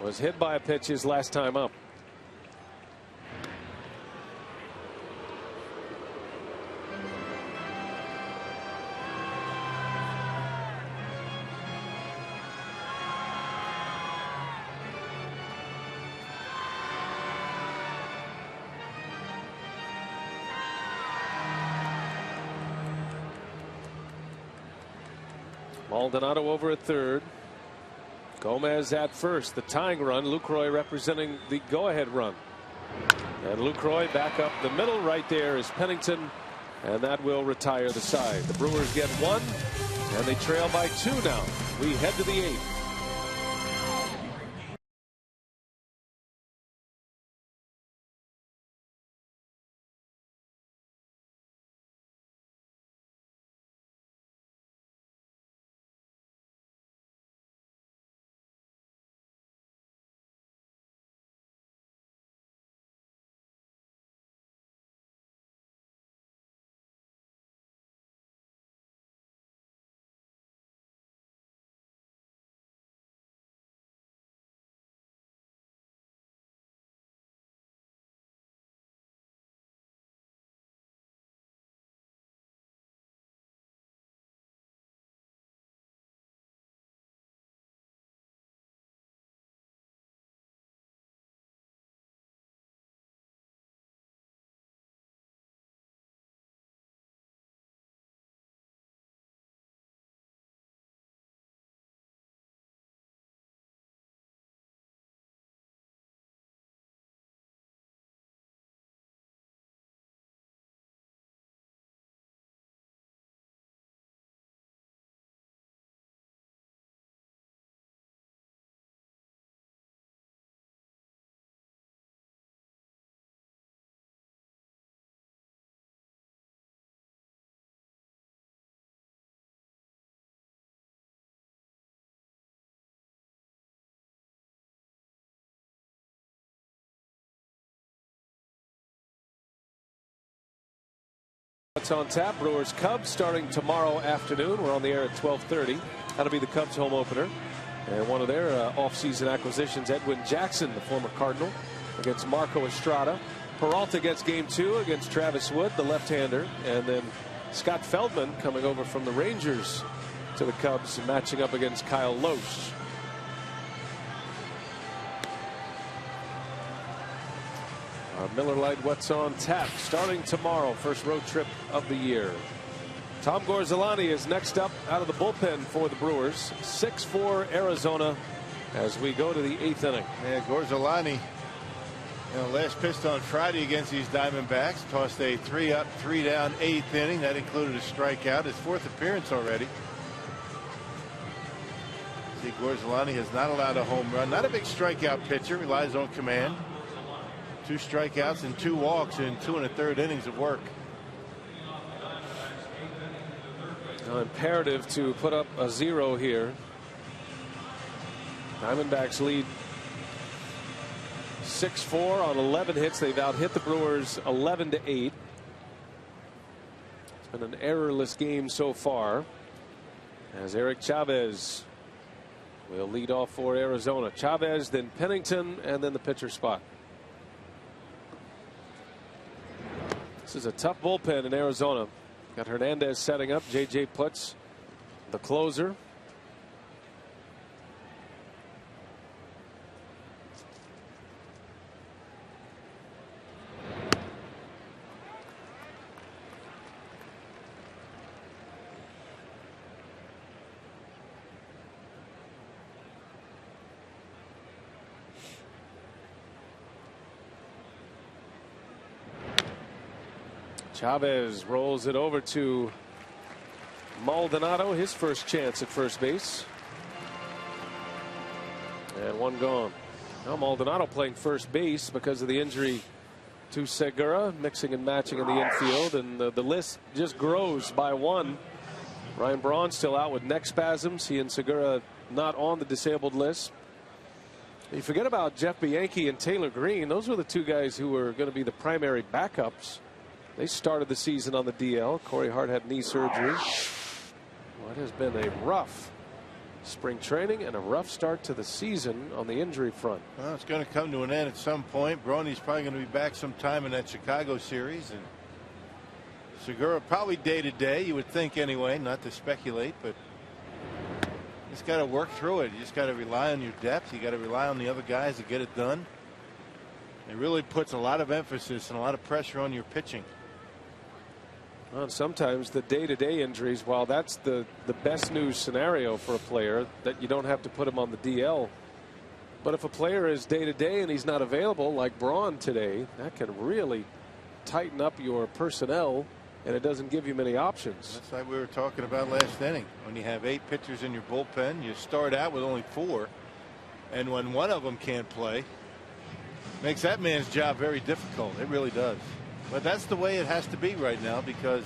Speaker 7: was hit by a pitch his last time up. Maldonado over at third. Gomez at first. The tying run. Lucroy representing the go-ahead run. And Lucroy back up the middle. Right there is Pennington. And that will retire the side. The Brewers get 1. And they trail by 2 now. We head to the 8th. What's on tap? Brewers Cubs starting tomorrow afternoon. We're on the air at 12:30. That'll be the Cubs home opener. And one of their offseason acquisitions, Edwin Jackson, the former Cardinal, against Marco Estrada. Peralta gets game 2 against Travis Wood, the left-hander. And then Scott Feldman coming over from the Rangers to the Cubs, matching up against Kyle Lohse. Our Miller Lite What's on Tap starting tomorrow, first road trip of the year. Tom Gorzolani is next up out of the bullpen for the Brewers. 6-4 Arizona as we go to the 8th inning.
Speaker 2: Yeah, Gorzolani, last pitched on Friday against these Diamondbacks, tossed a 3-up, 3-down 8th inning. That included a strikeout, his 4th appearance already. See, Gorzolani has not allowed a home run. Not a big strikeout pitcher, relies on command. 2 strikeouts and 2 walks in 2 1/3 innings of work.
Speaker 7: Imperative to put up a 0 here. Diamondbacks lead 6-4 on 11 hits. They've out-hit the Brewers 11-8. It's been an errorless game so far as Eric Chavez will lead off for Arizona. Chavez, then Pennington, and then the pitcher spot. This is a tough bullpen in Arizona. Got Hernandez setting up. J.J. Putz, the closer. Chavez rolls it over to Maldonado, his first chance at first base. And one gone. Now Maldonado playing first base because of the injury to Segura, mixing and matching in the infield, and the list just grows by one. Ryan Braun still out with neck spasms. He and Segura not on the disabled list. You forget about Jeff Bianchi and Taylor Green. Those were the 2 guys who were going to be the primary backups. They started the season on the DL. Corey Hart had knee surgery. Well, it has been a rough spring training and a rough start to the season on the injury front.
Speaker 2: Well, it's going to come to an end at some point. Brony's probably going to be back sometime in that Chicago series, and Segura probably day to day, you would think anyway, not to speculate, but you just got to work through it. You just got to rely on your depth. You got to rely on the other guys to get it done. It really puts a lot of emphasis and a lot of pressure on your pitching.
Speaker 7: Well, sometimes the day-to-day injuries, while that's the best news scenario for a player, that you don't have to put him on the DL. But if a player is day-to-day and he's not available, like Braun today, that can really tighten up your personnel, and it doesn't give you many options.
Speaker 2: That's like we were talking about last inning. When you have 8 pitchers in your bullpen, you start out with only 4, and when one of them can't play, makes that man's job very difficult. It really does. But that's the way it has to be right now, because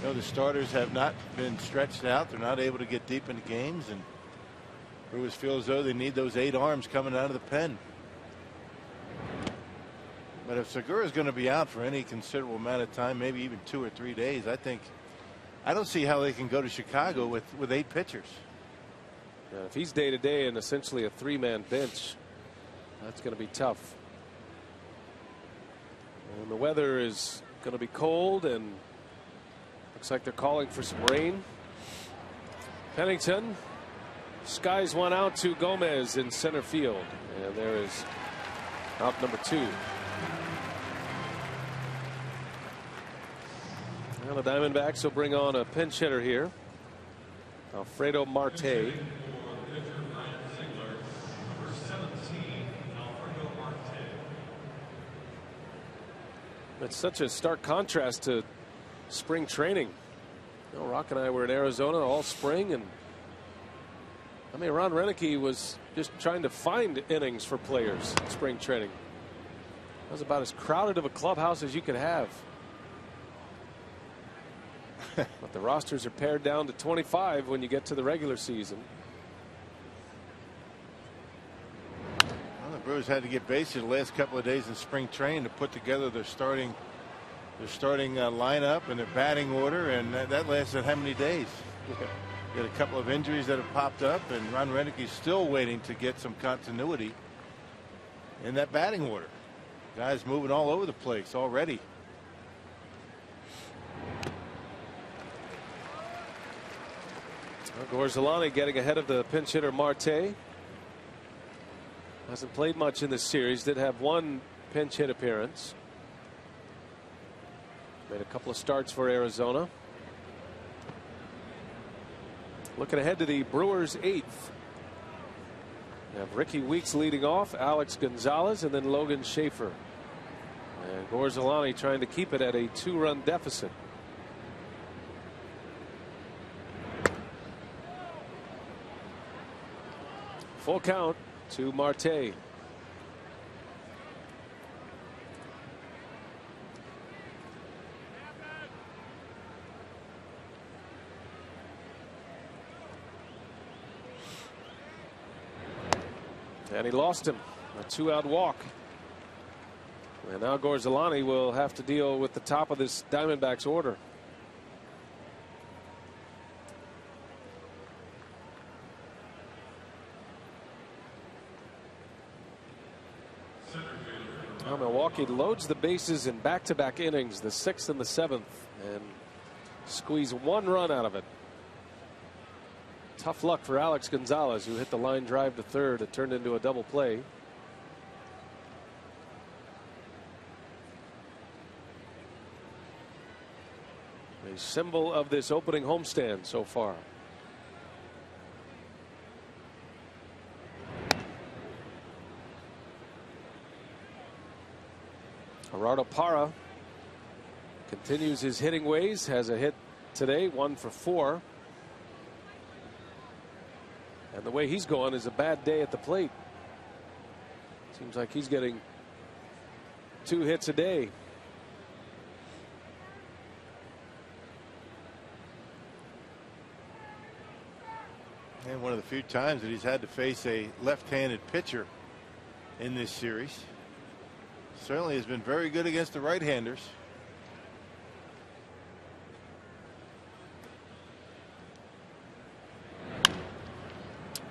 Speaker 2: the starters have not been stretched out. They're not able to get deep into games, and Brewers feel as though they need those 8 arms coming out of the pen. But if Segura is going to be out for any considerable amount of time, maybe even 2 or 3 days, I don't see how they can go to Chicago with 8 pitchers.
Speaker 7: Now, if he's day to day and essentially a 3-man bench, that's going to be tough. And the weather is going to be cold, and looks like they're calling for some rain. Pennington skies one out to Gomez in center field, and there is out number 2. Now the Diamondbacks will bring on a pinch hitter here, Alfredo Marte. It's such a stark contrast to spring training. Rock and I were in Arizona all spring, and Ron Renicky was just trying to find innings for players in spring training. That was about as crowded of a clubhouse as you could have. But the rosters are pared down to 25 when you get to the regular season.
Speaker 2: Well, the Brewers had to get basic the last couple of days in spring training to put together their starting their starting lineup and their batting order, and that lasted how many days? Got a couple of injuries that have popped up, and Ron Renick's still waiting to get some continuity in that batting order. Guys moving all over the place already.
Speaker 7: Gorzolani getting ahead of the pinch hitter Marte. Hasn't played much in this series. Did have one pinch hit appearance. Made a couple of starts for Arizona. Looking ahead to the Brewers' 8th. We have Ricky Weeks leading off, Alex Gonzalez, and then Logan Schaefer. And Gorzolani trying to keep it at a 2-run deficit. Full count to Marte. And he lost him. A 2-out walk. And now Gorzolani will have to deal with the top of this Diamondbacks order. Now Milwaukee loads the bases in back-to-back innings, the 6th and the 7th, and squeeze 1 run out of it. Tough luck for Alex Gonzalez, who hit the line drive to third. It turned into a double play. A symbol of this opening homestand so far. Gerardo Parra continues his hitting ways, has a hit today, 1 for 4. And the way he's going is a bad day at the plate. Seems like he's getting 2 hits a day.
Speaker 2: And one of the few times that he's had to face a left-handed pitcher in this series. Certainly has been very good against the right-handers.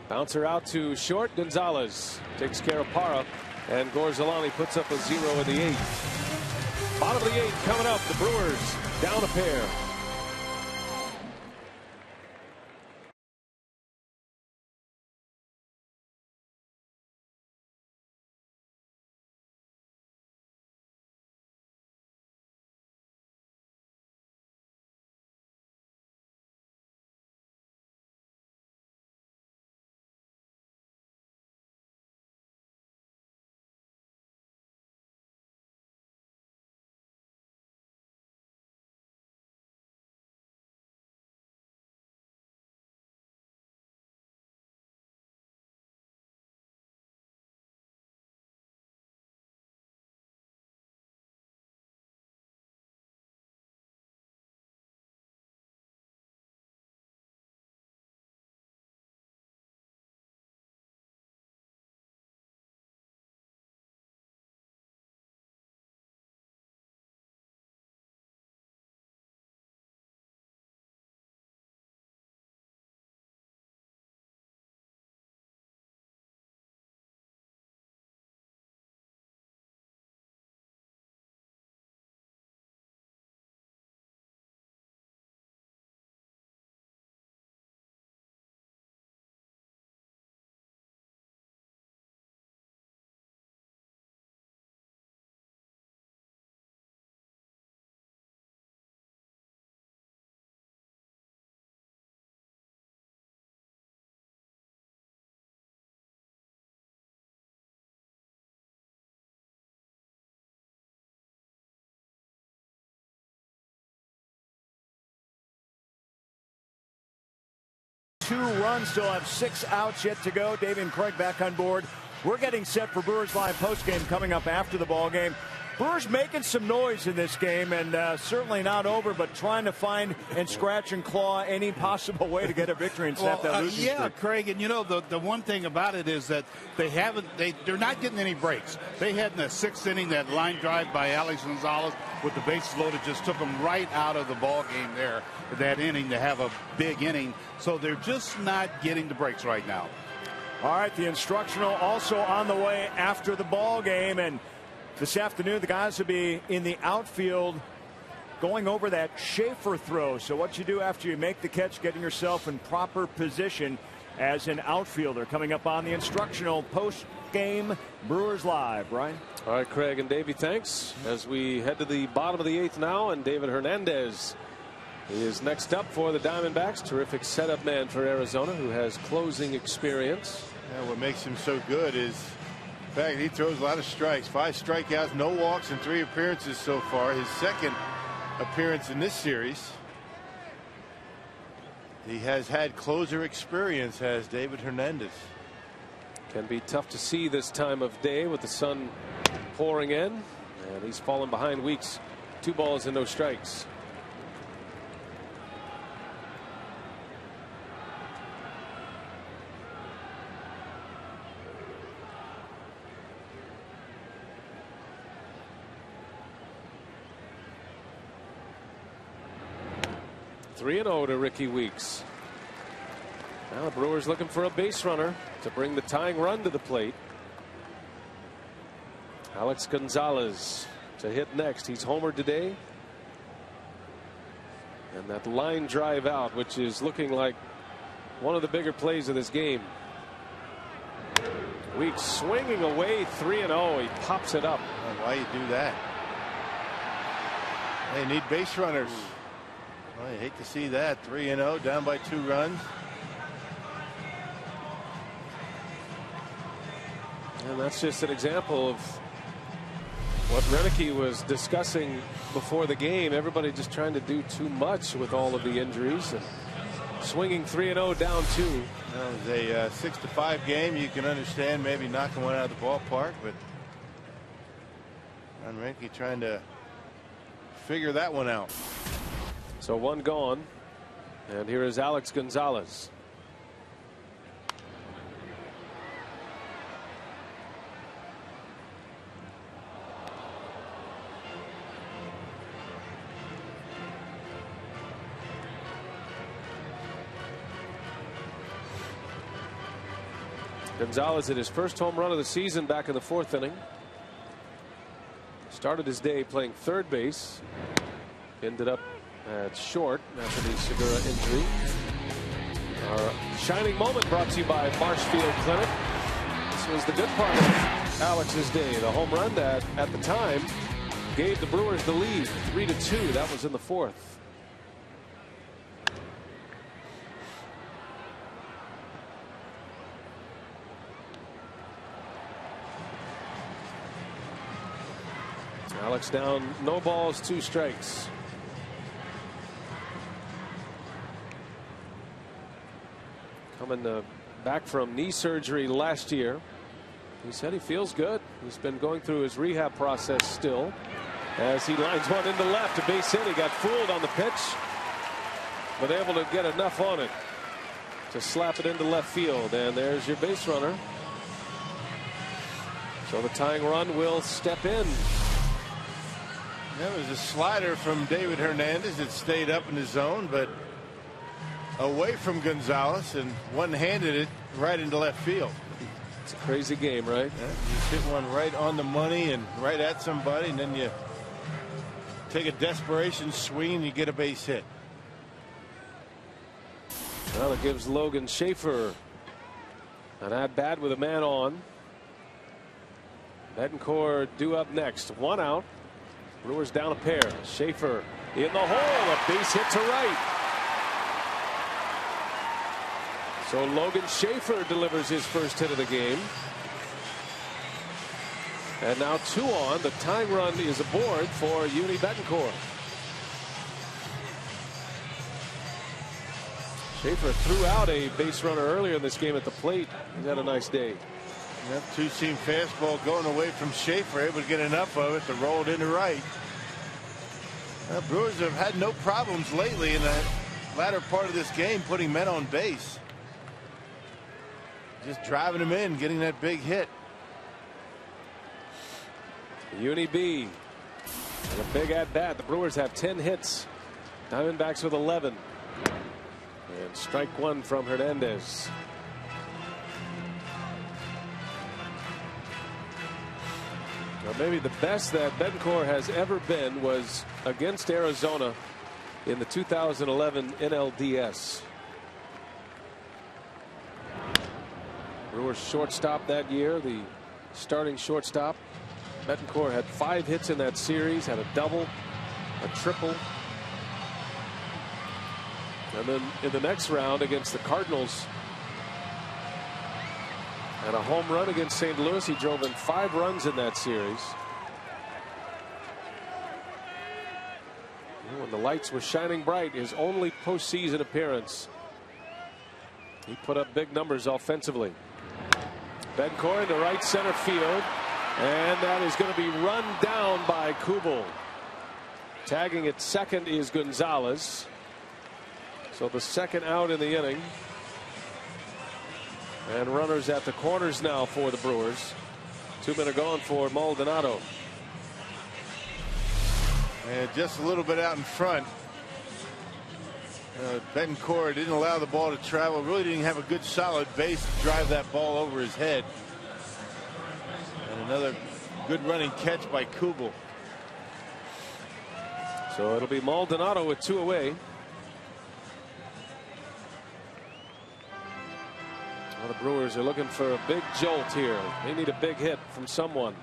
Speaker 7: Bouncer out to short. Gonzalez takes care of Parra, and Gorzolani puts up a 0 in the 8th. Bottom of the 8th coming up. The Brewers down a pair.
Speaker 3: Two runs, still have 6 outs yet to go. Dave and Craig back on board. We're getting set for Brewers Live postgame coming up after the ball game. Brewers making some noise in this game, and certainly not over, but trying to find and scratch and claw any possible way to get a victory and snap that losing streak.
Speaker 4: Craig, and you know the one thing about it is that they're not getting any breaks. They had in the 6th inning that line drive by Alex Gonzalez with the bases loaded, just took them right out of the ball game there, that inning, to have a big inning. So they're just not getting the breaks right now.
Speaker 3: All right, the instructional also on the way after the ball game, and this afternoon the guys will be in the outfield going over that Schaefer throw. So what you do after you make the catch, getting yourself in proper position as an outfielder. Coming up on the instructional post-game Brewers Live. Brian?
Speaker 7: All right, Craig and Davey, thanks. As we head to the bottom of the 8th now, and David Hernandez is next up for the Diamondbacks. Terrific setup man for Arizona, who has closing experience.
Speaker 2: Yeah, what makes him so good is the fact he throws a lot of strikes. 5 strikeouts, no walks in 3 appearances so far. His second appearance in this series. He has had closer experience, has David Hernandez.
Speaker 7: Can be tough to see this time of day with the sun pouring in, and he's fallen behind Weeks. 2 balls and no strikes. (3-0) to Ricky Weeks. Now the Brewers looking for a base runner to bring the tying run to the plate. Alex Gonzalez to hit next. He's homered today. And that line drive out, which is looking like one of the bigger plays of this game. Weeks swinging away, 3-0. He pops it up.
Speaker 2: Why you do that? They need base runners. Well, you hate to see that. 3-0, down by 2 runs.
Speaker 7: And that's just an example of what Renicky was discussing before the game. Everybody just trying to do too much with all of the injuries. And swinging 3-0, down 2.
Speaker 2: Well, it was a 6-5 game. You can understand maybe knocking one out of the ballpark, but Ron Renicky trying to figure that one out.
Speaker 7: So 1 gone, and here is Alex Gonzalez. Gonzalez hit his first home run of the season back in the 4th inning. Started his day playing third base. Ended up at short after the Segura injury. Our shining moment brought to you by Marshfield Clinic. This was the good part of Alex's day. The home run that at the time gave the Brewers the lead 3-2. That was in the 4th. Alex down, no balls, 2 strikes. Coming back from knee surgery last year. He said he feels good. He's been going through his rehab process still. As he lines one into left, a base hit. He got fooled on the pitch, but able to get enough on it to slap it into left field. And there's your base runner. So the tying run will step in.
Speaker 2: That was a slider from David Hernandez. It stayed up in the zone, but away from Gonzalez, and one-handed it right into left field.
Speaker 7: It's a crazy game, right?
Speaker 2: Yeah, you hit one right on the money and right at somebody, and then you take a desperation swing and you get a base hit.
Speaker 7: Well, it gives Logan Schaefer an at-bat with a man on. Betancourt due up next. 1 out. Brewers down a pair. Schaefer in the hole. A base hit to right. So Logan Schaefer delivers his first hit of the game. And now 2 on. The tying run is aboard for Uni Betancourt. Schaefer threw out a base runner earlier in this game at the plate. He's had a nice day.
Speaker 2: Yep, two-seam fastball going away from Schaefer, able to get enough of it to roll it into right. Well, Brewers have had no problems lately in the latter part of this game putting men on base. Just driving them in, getting that big hit.
Speaker 7: Uni B. And a big at bat. The Brewers have 10 hits. Diamondbacks with 11. And strike one from Hernandez. Now maybe the best that Betancourt has ever been was against Arizona in the 2011 NLDS. Brewers shortstop that year, the starting shortstop. Betancourt had 5 hits in that series, had a double, a triple. And then in the next round against the Cardinals and a home run against St. Louis, he drove in 5 runs in that series. When the lights were shining bright, his only postseason appearance, he put up big numbers offensively. Betancourt into right center field, and that is going to be run down by Kubel. Tagging at second is Gonzalez. So the second out in the inning. And runners at the corners now for the Brewers. 2 men are gone for Maldonado.
Speaker 2: And just a little bit out in front. Betancourt didn't allow the ball to travel. Really didn't have a good solid base to drive that ball over his head. And another good running catch by Kubel.
Speaker 7: So it'll be Maldonado with 2 away. Well, the Brewers are looking for a big jolt here. They need a big hit from someone.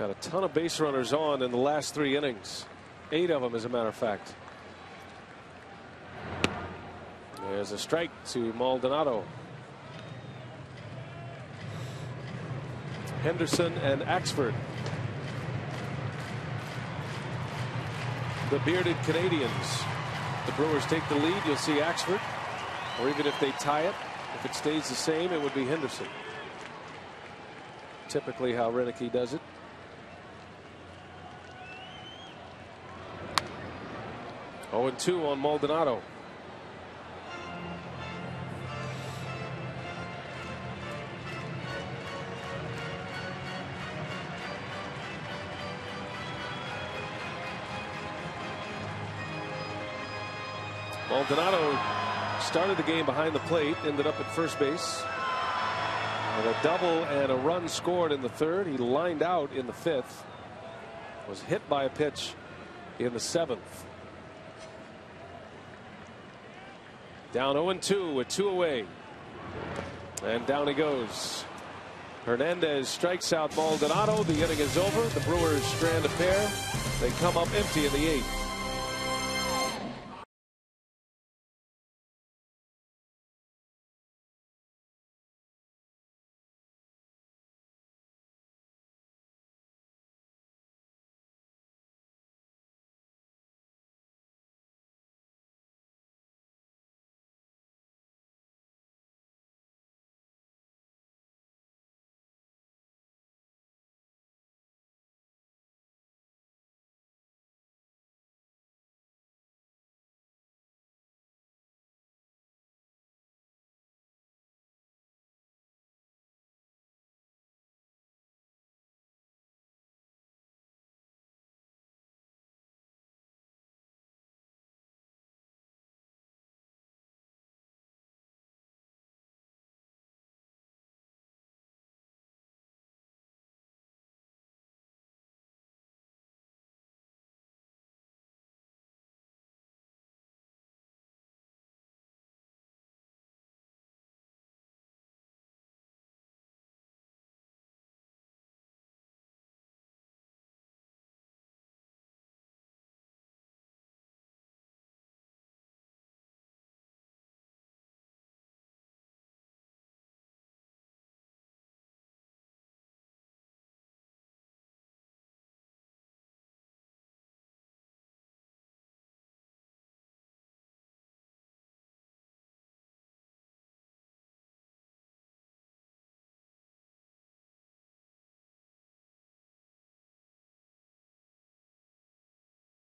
Speaker 7: Got a ton of base runners on in the last 3 innings. 8 of them, as a matter of fact. There's a strike to Maldonado. Henderson and Axford. The bearded Canadians. The Brewers take the lead. You'll see Axford. Or even if they tie it, if it stays the same, it would be Henderson. Typically how Renicky does it. Oh, 2 on Maldonado. Maldonado started the game behind the plate, ended up at first base. With a double and a run scored in the 3rd. He lined out in the 5th. Was hit by a pitch in the 7th. Down 0-2 with 2 away. And down he goes. Hernandez strikes out Maldonado. The inning is over. The Brewers strand a pair. They come up empty in the 8th.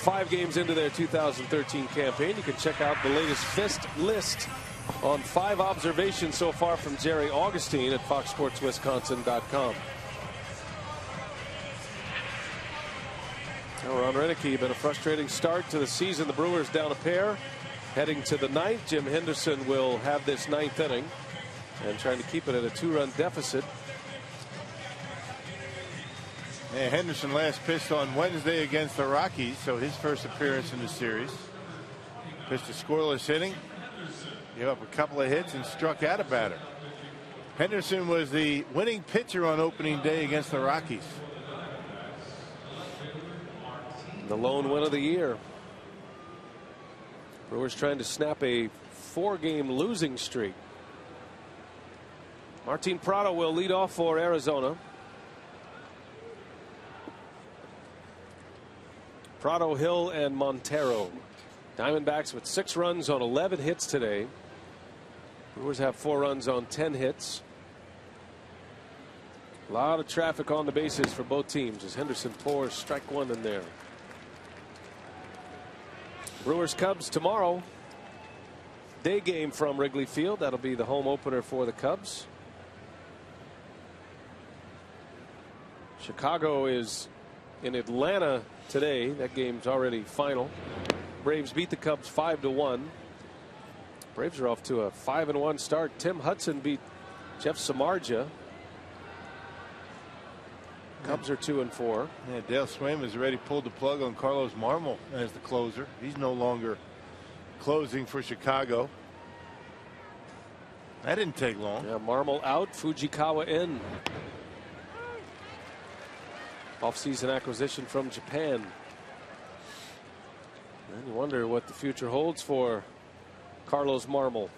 Speaker 7: 5 games into their 2013 campaign. You can check out the latest Fist list on 5 observations so far from Jerry Augustine at foxsportswisconsin.com. Ron Renicky, been a frustrating start to the season. The Brewers down a pair heading to the 9th. Jim Henderson will have this 9th inning and trying to keep it at a 2-run deficit.
Speaker 2: Yeah, Henderson last pitched on Wednesday against the Rockies, so his first appearance in the series. Pitched a scoreless inning, gave up a couple of hits, and struck out a batter. Henderson was the winning pitcher on opening day against the Rockies.
Speaker 7: The lone win of the year. Brewers trying to snap a 4-game losing streak. Martin Prado will lead off for Arizona. Prado, Hill, and Montero. Diamondbacks with 6 runs on 11 hits today. Brewers have 4 runs on 10 hits. A lot of traffic on the bases for both teams as Henderson pours strike 1 in there. Brewers Cubs tomorrow. Day game from Wrigley Field. That'll be the home opener for the Cubs. Chicago is in Atlanta today. That game's already final. Braves beat the Cubs 5-1. Braves are off to a 5-1 start. Tim Hudson beat Jeff Samardzija. Cubs are 2-4.
Speaker 2: Yeah, Dale Swaim has already pulled the plug on Carlos Marmol as the closer. He's no longer closing for Chicago. That didn't take long.
Speaker 7: Yeah, Marmol out, Fujikawa in. Off-season acquisition from Japan. And you wonder what the future holds for Carlos Marmol.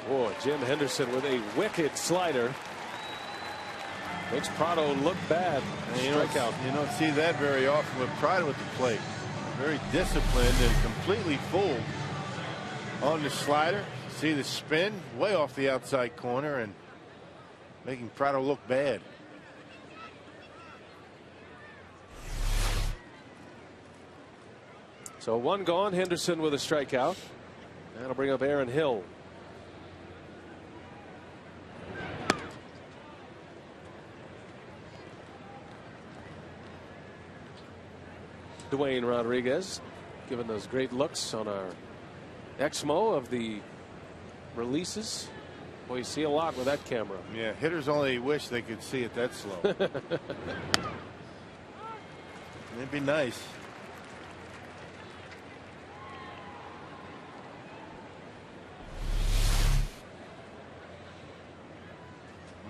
Speaker 7: Boy, Jim Henderson with a wicked slider. Makes Prado look bad. Strikeout.
Speaker 2: You don't see that very often with Prado at the plate. Very disciplined and completely fooled on the slider. See the spin way off the outside corner and making Prado look bad.
Speaker 7: So 1 gone. Henderson with a strikeout. That'll bring up Aaron Hill. Dwayne Rodriguez giving those great looks on our Exmo of the releases. Well, you see a lot with that camera.
Speaker 2: Yeah, hitters only wish they could see it that slow. It'd be nice.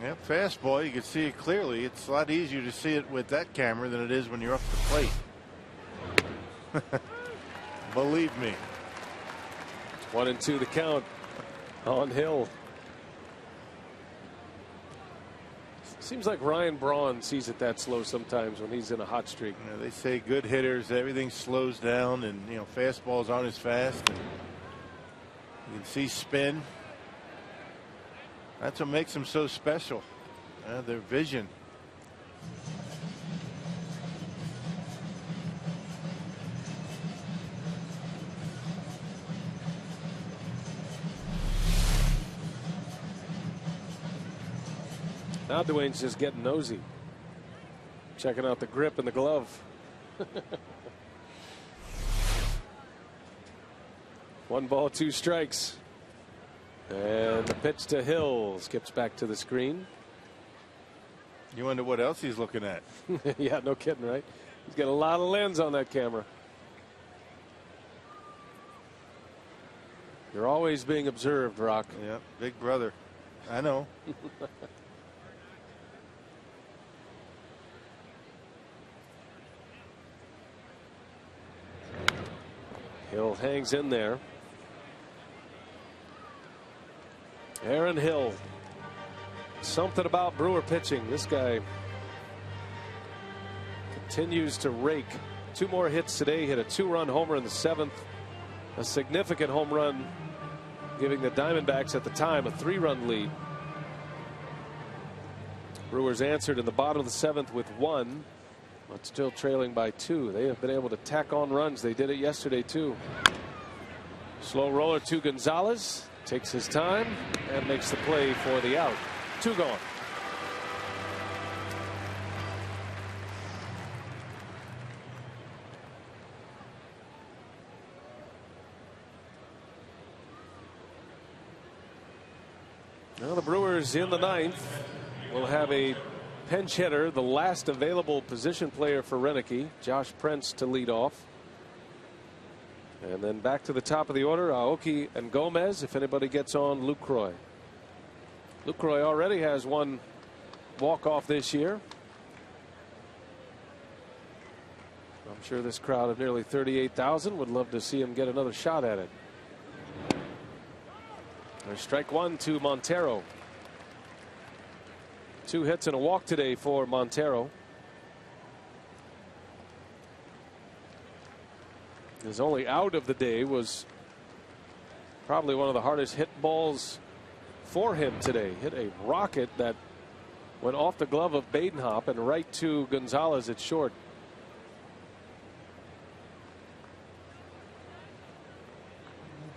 Speaker 2: Yep, fastball, you can see it clearly. It's a lot easier to see it with that camera than it is when you're up the plate. Believe me.
Speaker 7: 1-2 the count on Hill. Seems like Ryan Braun sees it that slow sometimes when he's in a hot streak.
Speaker 2: You know, they say good hitters, everything slows down, and fastballs aren't as fast. And you can see spin. That's what makes them so special. Their vision.
Speaker 7: Now Dwayne's just getting nosy. Checking out the grip and the glove. 1 ball, 2 strikes. And the pitch to Hill skips back to the screen.
Speaker 2: You wonder what else he's looking at.
Speaker 7: Yeah, no kidding, right? He's got a lot of lens on that camera. You're always being observed, Rock.
Speaker 2: Yeah, big brother. I know.
Speaker 7: Hill hangs in there. Aaron Hill. Something about Brewer pitching. This guy continues to rake. 2 more hits today. Hit a 2-run homer in the 7th. A significant home run giving the Diamondbacks at the time a 3-run lead. Brewers answered in the bottom of the 7th with 1, but still trailing by 2. They have been able to tack on runs. They did it yesterday too. Slow roller to Gonzalez, takes his time and makes the play for the out. 2 gone. Now the Brewers in the 9th will have a pinch hitter, the last available position player for Renicky, Josh Prince, to lead off. And then back to the top of the order, Aoki and Gomez. If anybody gets on, Lucroy. Lucroy already has 1 walk-off this year. I'm sure this crowd of nearly 38,000 would love to see him get another shot at it. There's strike 1 to Montero. 2 hits and a walk today for Montero. His only out of the day was probably one of the hardest hit balls for him today. Hit a rocket that went off the glove of Badenhop and right to Gonzalez at short.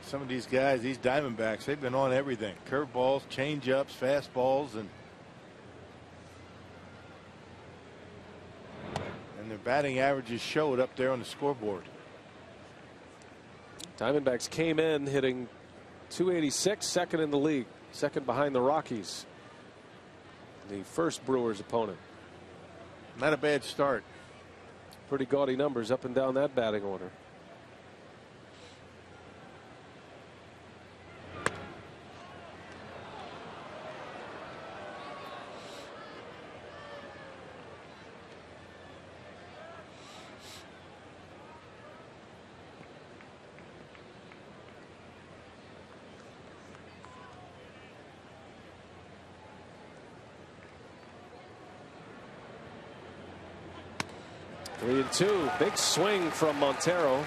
Speaker 2: Some of these guys, these Diamondbacks, they've been on everything. Curveballs, changeups, fastballs, and their batting averages showed up there on the scoreboard.
Speaker 7: Diamondbacks came in hitting .286, second in the league, second behind the Rockies, the first Brewers opponent.
Speaker 2: Not a bad start.
Speaker 7: Pretty gaudy numbers up and down that batting order. Three and 2. Big swing from Montero.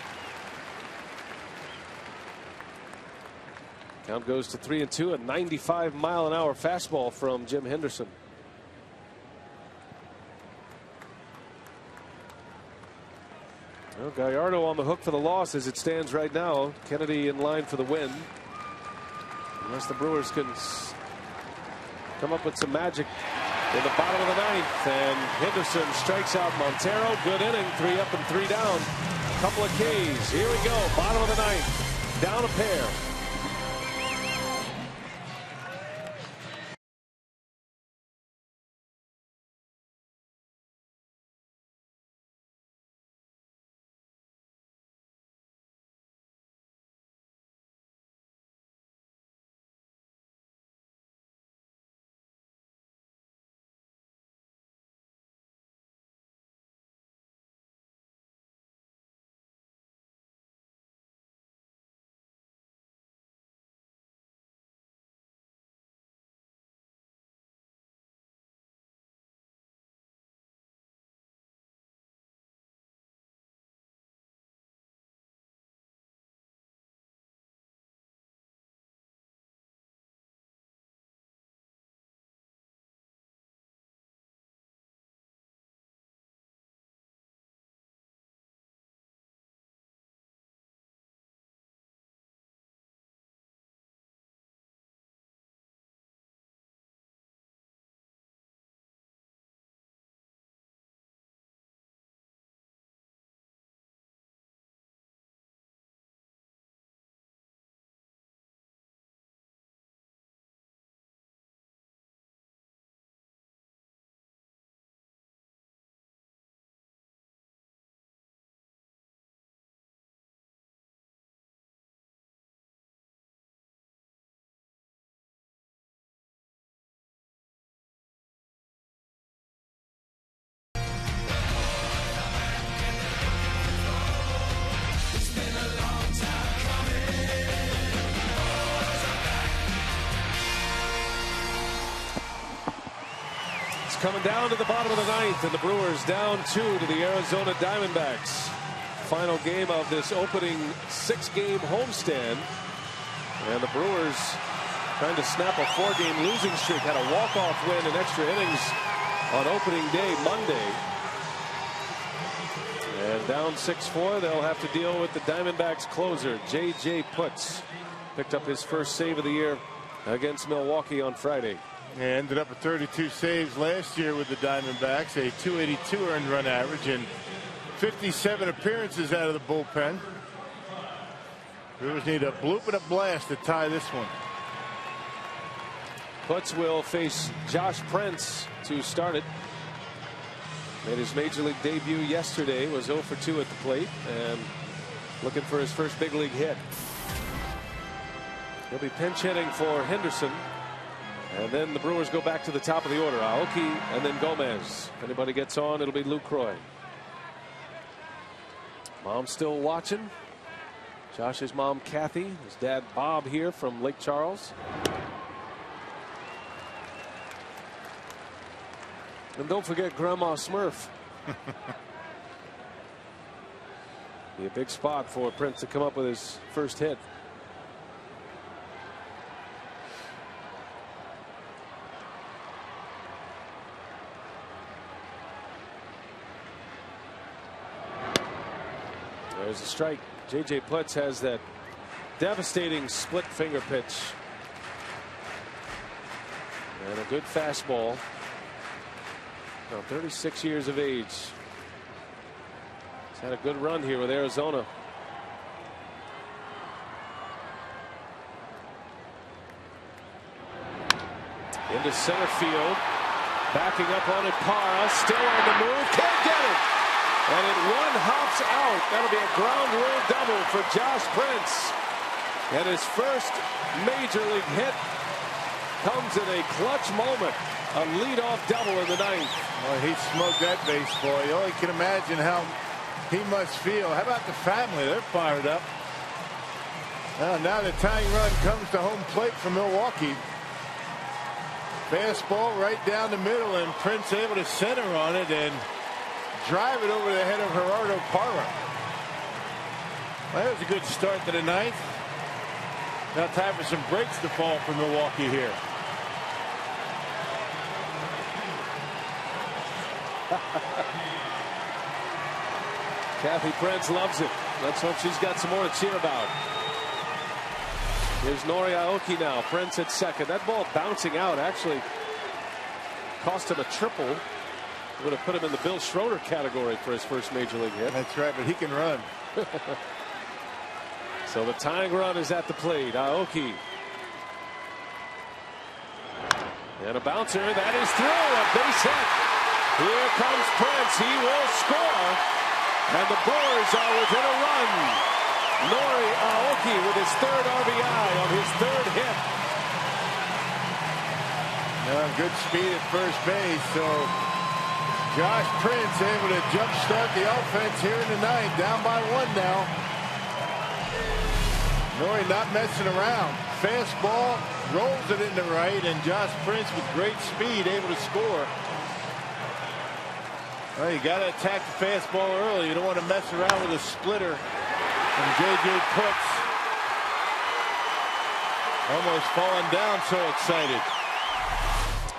Speaker 7: Count goes to 3 and 2. A 95-mile-an-hour fastball from Jim Henderson. Well, Gallardo on the hook for the loss as it stands right now. Kennedy in line for the win. Unless the Brewers can come up with some magic in the bottom of the 9th, and Henderson strikes out Montero. Good inning, 3 up and 3 down. Couple of Ks. Here we go, bottom of the 9th. Down a pair. Coming down to the bottom of the 9th, and the Brewers down 2 to the Arizona Diamondbacks. Final game of this opening 6-game homestand. And the Brewers trying to snap a 4-game losing streak. Had a walk-off win in extra innings on opening day Monday. And down 6-4, they'll have to deal with the Diamondbacks closer, J.J. Putz. Picked up his first save of the year against Milwaukee on Friday.
Speaker 2: And ended up with 32 saves last year with the Diamondbacks, a .282 earned run average, and 57 appearances out of the bullpen. Brewers need a bloop and a blast to tie this one.
Speaker 7: Putz will face Josh Prince to start it. Made his major league debut yesterday, was 0 for 2 at the plate, and looking for his first big league hit. He'll be pinch hitting for Henderson. And then the Brewers go back to the top of the order. Aoki and then Gomez. If anybody gets on, it'll be Lucroy. Mom's still watching. Josh's mom, Kathy. His dad, Bob, here from Lake Charles. And don't forget Grandma Smurf. Be a big spot for Prince to come up with his first hit. There's a strike. J.J. Putz has that devastating split finger pitch. And a good fastball. Now 36 years of age. He's had a good run here with Arizona. Into center field. Backing up on it, Parra. Still on the move. Can't get it. And it one hops out. That'll be a ground rule double for Josh Prince. And his first major league hit comes in a clutch moment. A leadoff double in the ninth.
Speaker 2: Well, he smoked that baseball. You only can imagine how he must feel. How about the family? They're fired up. Well, now the tying run comes to home plate for Milwaukee. Fastball right down the middle, and Prince able to center on it and drive it over the head of Gerardo Parra. Well, that was a good start to the ninth. Now time for some breaks to fall for Milwaukee here.
Speaker 7: Kathy Prince loves it. Let's hope she's got some more to cheer about. Here's Nori Aoki now. Prince at second. That ball bouncing out actually cost him a triple. Would have put him in the Bill Schroeder category for his first major league hit.
Speaker 2: That's right, but he can run.
Speaker 7: So the tying run is at the plate. Aoki. And a bouncer that is through. A base hit. Here comes Prince. He will score. And the Brewers are within a run. Nori Aoki with his third RBI on his third hit.
Speaker 2: Good speed at first base. So Josh Prince able to jumpstart the offense here in the ninth. Down by one now. Nori not messing around. Fastball, rolls it into right, and Josh Prince with great speed able to score. Well, you got to attack the fastball early. You don't want to mess around with a splitter. And J.J. Putz almost falling down, so excited.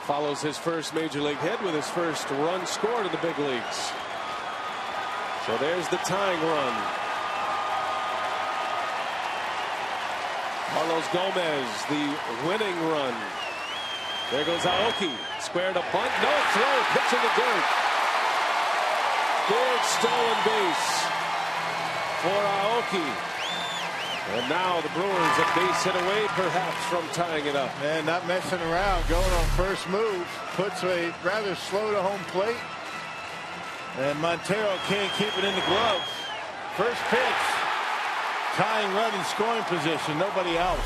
Speaker 7: Follows his first major league hit with his first run scored in the big leagues. So there's the tying run. Carlos Gomez, the winning run. There goes Aoki. Square to bunt. No throw. Pitch in the dirt. Big stolen base for Aoki. And now the Brewers a base hit away perhaps from tying it up.
Speaker 2: And not messing around, going on first move. Puts a rather slow to home plate. And Montero can't keep it in the glove. First pitch. Tying run in scoring position. Nobody out.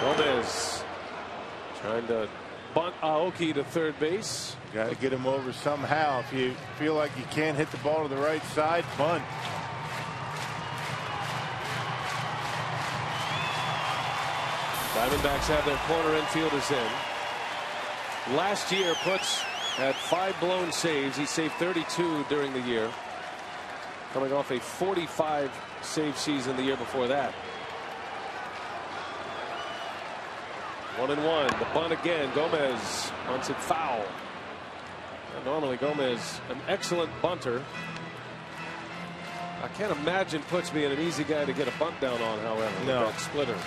Speaker 7: Gomez trying to bunt Aoki to third base.
Speaker 2: Got to get him over somehow. If you feel like you can't hit the ball to the right side, bunt.
Speaker 7: Diamondbacks have their corner infielders in. Last year, Putz had 5 blown saves. He saved 32 during the year, coming off a 45 save season the year before that. 1-1. The bunt again. Gomez bunts it foul. And normally Gomez, an excellent bunter. I can't imagine Putz being an easy guy to get a bunt down on, however, with that splitter.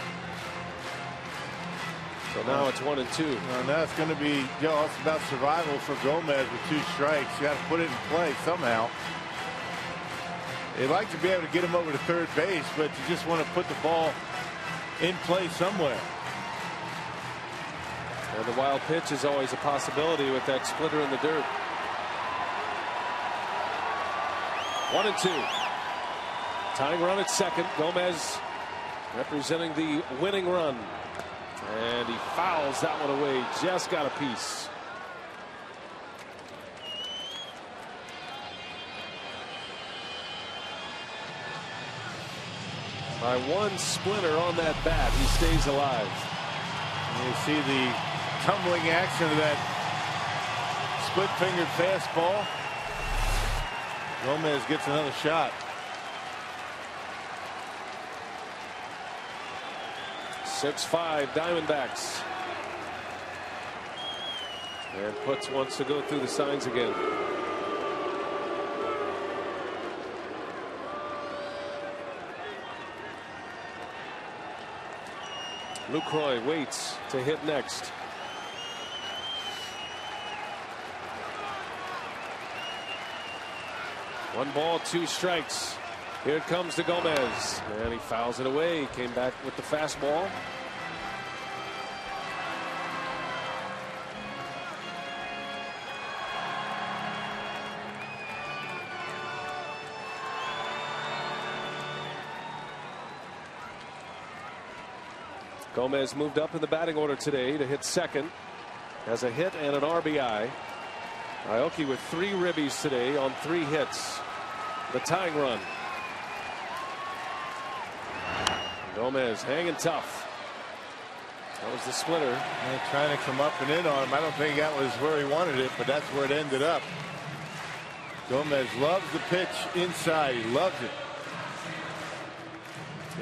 Speaker 7: So now it's 1-2.
Speaker 2: Now it's going to be, it's about survival for Gomez with 2 strikes. You got to put it in play somehow. They like to be able to get him over to third base, but you just want to put the ball in play somewhere.
Speaker 7: And the wild pitch is always a possibility with that splitter in the dirt. 1-2. Tying run at second. Gomez representing the winning run. And he fouls that one away. Just got a piece. By 1 splinter on that bat, he stays alive.
Speaker 2: And you see the tumbling action of that split-fingered fastball. Gomez gets another shot.
Speaker 7: 6-5 Diamondbacks. And Putz wants to go through the signs again. Lucroy waits to hit next. One ball, 2 strikes. Here it comes to Gomez, and he fouls it away. He came back with the fastball. Gomez moved up in the batting order today to hit second. Has a hit and an RBI. Aoki with 3 ribbies today on 3 hits. The tying run. Gomez hanging tough. That was the splitter.
Speaker 2: And trying to come up and in on him. I don't think that was where he wanted it, but that's where it ended up. Gomez loves the pitch inside. He loves it.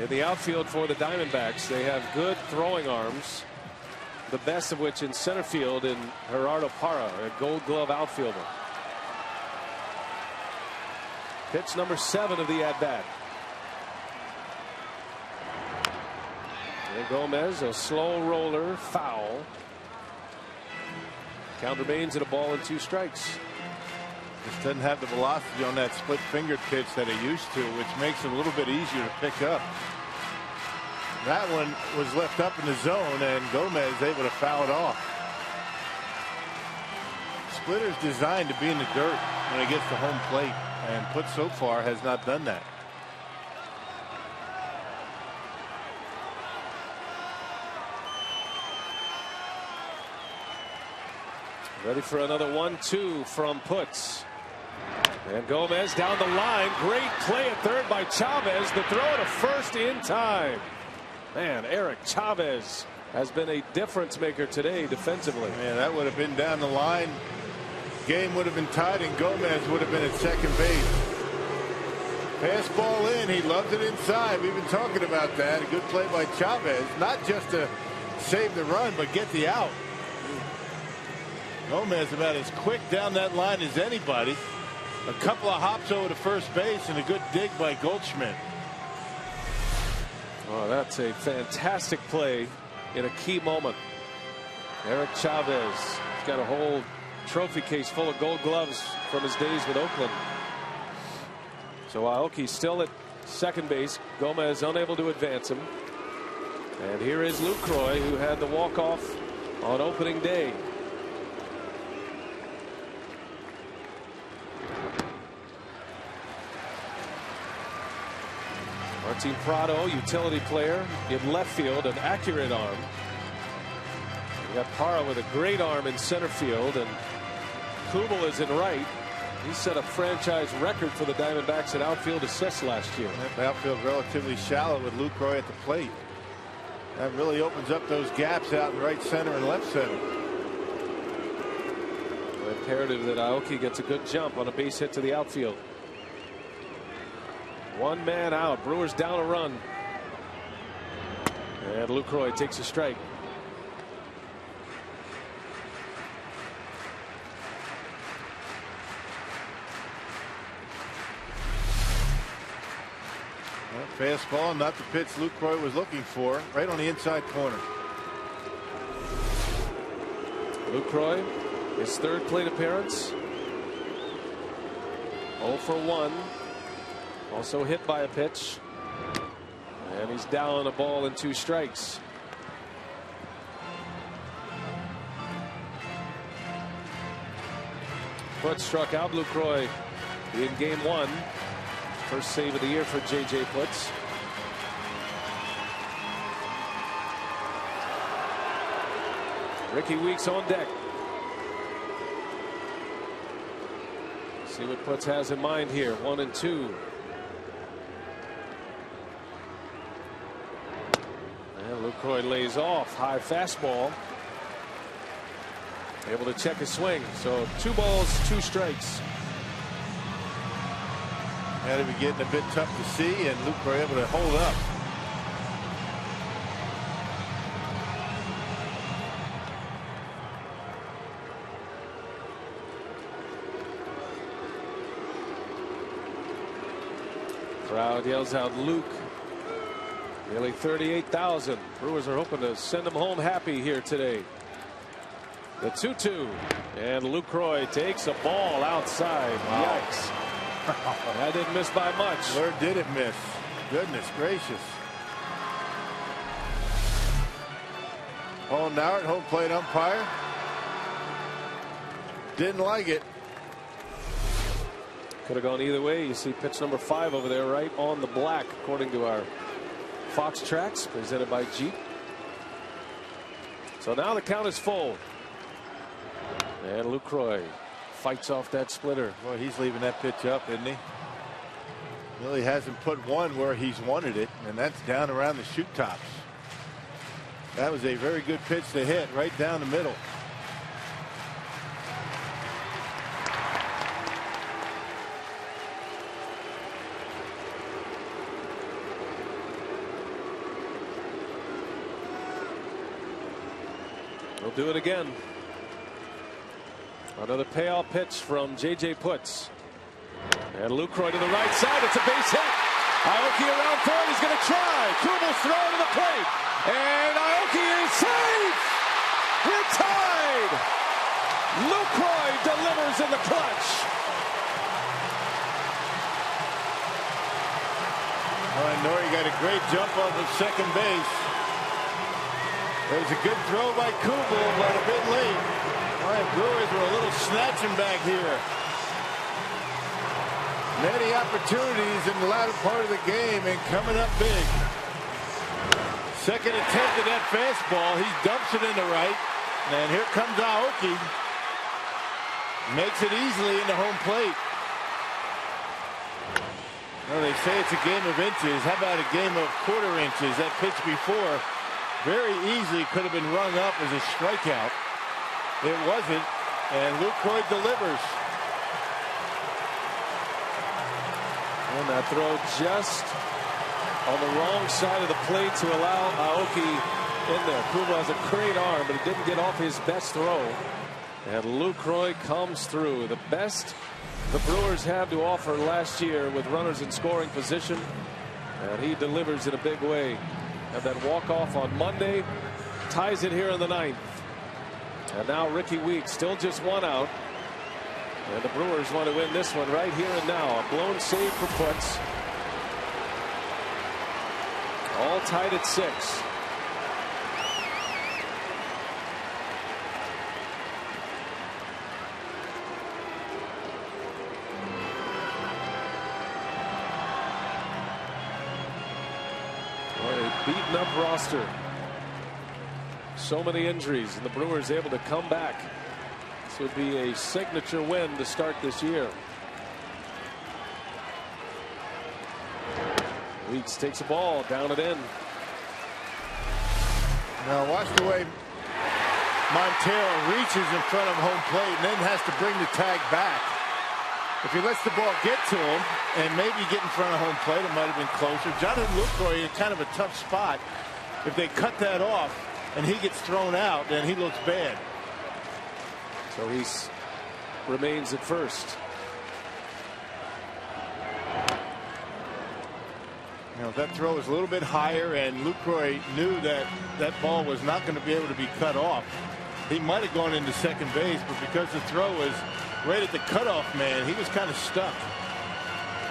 Speaker 7: In the outfield for the Diamondbacks, they have good throwing arms, the best of which in center field in Gerardo Parra, a Gold Glove outfielder. Pitch number 7 of the at-bat. And Gomez, a slow roller, foul. Count remains at a ball and 2 strikes.
Speaker 2: Just doesn't have the velocity on that split-fingered pitch that he used to, which makes it a little bit easier to pick up. That one was left up in the zone, and Gomez able to foul it off. Splitter's designed to be in the dirt when it gets to home plate, and Putz so far has not done that.
Speaker 7: Ready for another 1-2 from Putz. And Gomez down the line. Great play at third by Chavez. The throw to first in time. Man, Eric Chavez has been a difference maker today defensively.
Speaker 2: Man, that would have been down the line. Game would have been tied, and Gomez would have been at second base. Fastball in. He loves it inside. We've been talking about that. A good play by Chavez. Not just to save the run, but get the out. Gomez about as quick down that line as anybody. A couple of hops over to first base and a good dig by Goldschmidt.
Speaker 7: Oh, that's a fantastic play in a key moment. Eric Chavez has got a whole trophy case full of Gold Gloves from his days with Oakland. So Aoki still at second base. Gomez unable to advance him. And here is Lucroy, who had the walk-off on opening day. Martin Prado, utility player in left field, an accurate arm. We got Parra with a great arm in center field, and Kubel is in right. He set a franchise record for the Diamondbacks at outfield assists last year.
Speaker 2: That outfield relatively shallow with Lucroy at the plate. That really opens up those gaps out in right center and left center.
Speaker 7: Imperative that Aoki gets a good jump on a base hit to the outfield. One man out. Brewers down a run. And Lucroy takes a strike.
Speaker 2: Fastball, not the pitch Lucroy was looking for, right on the inside corner.
Speaker 7: Lucroy, his third plate appearance. 0 for 1. Also hit by a pitch. And he's down a ball and 2 strikes. Putz struck out Lucroy in game 1. First save of the year for J.J. Putz. Ricky Weeks on deck. See what Putz has in mind here. 1 and 2. And Lucroy lays off. High fastball. Able to check his swing. So 2 balls, 2 strikes.
Speaker 2: Had to be getting a bit tough to see, and Lucroy able to hold up.
Speaker 7: Crowd yells out Luke. Nearly 38,000. Brewers are hoping to send him home happy here today. The 2-2, and Lucroy takes a ball outside.
Speaker 2: Wow.
Speaker 7: Yikes. That didn't miss by much.
Speaker 2: Where did it miss? Goodness gracious. Paul Nauert, home plate umpire. Didn't like it.
Speaker 7: Could have gone either way. You see pitch number 5 over there, right on the black, according to our Fox tracks, presented by Jeep. So now the count is full. And Lucroy fights off that splitter.
Speaker 2: Boy, he's leaving that pitch up, isn't he? Really hasn't put one where he's wanted it, and that's down around the shoot tops. That was a very good pitch to hit right down the middle.
Speaker 7: He'll do it again. Another payoff pitch from J.J. Putz. And Lucroy to the right side. It's a base hit. Aoki around third. He's going to try. Kubal's throw to the plate. And Aoki is safe. We're tied. Lucroy delivers in the clutch.
Speaker 2: Nori got a great jump off of second base. It was a good throw by Kubel, but a bit late. All right, Brewers were a little snatching back here. Many opportunities in the latter part of the game and coming up big. Second attempt at that fastball. He dumps it into right. And here comes Aoki. Makes it easily into home plate. Well, they say it's a game of inches. How about a game of quarter inches? That pitch before very easily could have been rung up as a strikeout. It wasn't, and Lucroy delivers.
Speaker 7: And that throw just on the wrong side of the plate to allow Aoki in there. Kubel has a great arm, but it didn't get off his best throw. And Lucroy comes through. The best the Brewers have to offer last year with runners in scoring position. And he delivers in a big way. Had that walk-off on Monday. Ties it here in the 9th. And now Ricky Weeks, still just 1 out. And the Brewers want to win this one right here and now. A blown save for Putz. All tied at 6. A beaten up roster. So many injuries, and the Brewers able to come back. This would be a signature win to start this year. Weeks takes a ball, down and in.
Speaker 2: Now watch the way Montero reaches in front of home plate and then has to bring the tag back. If he lets the ball get to him and maybe get in front of home plate, it might have been closer. Jonathan Lucroy in kind of a tough spot. If they cut that off and he gets thrown out, then he looks bad.
Speaker 7: So he remains at first.
Speaker 2: You know, that throw was a little bit higher, and Lucroy knew that that ball was not going to be able to be cut off. He might have gone into second base, but because the throw was right at the cutoff man, he was kind of stuck.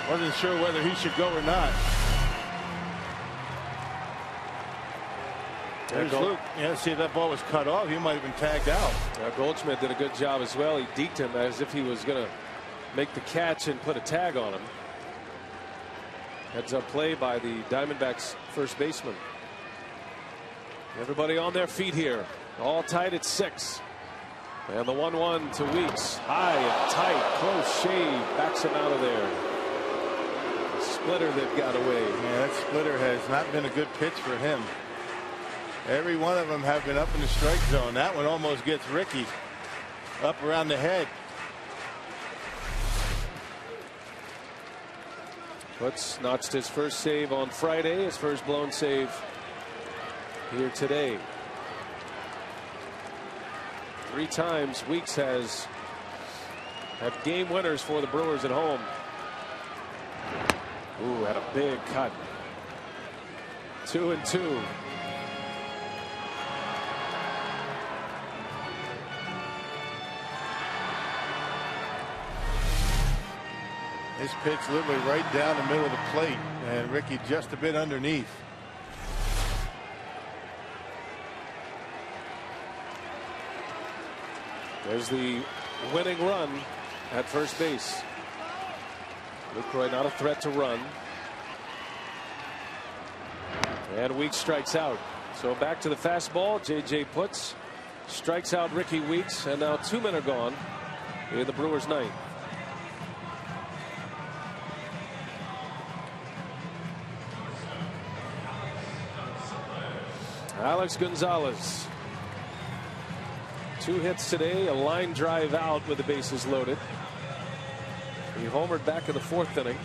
Speaker 2: Wasn't sure whether he should go or not. There's Luke. Yeah, see if that ball was cut off, he might have been tagged out.
Speaker 7: Goldschmidt did a good job as well. He deked him as if he was going to make the catch and put a tag on him. Heads up play by the Diamondbacks first baseman. Everybody on their feet here. All tied at 6. And the 1-1 to Weeks. High and tight. Close shave. Backs him out of there. The splitter that got away.
Speaker 2: Yeah, that splitter has not been a good pitch for him. Every one of them have been up in the strike zone. That one almost gets Ricky up around the head.
Speaker 7: Putz notched his first save on Friday. His first blown save here today. 3 times Weeks has had game winners for the Brewers at home. Ooh, had a big cut. 2-2.
Speaker 2: This pitch literally right down the middle of the plate, and Ricky just a bit underneath.
Speaker 7: There's the winning run at first base. Lucroy not a threat to run. And Weeks strikes out. So back to the fastball. J.J. Putz strikes out Ricky Weeks, and now 2 men are gone in the Brewers' ninth. Alex Gonzalez. 2 hits today, a line drive out with the bases loaded. He homered back in the 4th inning.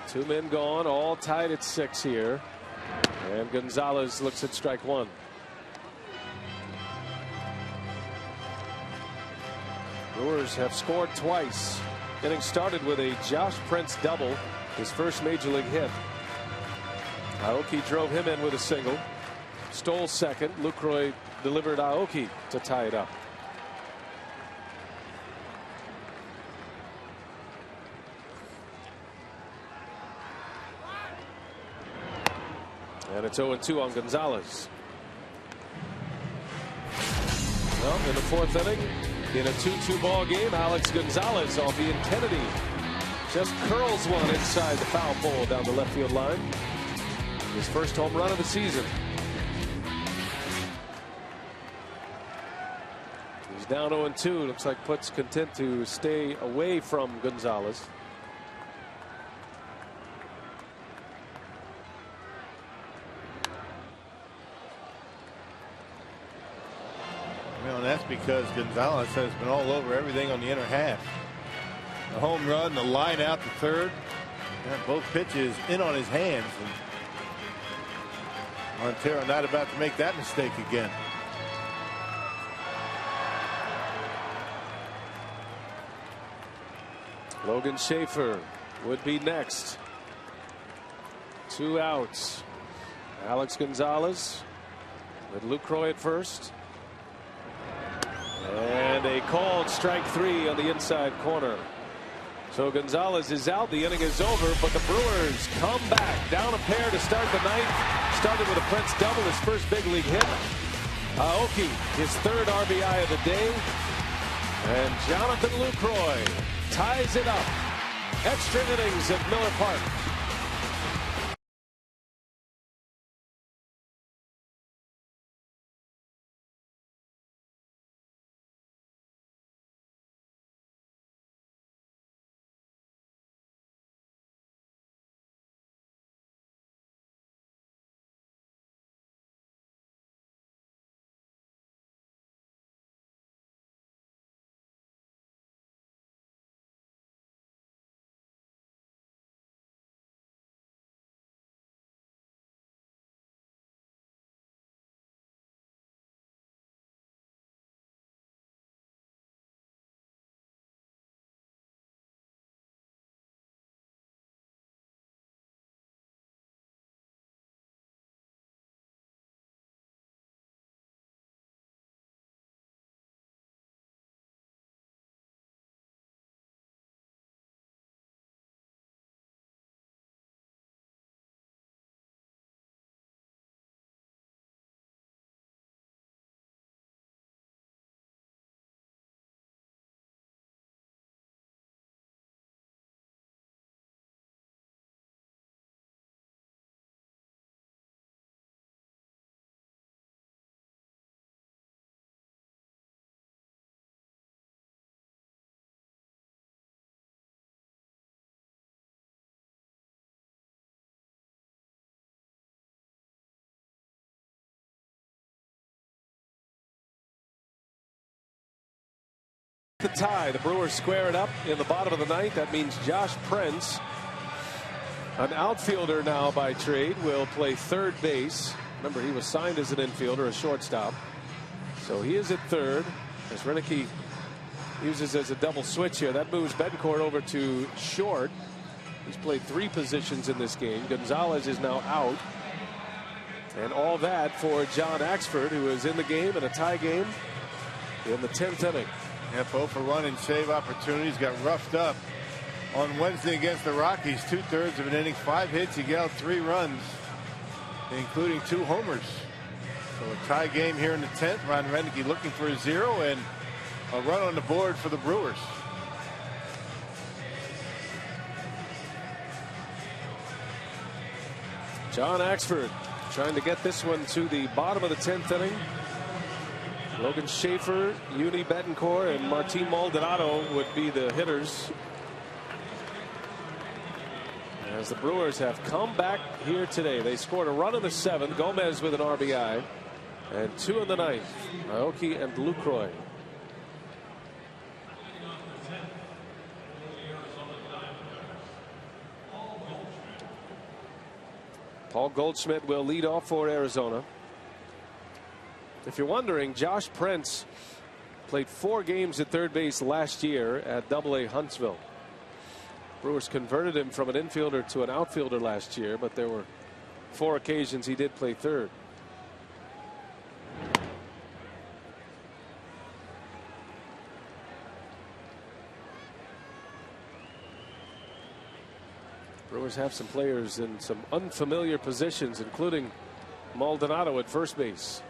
Speaker 7: Two men gone, all tied at 6 here. And Gonzalez looks at strike 1. Brewers have scored twice. Inning started with a Josh Prince double, his first major league hit. Aoki drove him in with a single. Stole second. Lucroy delivered Aoki to tie it up. And it's 0-2 on Gonzalez. Well, in the 4th inning, in a 2-2 ball game, Alex Gonzalez, off Ian Kennedy, just curls one inside the foul pole down the left field line. His first home run of the season. He's down 0-2. Looks like Putz content to stay away from Gonzalez.
Speaker 2: And that's because Gonzalez has been all over everything on the inner half. The home run, the line out to third, and both pitches in on his hands. And Montero not about to make that mistake again.
Speaker 7: Logan Schaefer would be next. 2 outs. Alex Gonzalez with Lucroy at first. And a called strike 3 on the inside corner. So Gonzalez is out. The inning is over, but the Brewers come back. Down a pair to start the ninth. Started with a Prince double, his first big league hit. Aoki, his 3rd RBI of the day. And Jonathan Lucroy ties it up. Extra innings at Miller Park. The tie. The Brewers square it up in the bottom of the ninth. That means Josh Prince, an outfielder now by trade, will play third base. Remember, he was signed as an infielder, a shortstop. So he is at third as Renicky uses as a double switch here. That moves Betancourt over to short. He's played 3 positions in this game. Gonzalez is now out. And all that for John Axford, who is in the game in a tie game in the 10th inning.
Speaker 2: FO for run and save opportunities. Got roughed up on Wednesday against the Rockies. 2/3 of an inning, 5 hits. He got 3 runs, including 2 homers. So a tie game here in the 10th. Ron Renicky looking for a 0 and a run on the board for the Brewers.
Speaker 7: John Axford trying to get this one to the bottom of the 10th inning. Logan Schaefer, Uni Betancourt, and Martin Maldonado would be the hitters, as the Brewers have come back here today. They scored a run in the 7th. Gomez with an RBI, and 2 in the 9th. Aoki and Lucroy. Paul Goldschmidt will lead off for Arizona. If you're wondering, Josh Prince played 4 games at third base last year at AA Huntsville. Brewers converted him from an infielder to an outfielder last year, but there were 4 occasions he did play third. Brewers have some players in some unfamiliar positions, including Maldonado at first base.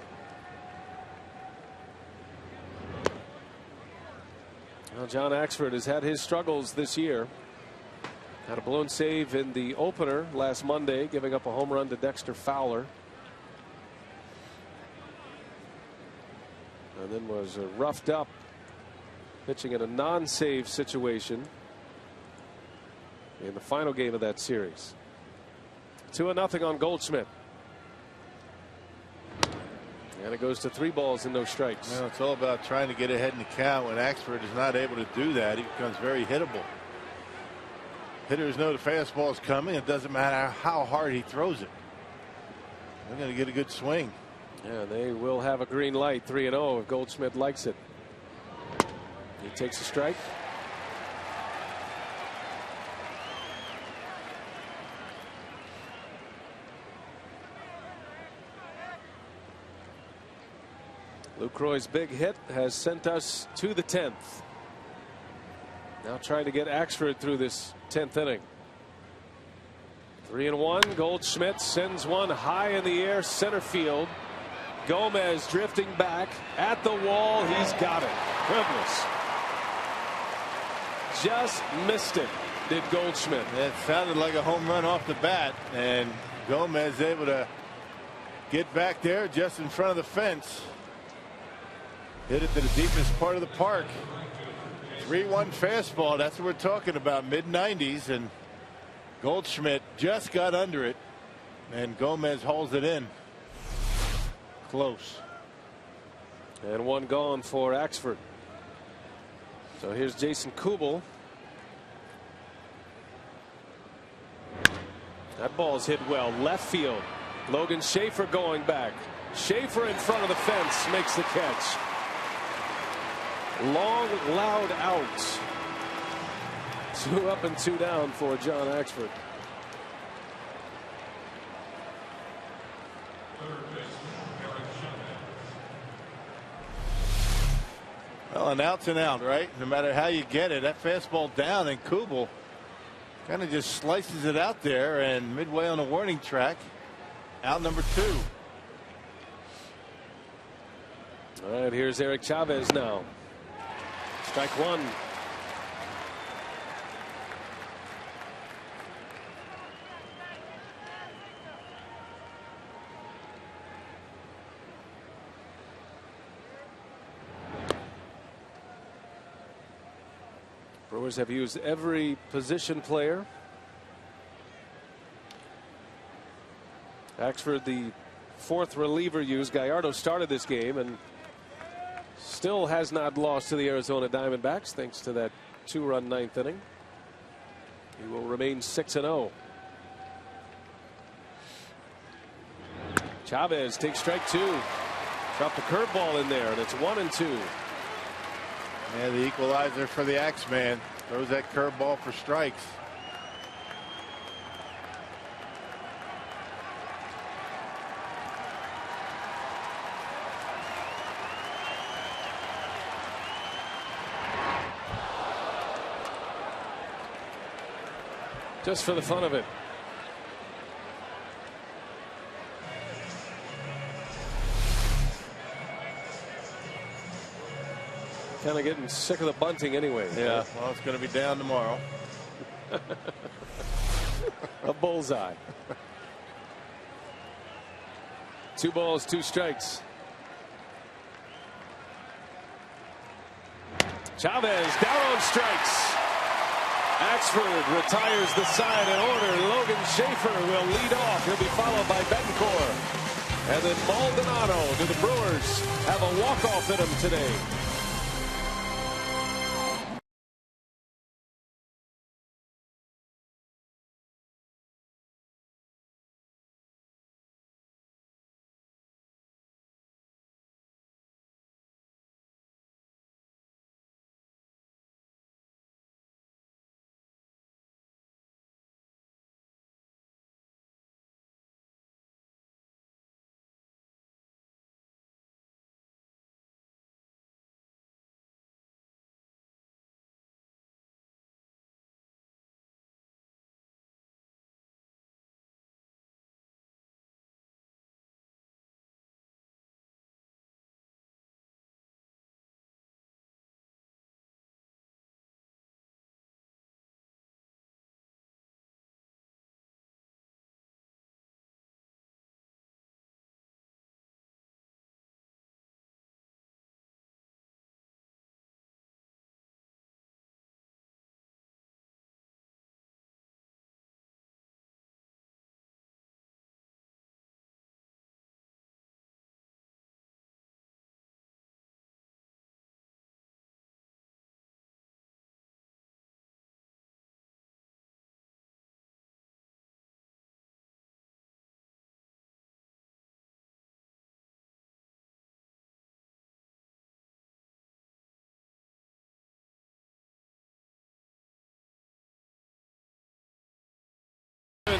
Speaker 7: Well, John Axford has had his struggles this year. Had a blown save in the opener last Monday, giving up a home run to Dexter Fowler. And then was roughed up pitching in a non-save situation in the final game of that series. 2-0 on Goldschmidt. And it goes to 3 balls and no strikes.
Speaker 2: Well, it's all about trying to get ahead in the count. When Axford is not able to do that, he becomes very hittable. Hitters know the fastball is coming. It doesn't matter how hard he throws it. They're going to get a good swing.
Speaker 7: Yeah, they will have a green light, 3-0, if Goldschmidt likes it. He takes a strike. Lucroy's big hit has sent us to the 10th. Now trying to get Axford through this 10th inning. 3-1. Goldschmidt sends one high in the air, center field. Gomez drifting back at the wall. He's got it. Goodness. Just missed it, did Goldschmidt.
Speaker 2: It sounded like a home run off the bat, and Gomez able to get back there just in front of the fence. Hit it to the deepest part of the park. 3-1 fastball. That's what we're talking about. Mid-90s, and Goldschmidt just got under it, and Gomez holds it in. Close.
Speaker 7: And one gone for Axford. So here's Jason Kubel. That ball's hit well left field. Logan Schaefer going back. Schaefer in front of the fence makes the catch. Long, loud out. 2 up and 2 down for John Axford.
Speaker 2: Well, an out's an out, right? No matter how you get it, that fastball down, and Kubel kind of just slices it out there, and midway on the warning track, out number 2.
Speaker 7: All right, here's Eric Chavez now. Strike 1. Brewers have used every position player. Axford, the 4th reliever used. Gallardo started this game, and still has not lost to the Arizona Diamondbacks thanks to that 2-run ninth inning. He will remain 6-0. Chavez takes strike 2. Dropped a curveball in there, and it's 1-2.
Speaker 2: And the equalizer for the Axeman. Throws that curveball for strikes.
Speaker 7: Just for the fun of it. Kind of getting sick of the bunting anyway.
Speaker 2: Yeah, well, it's going to be down tomorrow.
Speaker 7: A bullseye. 2 balls, 2 strikes. Chavez down on strikes. Axford retires the side in order. Logan Schaefer will lead off. He'll be followed by Betancourt. And then Maldonado. Do the Brewers have a walk-off in them today?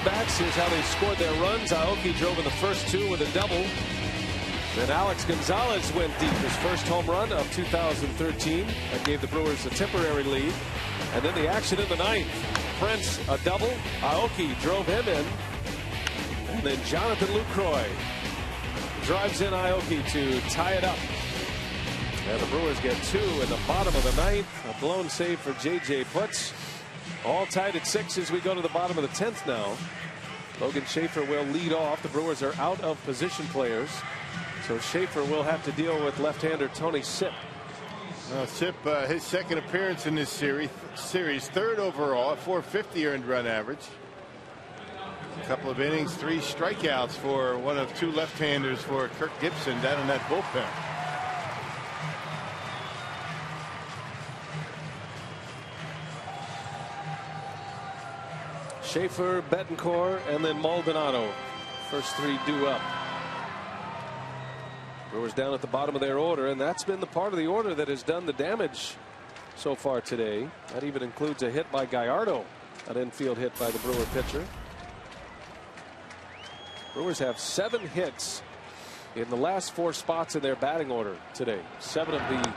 Speaker 7: Backs. Here's how they scored their runs. Aoki drove in the first 2 with a double. Then Alex Gonzalez went deep, his first home run of 2013. That gave the Brewers a temporary lead. And then the action in the 9th. Prince a double. Aoki drove him in. And then Jonathan Lucroy drives in Aoki to tie it up. And the Brewers get 2 in the bottom of the 9th. A blown save for J.J. Putz. All tied at 6 as we go to the bottom of the 10th now. Logan Schaefer will lead off. The Brewers are out of position players. So Schaefer will have to deal with left-hander Tony Sipp.
Speaker 2: Sipp, his second appearance in this series, 3rd overall, a .450 earned run average. A couple of innings, 3 strikeouts for one of 2 left-handers for Kirk Gibson down in that bullpen.
Speaker 7: Schaefer, Betancourt, and then Maldonado. First 3 due up. Brewers down at the bottom of their order, and that's been the part of the order that has done the damage so far today. That even includes a hit by Gallardo, an infield hit by the Brewer pitcher. Brewers have 7 hits in the last 4 spots in their batting order today. 7 of the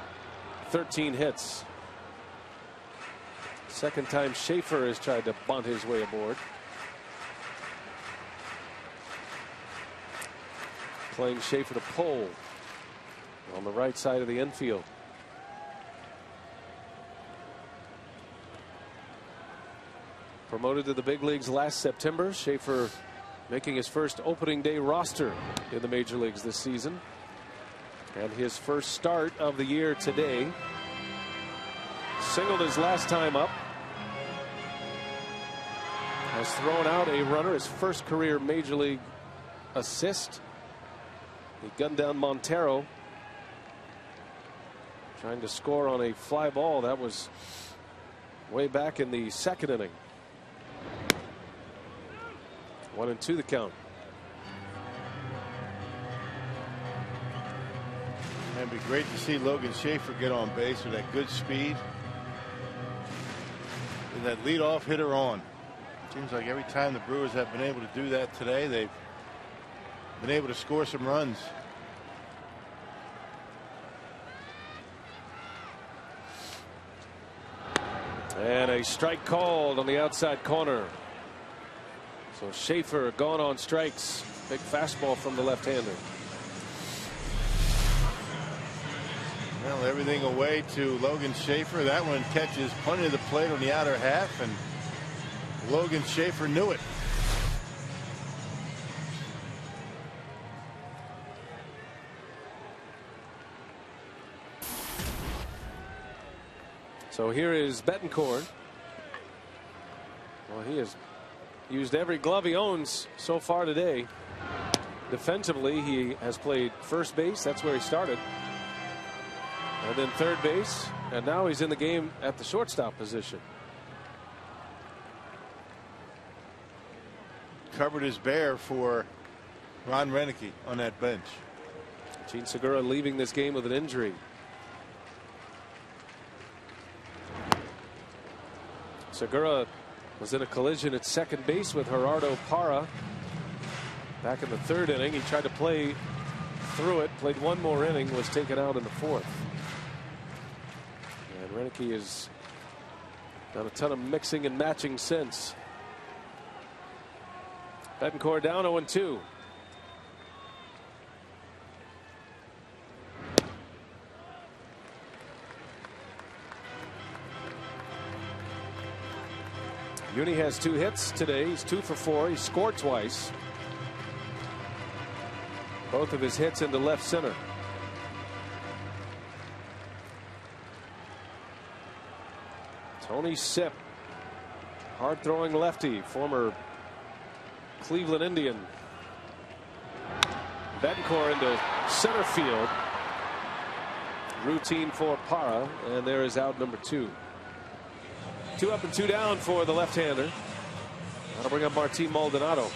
Speaker 7: 13 hits. Second time Schaefer has tried to bunt his way aboard. Playing Schaefer to pull on the right side of the infield. Promoted to the big leagues last September. Schaefer making his first opening day roster in the major leagues this season. And his first start of the year today. Singled his last time up. Has thrown out a runner, his first career major league assist. He gunned down Montero. trying to score on a fly ball. That was way back in the second inning. 1-2 the count.
Speaker 2: It'd be great to see Logan Schaefer get on base with that good speed. With that leadoff hitter on. Seems like every time the Brewers have been able to do that today, they've been able to score some runs.
Speaker 7: And a strike called on the outside corner. So Schaefer gone on strikes. Big fastball from the left-hander.
Speaker 2: Well, everything away to Logan Schaefer. That one catches plenty of the plate on the outer half, and Logan Schaefer knew it.
Speaker 7: So here is Betancourt. Well, he has used every glove he owns so far today. Defensively, he has played first base. That's where he started. And then third base. And now he's in the game at the shortstop position.
Speaker 2: Covered his bear for Ron Renicky on that bench.
Speaker 7: Gene Segura leaving this game with an injury. Segura was in a collision at second base with Gerardo Parra back in the third inning. He tried to play through it, played one more inning, was taken out in the fourth. And Renicky has done a ton of mixing and matching since. Betancourt down 0-2. Uni has 2 hits today. He's 2 for 4. He scored twice. Both of his hits into left center. Tony Sipp, hard throwing lefty, former Cleveland Indian. Betancourt into center field. Routine for Parra, and there is out number 2. 2 up and 2 down for the left-hander. That'll bring up Martin Maldonado.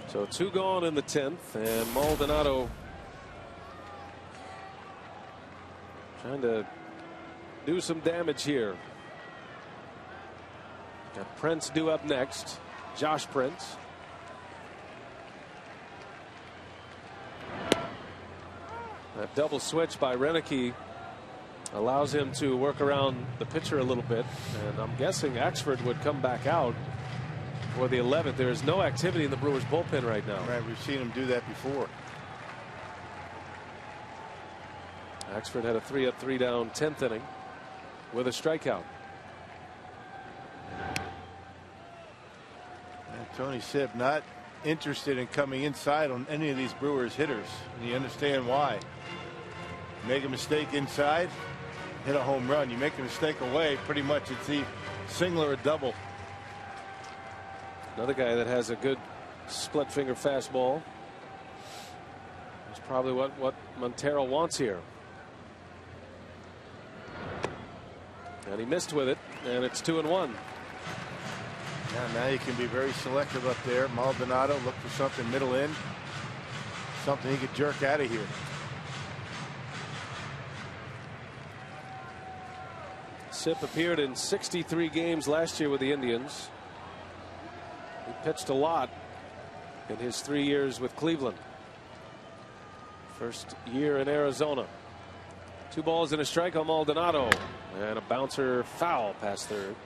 Speaker 7: So 2 gone in the 10th, and Maldonado trying to do some damage here. Got Prince due up next. Josh Prince. That double switch by Renicky allows him to work around the pitcher a little bit, and I'm guessing Axford would come back out for the 11th. There is no activity in the Brewers bullpen right now.
Speaker 2: Right, we've seen him do that before.
Speaker 7: Axford had a 3 up 3 down 10th inning with a strikeout.
Speaker 2: Tony Sipp not interested in coming inside on any of these Brewers hitters, and you understand why. Make a mistake inside, hit a home run. You make a mistake away, pretty much it's a single or a double.
Speaker 7: Another guy that has a good split finger fastball. That's probably what Montero wants here. And he missed with it, and it's 2-1.
Speaker 2: Yeah, now you can be very selective up there. Maldonado, look for something middle in, something he could jerk out of here.
Speaker 7: Sipp appeared in 63 games last year with the Indians. He pitched a lot in his 3 years with Cleveland. First year in Arizona. 2 balls and a strike on Maldonado, and a bouncer foul past third.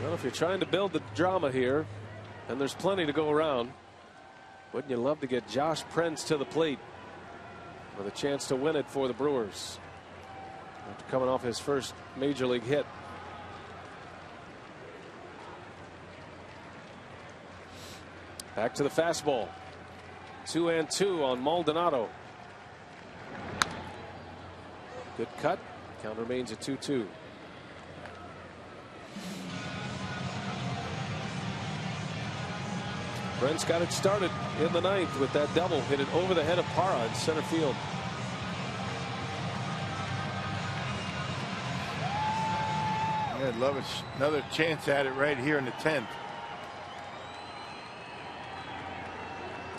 Speaker 7: Well, if you're trying to build the drama here, and there's plenty to go around, wouldn't you love to get Josh Prince to the plate with a chance to win it for the Brewers? after coming off his first major league hit. Back to the fastball. 2-2 on Maldonado. Good cut. Count remains at 2-2. Brent's got it started in the ninth with that double. Hit it over the head of Parra in center field.
Speaker 2: I'd love another chance at it right here in the 10th.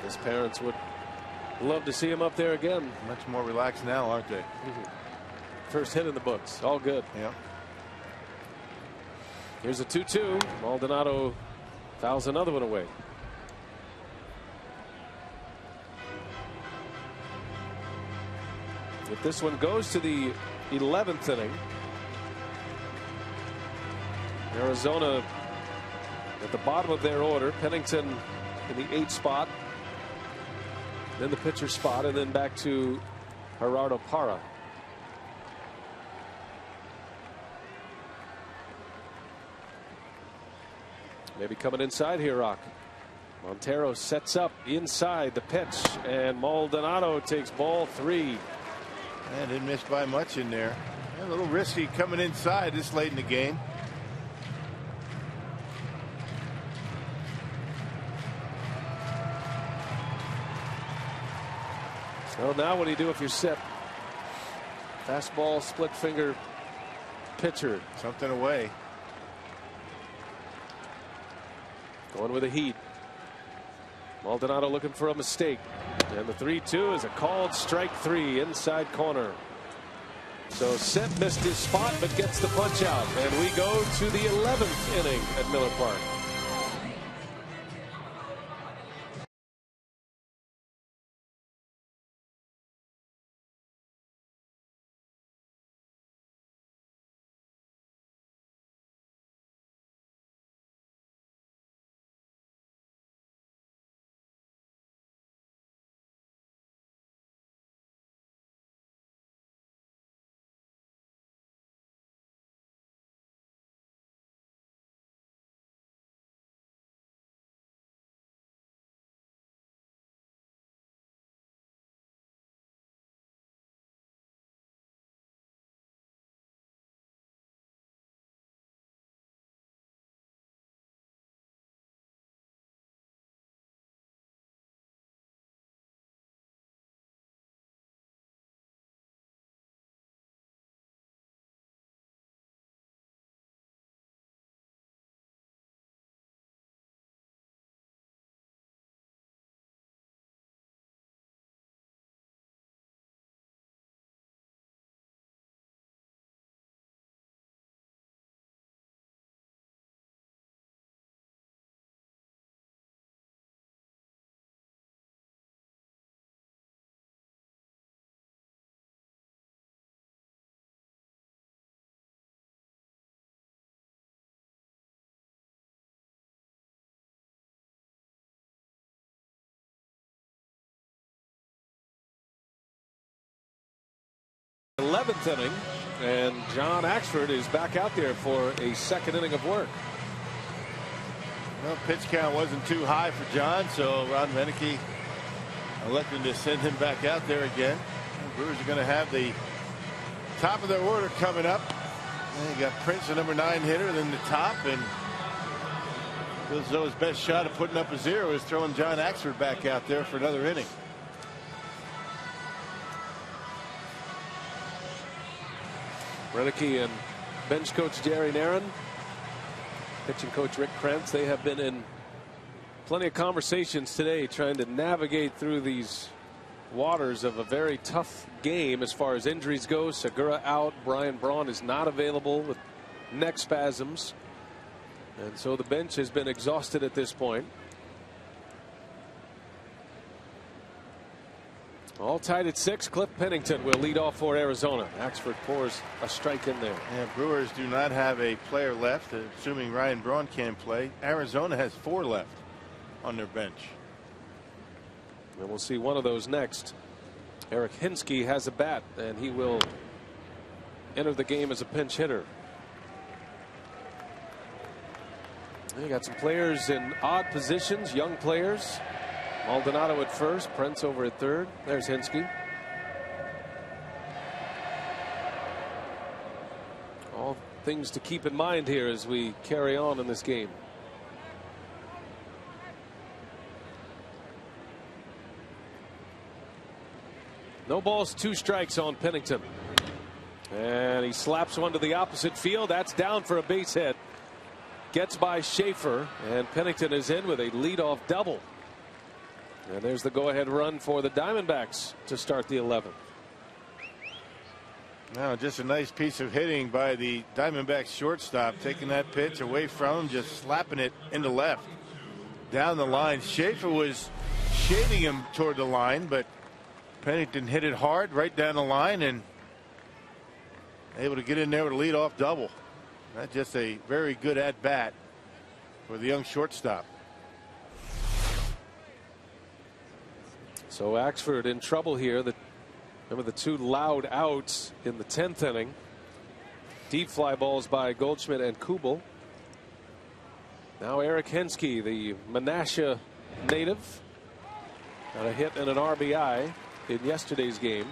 Speaker 7: His parents would love to see him up there again.
Speaker 2: Much more relaxed now, aren't they?
Speaker 7: First hit in the books. All good.
Speaker 2: Yeah.
Speaker 7: Here's a 2-2. Maldonado fouls another one away. If this one goes to the 11th inning, Arizona at the bottom of their order. Pennington in the 8th spot, then the pitcher spot, and then back to Gerardo Parra. Maybe coming inside here, Rock. Montero sets up inside the pitch, and Maldonado takes ball 3.
Speaker 2: And didn't miss by much in there. A little risky coming inside this late in the game.
Speaker 7: So now what do you do if you're set? Fastball, split finger pitcher.
Speaker 2: Something away.
Speaker 7: Going with a heat. Maldonado looking for a mistake. And the 3-2 is a called strike 3 inside corner. So Sent missed his spot but gets the punch out. And we go to the 11th inning at Miller Park. The 11th inning, and John Axford is back out there for a second inning of work.
Speaker 2: Well, pitch count wasn't too high for John, so Ron Meneke elected to send him back out there again. The Brewers are going to have the top of their order coming up. And you got Prince, the number 9 hitter, then the top, and feels as though his best shot at putting up a 0 is throwing John Axford back out there for another inning.
Speaker 7: Reneke and bench coach Jerry Narron, pitching coach Rick Krentz, they have been in plenty of conversations today trying to navigate through these waters of a very tough game as far as injuries go. Segura out. Brian Braun is not available with neck spasms. And so the bench has been exhausted at this point. All tied at 6. Cliff Pennington will lead off for Arizona. Axford pours a strike in there.
Speaker 2: Yeah, Brewers do not have a player left, assuming Ryan Braun can't play. Arizona has 4 left on their bench.
Speaker 7: And we'll see one of those next. Eric Hinsky has a bat, and he will entered the game as a pinch hitter. You got some players in odd positions, young players. Maldonado at first, Prince over at third. There's Hinske. All things to keep in mind here as we carry on in this game. No balls, 2 strikes on Pennington. And he slaps one to the opposite field. That's down for a base hit. Gets by Schaefer, and Pennington is in with a leadoff double. And there's the go-ahead run for the Diamondbacks to start the 11th.
Speaker 2: Now, just a nice piece of hitting by the Diamondbacks shortstop, taking that pitch away from him, just slapping it into left. Down the line, Schaefer was shading him toward the line, but Pennington hit it hard right down the line and able to get in there with a leadoff double. That's just a very good at bat for the young shortstop.
Speaker 7: So Axford in trouble here. Remember the 2 loud outs in the 10th inning. Deep fly balls by Goldschmidt and Kubel. Now Eric Hinske, the Menasha native, got a hit and an RBI in yesterday's game.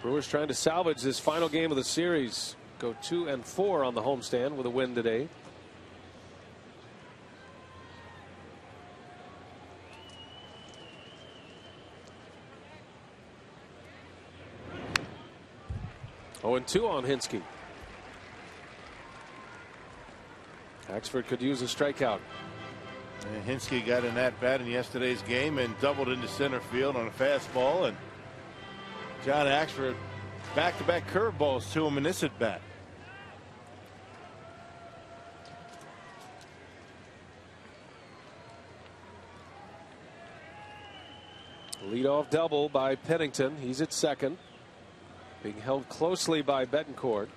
Speaker 7: Brewers trying to salvage this final game of the series. Go 2-4 on the homestand with a win today. Oh, and 2 on Hinske. Axford could use a strikeout.
Speaker 2: And Hinske got an at bat in yesterday's game and doubled into center field on a fastball, and John Axford back-to-back curveballs to him in this at bat.
Speaker 7: Leadoff double by Pennington. He's at second, being held closely by Betancourt.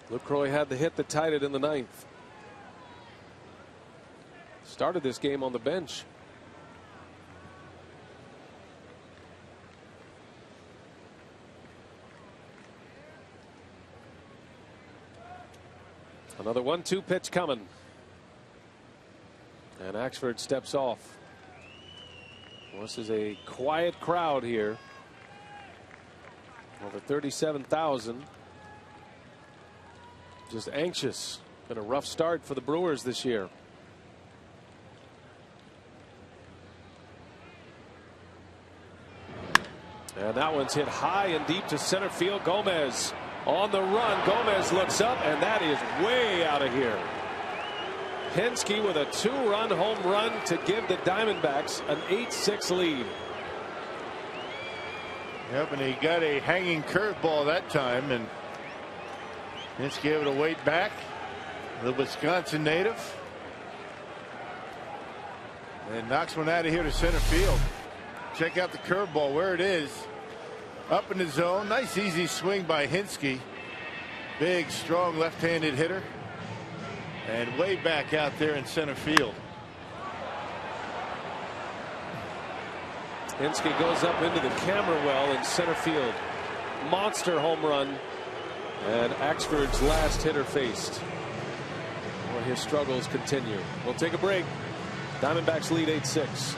Speaker 7: Lucroy had the hit that tied it in the 9th. Started this game on the bench. Another 1-2 pitch coming. And Axford steps off. Well, this is a quiet crowd here. Over 37,000. Just anxious. Been a rough start for the Brewers this year. And that one's hit high and deep to center field. Gomez on the run. Gomez looks up, and that is way out of here. Hinske with a 2-run home run to give the Diamondbacks an 8-6 lead.
Speaker 2: Yep, and he got a hanging curveball that time, and Hinske able to wait back. The Wisconsin native. And knocks one out of here to center field. Check out the curveball where it is. Up in the zone. Nice easy swing by Hinske. Big strong left-handed hitter. And way back out there in center field.
Speaker 7: Hinske goes up into the camera well in center field. Monster home run. And Axford's last hitter faced. Well, his struggles continue. We'll take a break. Diamondbacks lead 8-6.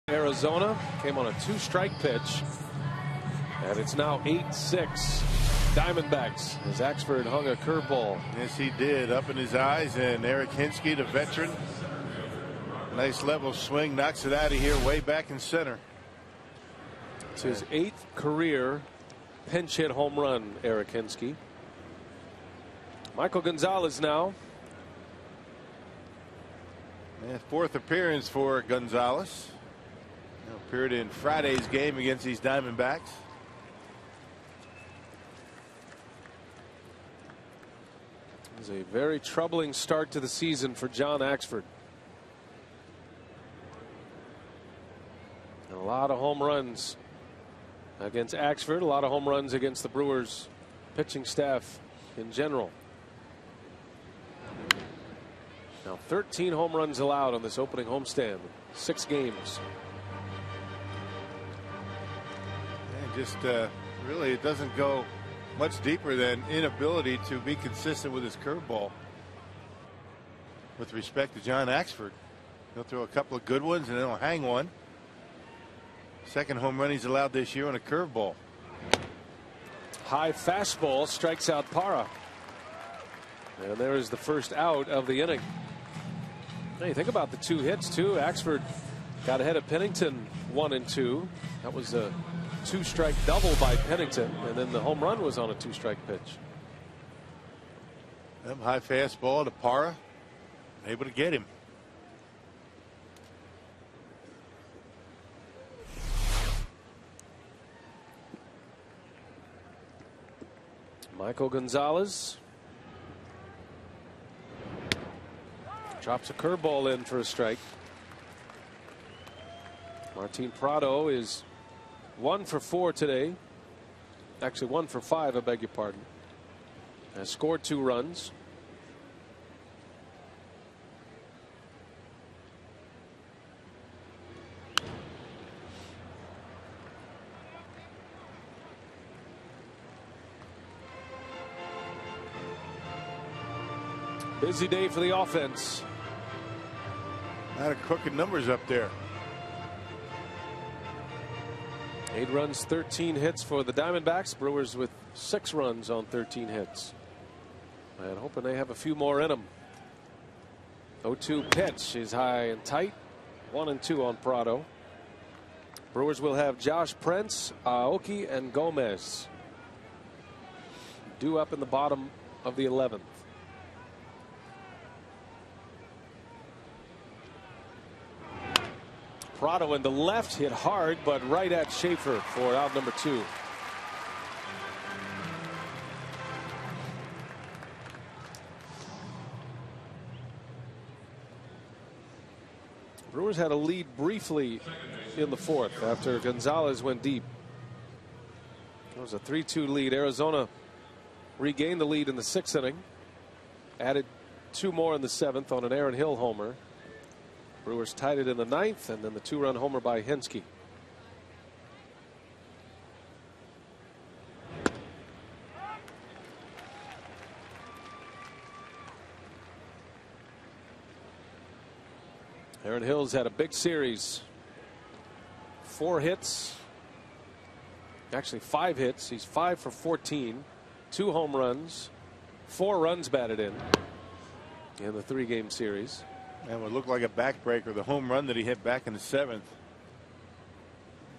Speaker 7: Arizona came on a 2-strike pitch, and it's now 8-6 Diamondbacks as Axford hung a curveball.
Speaker 2: Yes, he did. Up in his eyes, and Eric Hinsky, the veteran, nice level swing, knocks it out of here way back in center.
Speaker 7: It's his 8th career pinch hit home run, Eric Hinsky. Michael Gonzalez now.
Speaker 2: And 4th appearance for Gonzalez. Appeared in Friday's game against these Diamondbacks.
Speaker 7: It was a very troubling start to the season for John Axford. And a lot of home runs against Axford, a lot of home runs against the Brewers pitching staff in general. Now 13 home runs allowed on this opening homestand, 6 games.
Speaker 2: Just really, it doesn't go much deeper than inability to be consistent with his curveball. With respect to John Axford, he'll throw a couple of good ones and then he'll hang one. Second home run he's allowed this year on a curveball.
Speaker 7: High fastball strikes out Parra, and there is the first out of the inning. Hey, think about the 2 hits too. Axford got ahead of Pennington 1 and 2. That was a 2-strike double by Pennington, and then the home run was on a 2-strike pitch.
Speaker 2: High fastball to Parra, able to get him.
Speaker 7: Michael Gonzalez drops a curveball in for a strike. Martin Prado is 1 for 4 today. Actually 1 for 5, I beg your pardon. Has scored 2 runs. Busy day for the offense.
Speaker 2: A lot of crooked numbers up there.
Speaker 7: 8 runs, 13 hits for the Diamondbacks. Brewers with 6 runs on 13 hits. And hoping they have a few more in them. 0-2 pitch is high and tight. 1 and 2 on Prado. Brewers will have Josh Prince, Aoki, and Gomez due up in the bottom of the 11th. Prado in the left hit hard, but right at Schaefer for out number 2. Brewers had a lead briefly in the 4th after Gonzalez went deep. It was a 3-2 lead. Arizona regained the lead in the 6th inning. Added 2 more in the 7th on an Aaron Hill homer. Brewers tied it in the 9th, and then the 2-run homer by Hinsky. Aaron Hill's had a big series. 4 hits. Actually 5 hits. He's 5 for 14. 2 home runs. 4 runs batted in the 3-game series.
Speaker 2: And what looked like a backbreaker, the home run that he hit back in the 7th.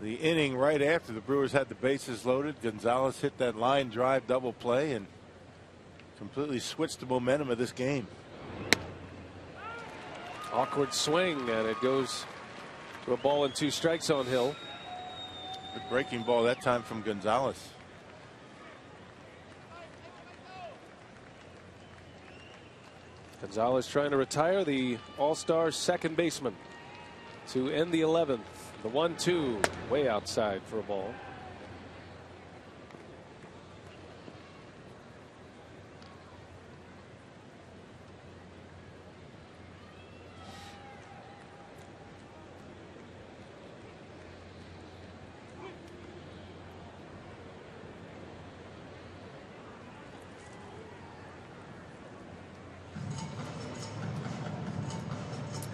Speaker 2: The inning right after the Brewers had the bases loaded, Gonzalez hit that line drive double play and completely switched the momentum of this game.
Speaker 7: Awkward swing, and it goes to a ball and 2 strikes on Hill.
Speaker 2: The breaking ball that time from Gonzalez.
Speaker 7: Gonzalez trying to retire the All-Star second baseman to end the 11th. The 1-2 way outside for a ball.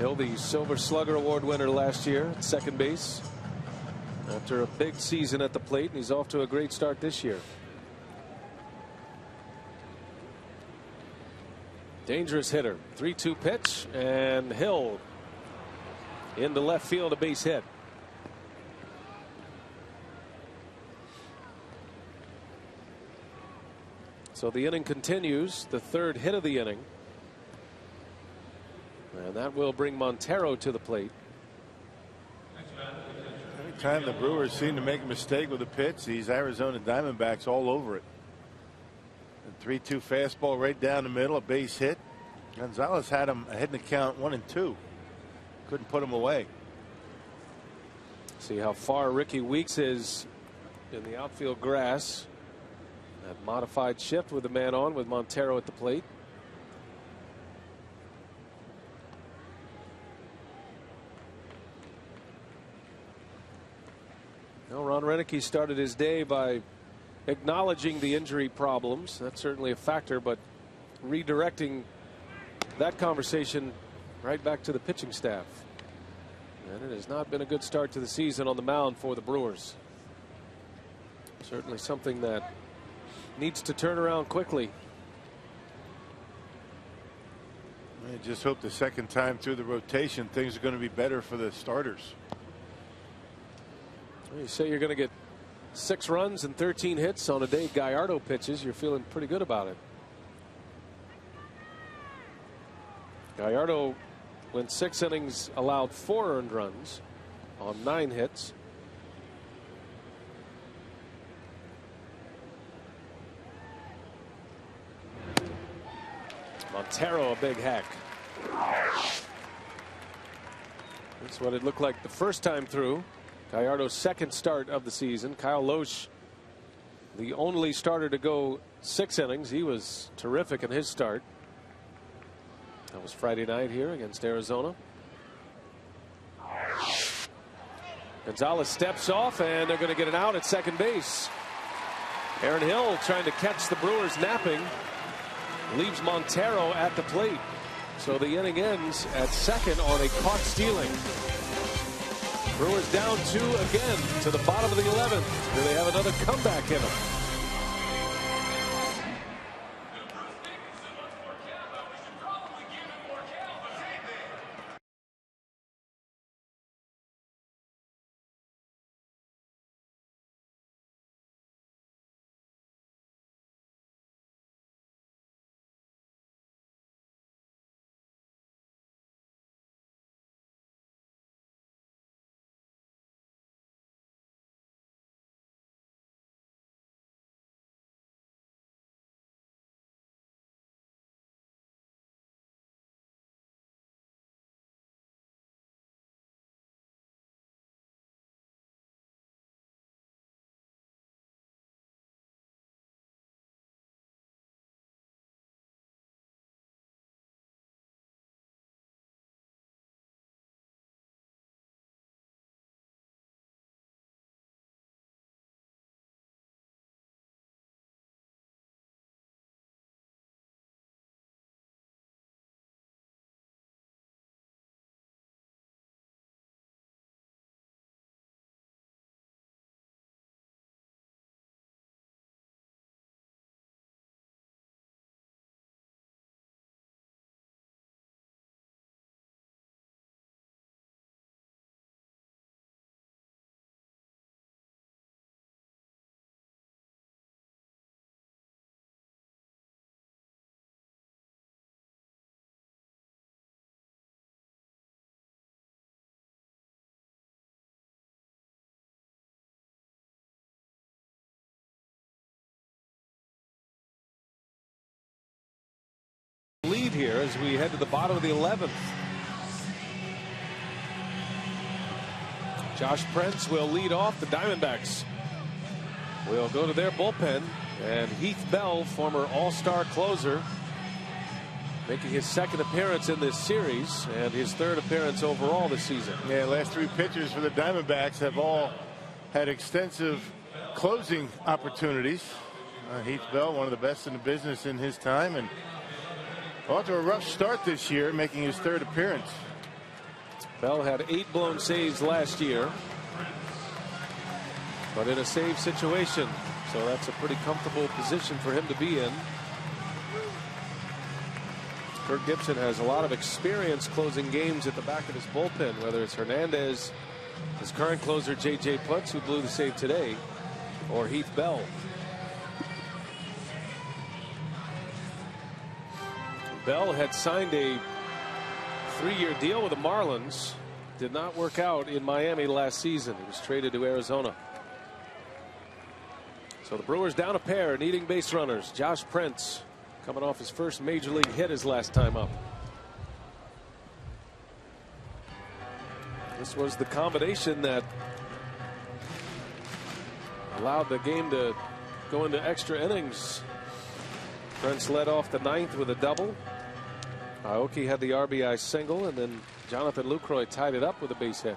Speaker 7: Hill, the Silver Slugger Award winner last year at second base. After a big season at the plate, and he's off to a great start this year. Dangerous hitter. 3-2 pitch, and Hill into left field, a base hit. So the inning continues, the third hit of the inning. And that will bring Montero to the plate.
Speaker 2: Anytime the Brewers seem to make a mistake with a pitch, these Arizona Diamondbacks all over it. A 3-2 fastball right down the middle, a base hit. Gonzalez had him ahead in the count 1-2. Couldn't put him away.
Speaker 7: See how far Ricky Weeks is in the outfield grass. That modified shift with the man on with Montero at the plate. Well, Ron Renicky started his day by acknowledging the injury problems. That's certainly a factor, but redirecting that conversation right back to the pitching staff. And it has not been a good start to the season on the mound for the Brewers. Certainly something that needs to turn around quickly.
Speaker 2: I just hope the second time through the rotation things are going to be better for the starters.
Speaker 7: You say you're going to get 6 runs and 13 hits on a day Gallardo pitches. You're feeling pretty good about it. Gallardo went 6 innings, allowed 4 earned runs on 9 hits. Montero, a big hack. That's what it looked like the first time through. Gallardo's second start of the season. Kyle Loesch, the only starter to go 6 innings. He was terrific in his start. That was Friday night here against Arizona. Gonzalez steps off, and they're going to get an out at second base. Aaron Hill trying to catch the Brewers napping. Leaves Montero at the plate. So the inning ends at second on a caught stealing. Brewers down 2 again to the bottom of the 11th. Do they have another comeback in them? Lead here as we head to the bottom of the 11th. Josh Prince will lead off. The Diamondbacks will go to their bullpen, and Heath Bell, former all-star closer, making his second appearance in this series and his third appearance overall this season.
Speaker 2: Yeah, last 3 pitchers for the Diamondbacks have all had extensive closing opportunities. Heath Bell, one of the best in the business in his time, and off to a rough start this year, making his third appearance.
Speaker 7: Bell had 8 blown saves last year, but in a save situation, so that's a pretty comfortable position for him to be in. Kirk Gibson has a lot of experience closing games at the back of his bullpen, whether it's Hernandez, his current closer J.J. Putz, who blew the save today, or Heath Bell. Bell had signed a 3-year deal with the Marlins. Did not work out in Miami last season. He was traded to Arizona. So the Brewers down a pair, needing base runners. Josh Prince coming off his first major league hit his last time up. This was the combination that allowed the game to go into extra innings. Prince led off the 9th with a double. Aoki had the RBI single, and then Jonathan Lucroy tied it up with a base hit.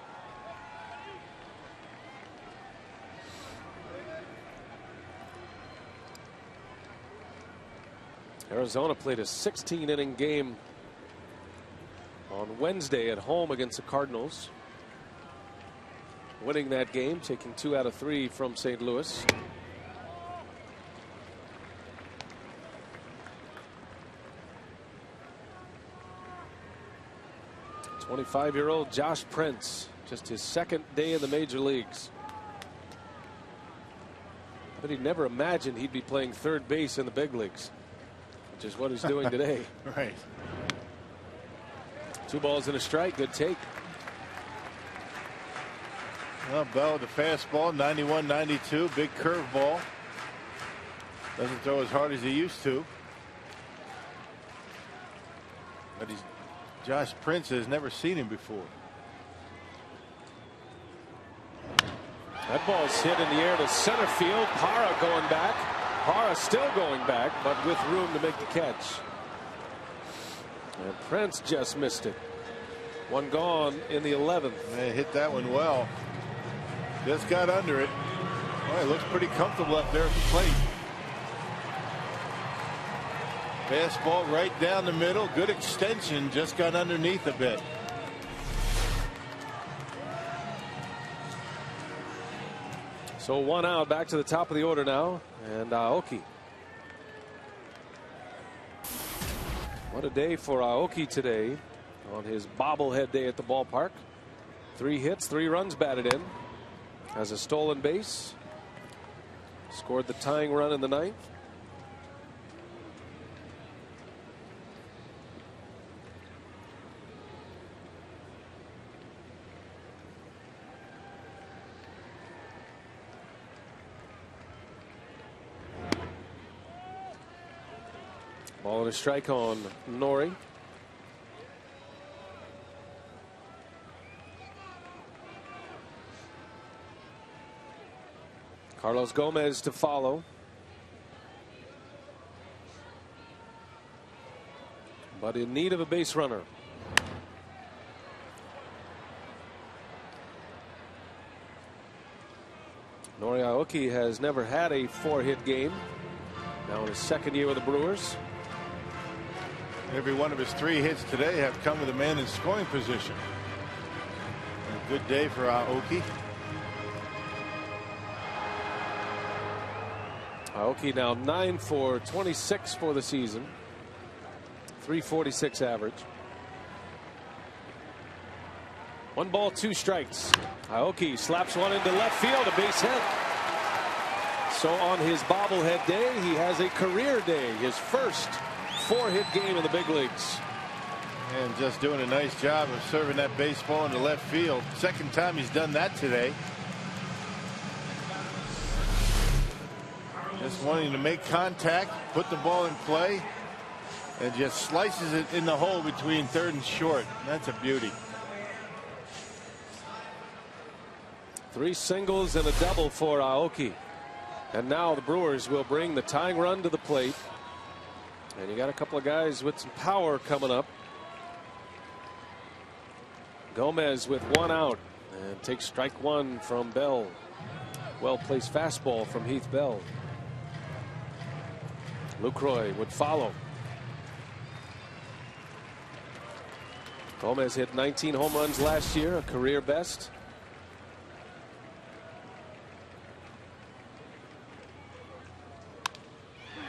Speaker 7: Arizona played a 16-inning game on Wednesday at home against the Cardinals, winning that game, taking 2 out of 3 from St. Louis. 25-year-old Josh Prince, just his 2nd day in the major leagues. But he never imagined he'd be playing third base in the big leagues, which is what he's doing today.
Speaker 2: Right.
Speaker 7: 2 balls and a strike. Good take.
Speaker 2: Well, Bell with the fastball, 91-92, big curveball. Doesn't throw as hard as he used to. But Josh Prince has never seen him before.
Speaker 7: That ball's hit in the air to center field. Parra going back. Parra still going back, but with room to make the catch. And Prince just missed it. 1 gone in the 11th.
Speaker 2: They hit that one well. Just got under it. Well, it looks pretty comfortable up there at the plate. Fastball right down the middle. Good extension. Just got underneath a bit.
Speaker 7: So 1 out, back to the top of the order now, and Aoki. What a day for Aoki today on his bobblehead day at the ballpark. 3 hits, 3 runs batted in. Has a stolen base. Scored the tying run in the 9th. Ball and a strike on Nori. Carlos Gomez to follow. But in need of a base runner. Nori Aoki has never had a 4-hit game. Now in his 2nd year with the Brewers.
Speaker 2: Every one of his 3 hits today have come with a man in scoring position. A good day for Aoki.
Speaker 7: Aoki now 9 for 26 for the season. 346 average. 1 ball, 2 strikes. Aoki slaps one into left field, a base hit. So on his bobblehead day, he has a career day, his first 4-hit game in the big leagues.
Speaker 2: And just doing a nice job of serving that baseball into left field. 2nd time he's done that today. Just wanting to make contact, put the ball in play, and just slices it in the hole between 3rd and short. That's a beauty.
Speaker 7: 3 singles and a double for Aoki. And now the Brewers will bring the tying run to the plate. And you got a couple of guys with some power coming up. Gomez with 1 out and takes strike 1 from Bell. Well placed fastball from Heath Bell. Lucroy would follow. Gomez hit 19 home runs last year, a career best.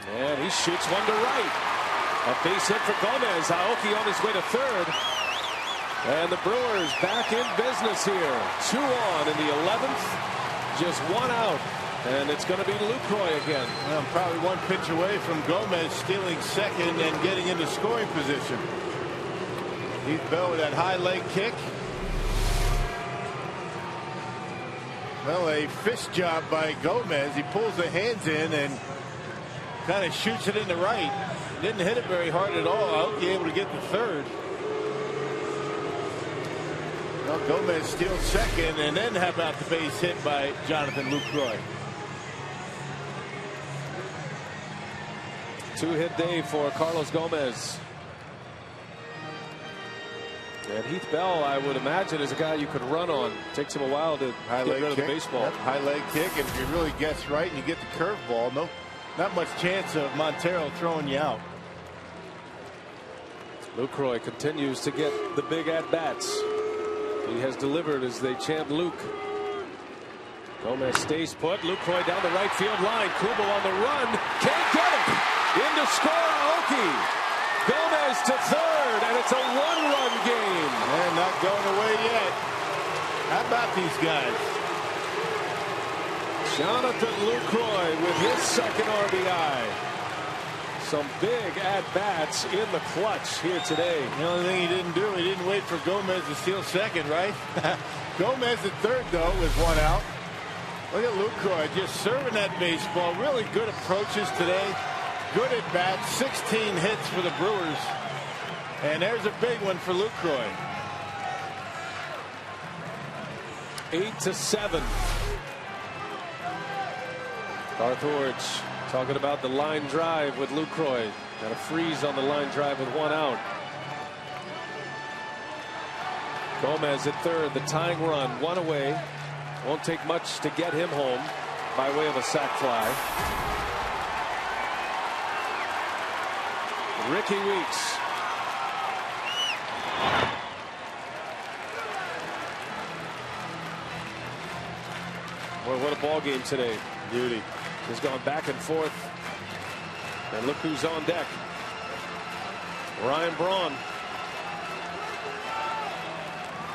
Speaker 7: And he shoots one to right. A base hit for Gomez. Aoki on his way to third. And the Brewers back in business here. 2 on in the 11th. Just 1 out. And it's going to be Lucroy again.
Speaker 2: Well, probably 1 pitch away from Gomez stealing second and getting into scoring position. Heath Bell with that high leg kick. Well, a fist job by Gomez. He pulls the hands in and kind of shoots it in the right. Didn't hit it very hard at all. Aoki able to get the third. Well, Gomez steals second, and then how about the base hit by Jonathan Lucroy?
Speaker 7: 2-hit day for Carlos Gomez. And Heath Bell, I would imagine, is a guy you could run on. Takes him a while to get rid of the baseball.
Speaker 2: Yep, high leg kick, and if he really gets right and you get the curveball, not much chance of Montero throwing you out.
Speaker 7: Lucroy continues to get the big at-bats. He has delivered as they chant Luke. Gomez stays put. Lucroy down the right field line. Kubo on the run. Can't get it. In to score Aoki. Gomez to third, and it's a 1-run game.
Speaker 2: And not going away yet. How about these guys?
Speaker 7: Jonathan Lucroy with his second RBI. Some big at-bats in the clutch here today.
Speaker 2: The only thing he didn't do, he didn't wait for Gomez to steal second, right? Gomez at third, though, with 1 out. Look at Lucroy just serving that baseball. Really good approaches today. Good at bat. 16 hits for the Brewers. And there's a big one for Lucroy.
Speaker 7: 8-7. Garth Orge talking about the line drive with Lucroy. Got a freeze on the line drive with 1 out. Gomez at third, the tying run, 1 away. Won't take much to get him home by way of a sac fly. Ricky Weeks. Boy, what a ball game today.
Speaker 2: Beauty.
Speaker 7: Has gone back and forth. And look who's on deck. Ryan Braun.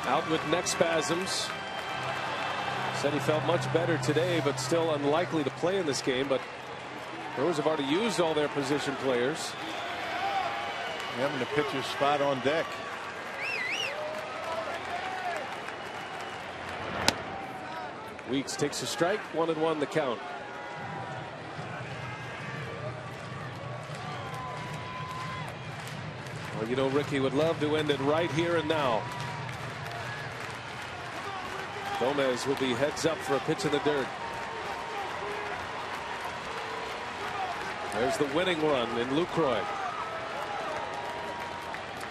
Speaker 7: Out with neck spasms. Said he felt much better today, but still unlikely to play in this game. But Brewers have already used all their position players.
Speaker 2: Having the pitcher's spot on deck.
Speaker 7: Weeks takes a strike. 1-1 the count. Well, you know, Ricky would love to end it right here and now. Gomez will be heads up for a pitch in the dirt. There's the winning run in Lucroy.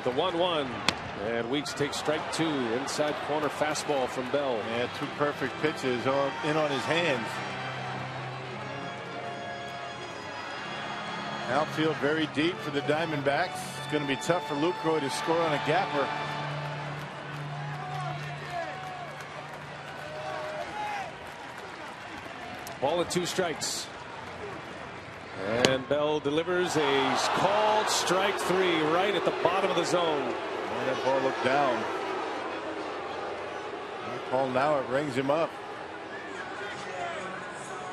Speaker 7: The 1-1, and Weeks takes strike 2. Inside corner fastball from Bell.
Speaker 2: Yeah, 2 perfect pitches in on his hands. Outfield very deep for the Diamondbacks. It's going to be tough for Lucroy to score on a gapper.
Speaker 7: Ball and 2 strikes. And Bell delivers a called strike 3 right at the bottom of the zone.
Speaker 2: And that ball looked down. Paul now it rings him up.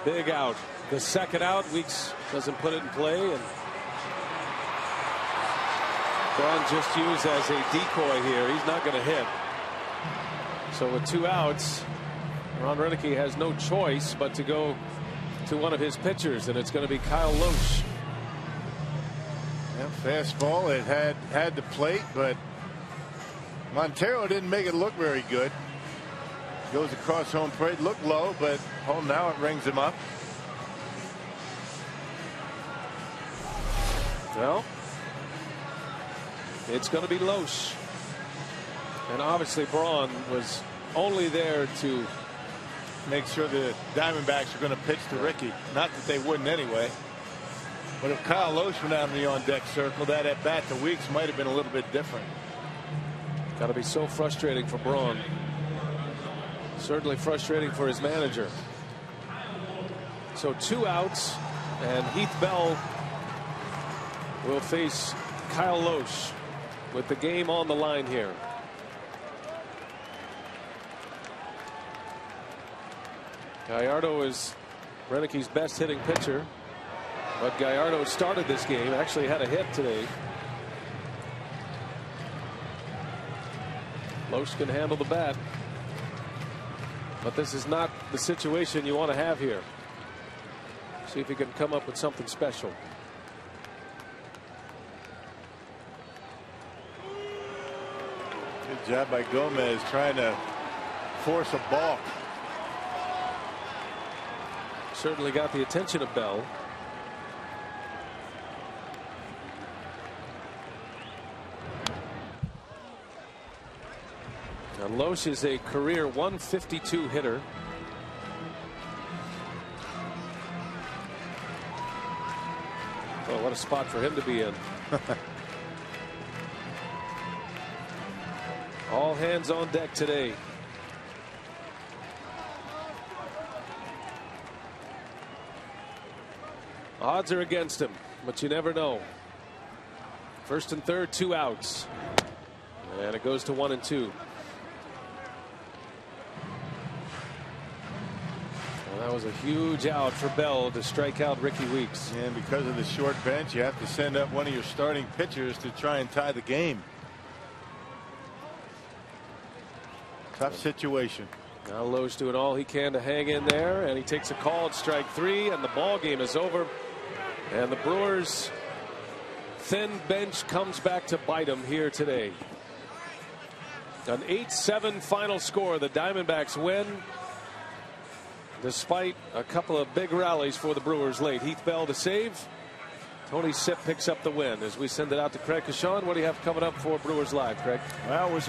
Speaker 7: Big out. The second out. Weeks doesn't put it in play, and Braun just used as a decoy here. He's not going to hit. So with 2 outs, Ron Renicky has no choice but to go to one of his pitchers, and it's going to be Kyle Loesch.
Speaker 2: Yeah, fastball. It had the plate, but Montero didn't make it look very good. Goes across home plate, looked low, but now it rings him up.
Speaker 7: Well, it's going to be Loesch, and obviously Braun was only there to
Speaker 2: make sure the Diamondbacks are going to pitch to Ricky. Not that they wouldn't anyway. But if Kyle Loesch went out in the on-deck circle, that at-bat to Weeks might have been a little bit different.
Speaker 7: Got to be so frustrating for Braun. Certainly frustrating for his manager. So 2 outs, and Heath Bell will face Kyle Loesch with the game on the line here. Gallardo is Renick's best hitting pitcher, but Gallardo started this game, actually had a hit today. Loesch can handle the bat, but this is not the situation you want to have here. See if he can come up with something special.
Speaker 2: Good job by Gomez trying to force a balk.
Speaker 7: Certainly got the attention of Bell. Now Loesch is a career 152 hitter. Oh, what a spot for him to be in. All hands on deck today. Odds are against him, but you never know. First and third, 2 outs. And it goes to 1 and 2. Well, that was a huge out for Bell to strike out Ricky Weeks.
Speaker 2: And because of the short bench, you have to send up one of your starting pitchers to try and tie the game. Tough situation.
Speaker 7: Now Loesch doing all he can to hang in there, and he takes a call at strike 3, and the ball game is over. And the Brewers' thin bench comes back to bite them here today. An 8-7 final score. The Diamondbacks win despite a couple of big rallies for the Brewers late. Heath Bell to save. Tony Sipp picks up the win. As we send it out to Craig Kashan, what do you have coming up for Brewers Live, Craig?
Speaker 2: Well,